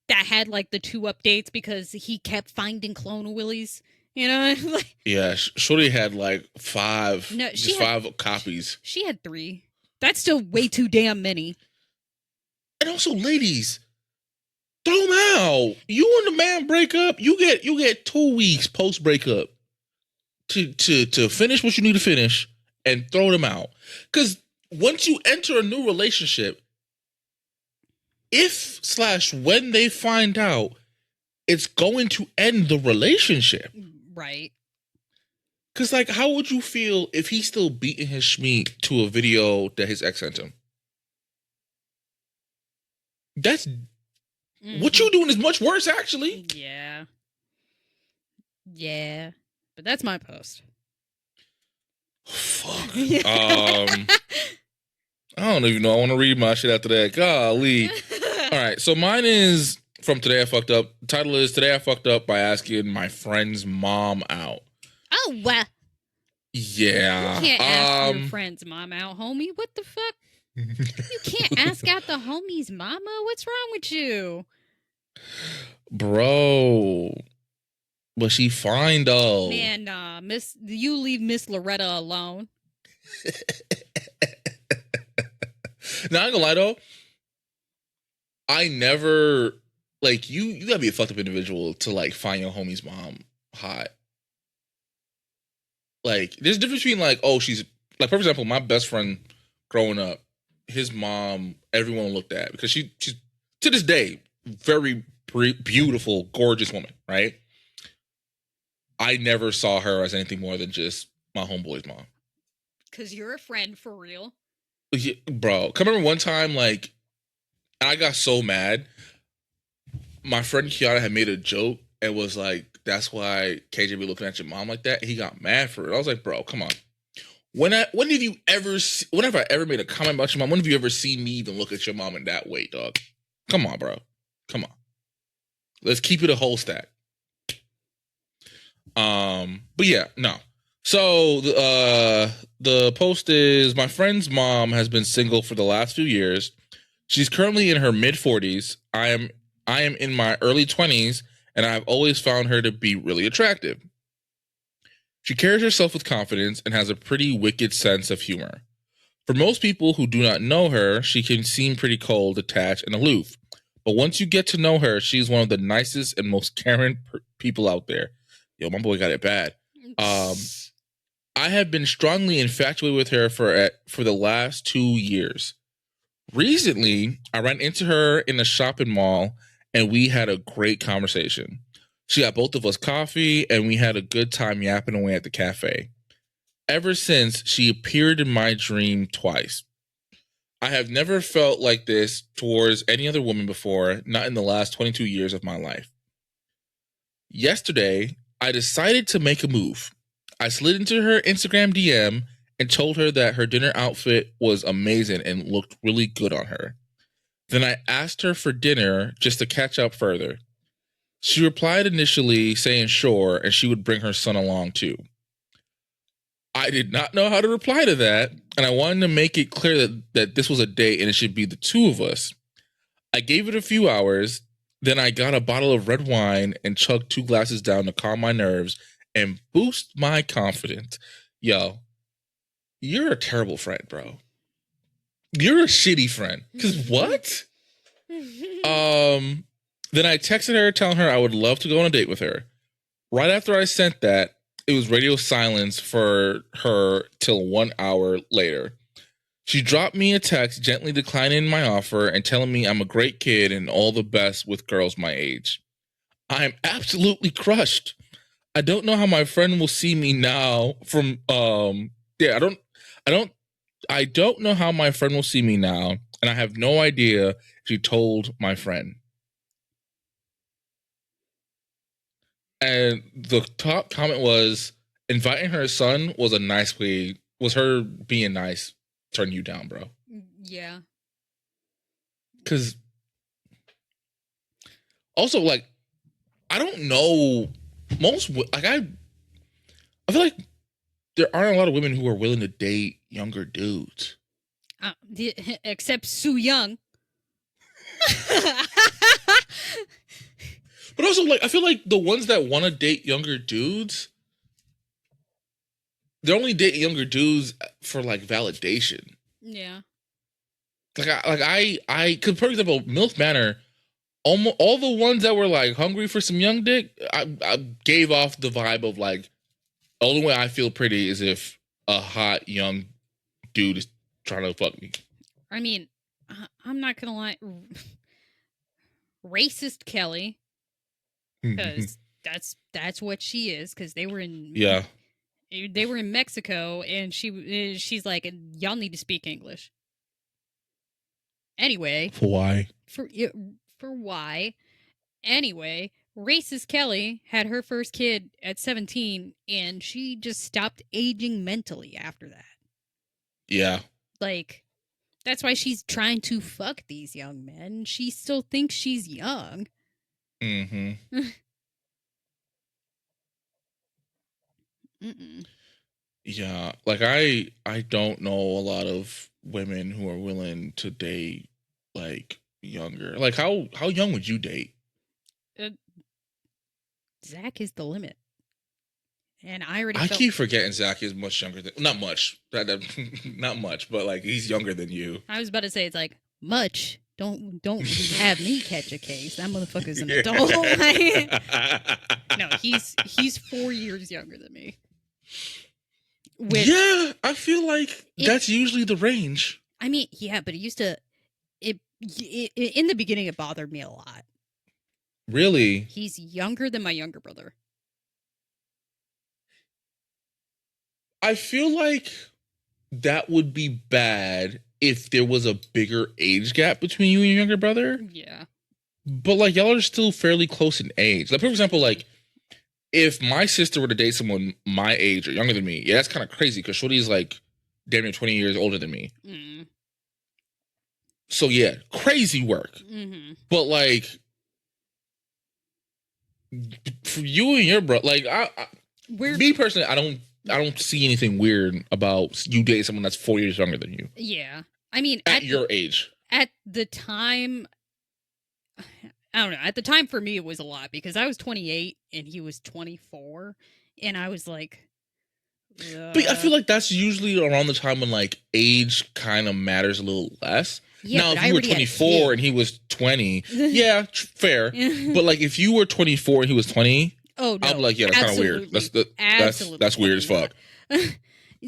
that had like the 2 updates because he kept finding clone Willies. You know, like, yeah. Shorty had like 5. No, she had 5 copies. She had 3. That's still way too damn many. And also, ladies, throw them out. You and the man break up. You get 2 weeks post breakup to finish what you need to finish and throw them out. Because once you enter a new relationship, if/when they find out, it's going to end the relationship. Right. Because, like, how would you feel if he's still beating his schmeat to a video that his ex sent him? That's... What you doing is much worse, actually. Yeah. Yeah. But that's my post. Fuck. I don't even know. I want to read my shit after that. Golly. All right. So mine is from Today I Fucked Up. The title is Today I Fucked Up by asking my friend's mom out. Oh, wow. Yeah. You can't ask your friend's mom out, homie. What the fuck? You can't ask out the homie's mama? What's wrong with you? Bro. But she fine, though. Man, nah. You leave Miss Loretta alone. Now, I ain't gonna lie, though. I never... Like, you gotta be a fucked up individual to, like, find your homie's mom hot. Like, there's a difference between, like, oh, she's... Like, for example, my best friend growing up, his mom, everyone looked at. Because she's, to this day, very beautiful, gorgeous woman, right? I never saw her as anything more than just my homeboy's mom. Because you're a friend, for real. Yeah, bro, I remember one time, like, I got so mad. My friend Kiana had made a joke and was like, that's why KJ be looking at your mom like that. He got mad for it. I was like, bro, come on. when have you ever? Whenever I ever made a comment about your mom, when have you ever seen me even look at your mom in that way, dog? Come on, bro. Come on. Let's keep it a whole stack. But yeah, no. So the post is, my friend's mom has been single for the last few years. She's currently in her mid-40s. I am in my early 20s, and I've always found her to be really attractive. She carries herself with confidence and has a pretty wicked sense of humor. For most people who do not know her, she can seem pretty cold, detached, and aloof. But once you get to know her, she's one of the nicest and most caring people out there. Yo, my boy got it bad. I have been strongly infatuated with her for the last 2 years. Recently, I ran into her in a shopping mall, and we had a great conversation. She got both of us coffee, and we had a good time yapping away at the cafe. Ever since, she appeared in my dream twice. I have never felt like this towards any other woman before, not in the last 22 years of my life. Yesterday, I decided to make a move. I slid into her Instagram DM and told her that her dinner outfit was amazing and looked really good on her. Then I asked her for dinner just to catch up further. She replied initially saying sure, and she would bring her son along too. I did not know how to reply to that, and I wanted to make it clear that this was a date and it should be the two of us. I gave it a few hours, then I got a bottle of red wine and chugged 2 glasses down to calm my nerves and boost my confidence. Yo, you're a terrible friend, bro. You're a shitty friend. Because what? Then I texted her telling her I would love to go on a date with her. Right after I sent that, it was radio silence for her till 1 hour later. She dropped me a text gently declining my offer and telling me I'm a great kid and all the best with girls my age. I'm absolutely crushed. I don't know how my friend will see me now I don't know how my friend will see me now, and I have no idea if she told my friend. And the top comment was, inviting her son was a nice way, was her being nice, turn you down, bro. Yeah. Because also, like, I don't know, I feel like there aren't a lot of women who are willing to date younger dudes. Except Sue Young. But also, like, I feel like the ones that want to date younger dudes, they're only dating younger dudes for, like, validation. Yeah. Cause for example, MILF Manor, almost all the ones that were like hungry for some young dick, I gave off the vibe of like, the only way I feel pretty is if a hot young dude is trying to fuck me. I mean, I'm not gonna lie, racist Kelly, because that's what she is. Because they were in Mexico, and she's like, y'all need to speak English. Anyway, for why? For why? Anyway, racist Kelly had her first kid at 17, and she just stopped aging mentally after that. Yeah. Like, that's why she's trying to fuck these young men. She still thinks she's young. Mm-hmm. Yeah, like I don't know a lot of women who are willing to date like younger. Like how young would you date? Zach is the limit. And I keep forgetting Zach is much younger than, not much, not much, but like he's younger than you. I was about to say, it's like, much. Don't have me catch a case. That motherfucker's an adult. No, he's 4 years younger than me. Yeah, I feel like that's usually the range. I mean, yeah, but it used to. It in the beginning, it bothered me a lot. Really? He's younger than my younger brother. I feel like that would be bad if there was a bigger age gap between you and your younger brother. Yeah. But like y'all are still fairly close in age. Like, for example, like if my sister were to date someone my age or younger than me, yeah, that's kind of crazy because Shorty's like damn near 20 years older than me. Mm. So yeah, crazy work. Mm-hmm. But like, for you and your bro, like me personally, I don't see anything weird about you dating someone that's 4 years younger than you. Yeah, I mean, at your age. At the time, I don't know. At the time, for me, it was a lot because I was 28 and he was 24, and I was like, but I feel like that's usually around the time when like age kind of matters a little less. Yeah, now, if you were 24 and he was 20, yeah, fair. But like, if you were 24 and he was 20, oh no, I'm like, yeah, that's kind of weird. That's weird as fuck.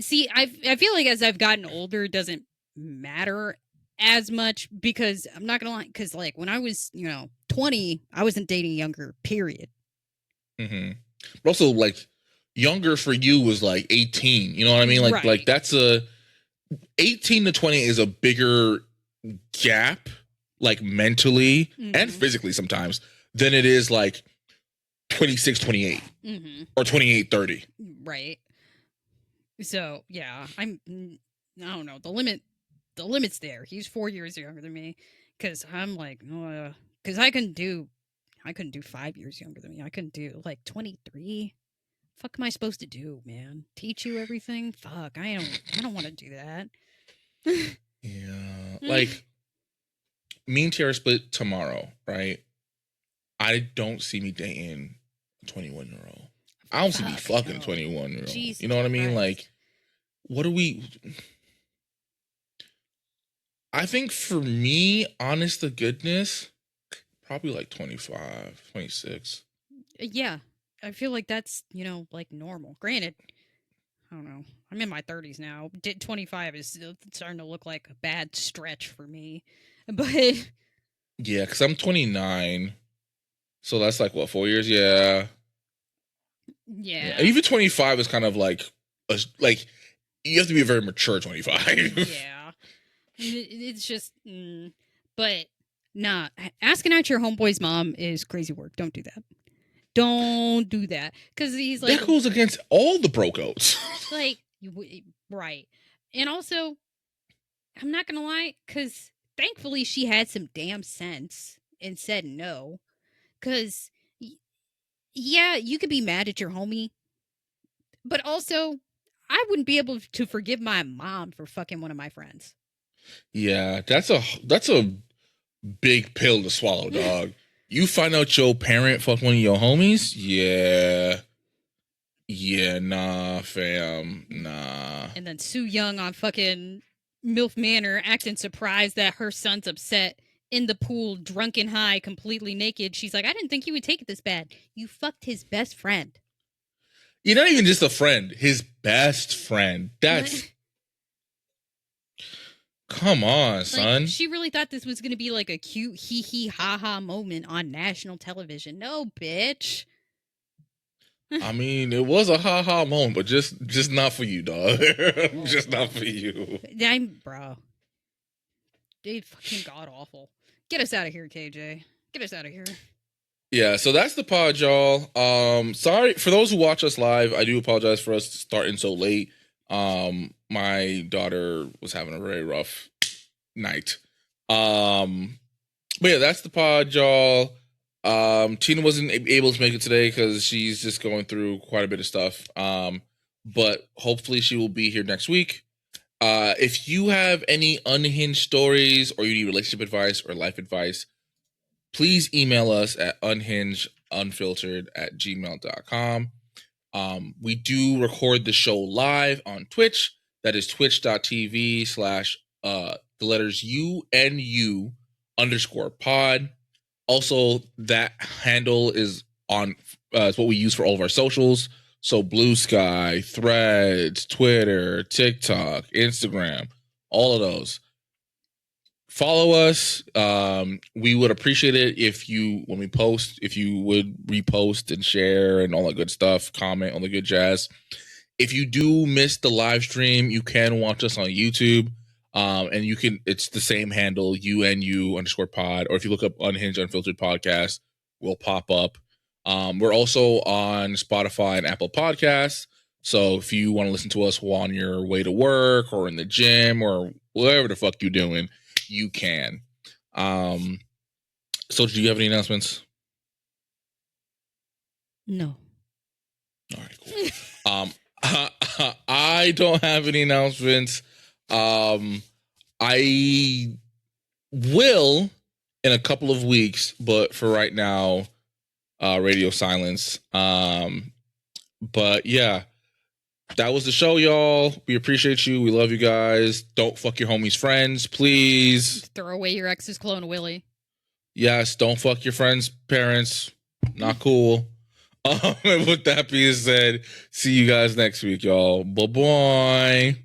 See, I feel like as I've gotten older, it doesn't matter as much because I'm not gonna lie. Because like when I was 20, I wasn't dating younger. Period. Mm-hmm. But also, like, younger for you was like 18. You know what I mean? Like, right. like that's 18 to 20 is a bigger gap, like mentally and physically sometimes, than it is like 26, 28 or 28, 30. Right. So yeah, I don't know. The limit's there. He's 4 years younger than me, because I'm like, because I couldn't do 5 years younger than me. I couldn't do like 23. Fuck am I supposed to do, man? Teach you everything? Fuck, I don't want to do that. Yeah, like me and Tiara split tomorrow, right? I don't see me dating a 21-year-old. I don't see me fucking a 21-year-old. You know what I mean? Like, what do we? I think for me, honest to goodness, probably like 25, 26. Yeah, I feel like that's like normal. Granted, I don't know. I'm in my 30s now. 25 is starting to look like a bad stretch for me. But yeah, because I'm 29. So that's like, what, 4 years? Yeah. Yeah. Even 25 is kind of like you have to be a very mature 25. Yeah. It's just, but nah, asking out your homeboy's mom is crazy work. Don't do that. Don't do that. Because he's like, that goes against all the bro-codes. like, right. And also, I'm not going to lie, because thankfully she had some damn sense and said no. Because, yeah, you could be mad at your homie, but also, I wouldn't be able to forgive my mom for fucking one of my friends. Yeah, that's a big pill to swallow, dog. You find out your parent fucked one of your homies? Yeah, nah, fam, nah. And then Sue Young on fucking MILF Manor acting surprised that her son's upset in the pool, drunk and high, completely naked. She's like, I didn't think he would take it this bad. You fucked his best friend. You're not even just a friend, his best friend. That's... Come on, son. She really thought this was going to be like a cute hee ha ha moment on national television. No, bitch. I mean, it was a ha ha moment, but just not for you, dog. Just not for you. Bro. They fucking god awful. Get us out of here, KJ. Get us out of here. Yeah, so that's the pod, y'all. Sorry for those who watch us live. I do apologize for us starting so late. My daughter was having a very rough night. But yeah, that's the pod, y'all. Tina wasn't able to make it today because she's just going through quite a bit of stuff. But hopefully she will be here next week. If you have any unhinged stories or you need relationship advice or life advice, please email us at unhingedunfiltered@gmail.com. We do record the show live on Twitch. That is twitch.tv/ the letters UNU_pod. Also, that handle is on it's what we use for all of our socials. So Blue Sky, Threads, Twitter, TikTok, Instagram, all of those. Follow us. We would appreciate it if you, when we post, if you would repost and share and all that good stuff, comment on the good jazz. If you do miss the live stream, you can watch us on YouTube. And you can, it's the same handle, UNU_pod, or if you look up Unhinged Unfiltered podcast, we'll pop up. We're also on Spotify and Apple Podcasts. So if you want to listen to us while on your way to work or in the gym or whatever the fuck you're doing, you can. So do you have any announcements? No. All right, cool. I don't have any announcements. I will in a couple of weeks, but for right now, radio silence. But yeah, that was the show, y'all. We appreciate you. We love you guys. Don't fuck your homies' friends, please. Throw away your ex's clone, Willie. Yes, don't fuck your friends' parents. Not cool. And with that being said, see you guys next week, y'all. Bye-bye.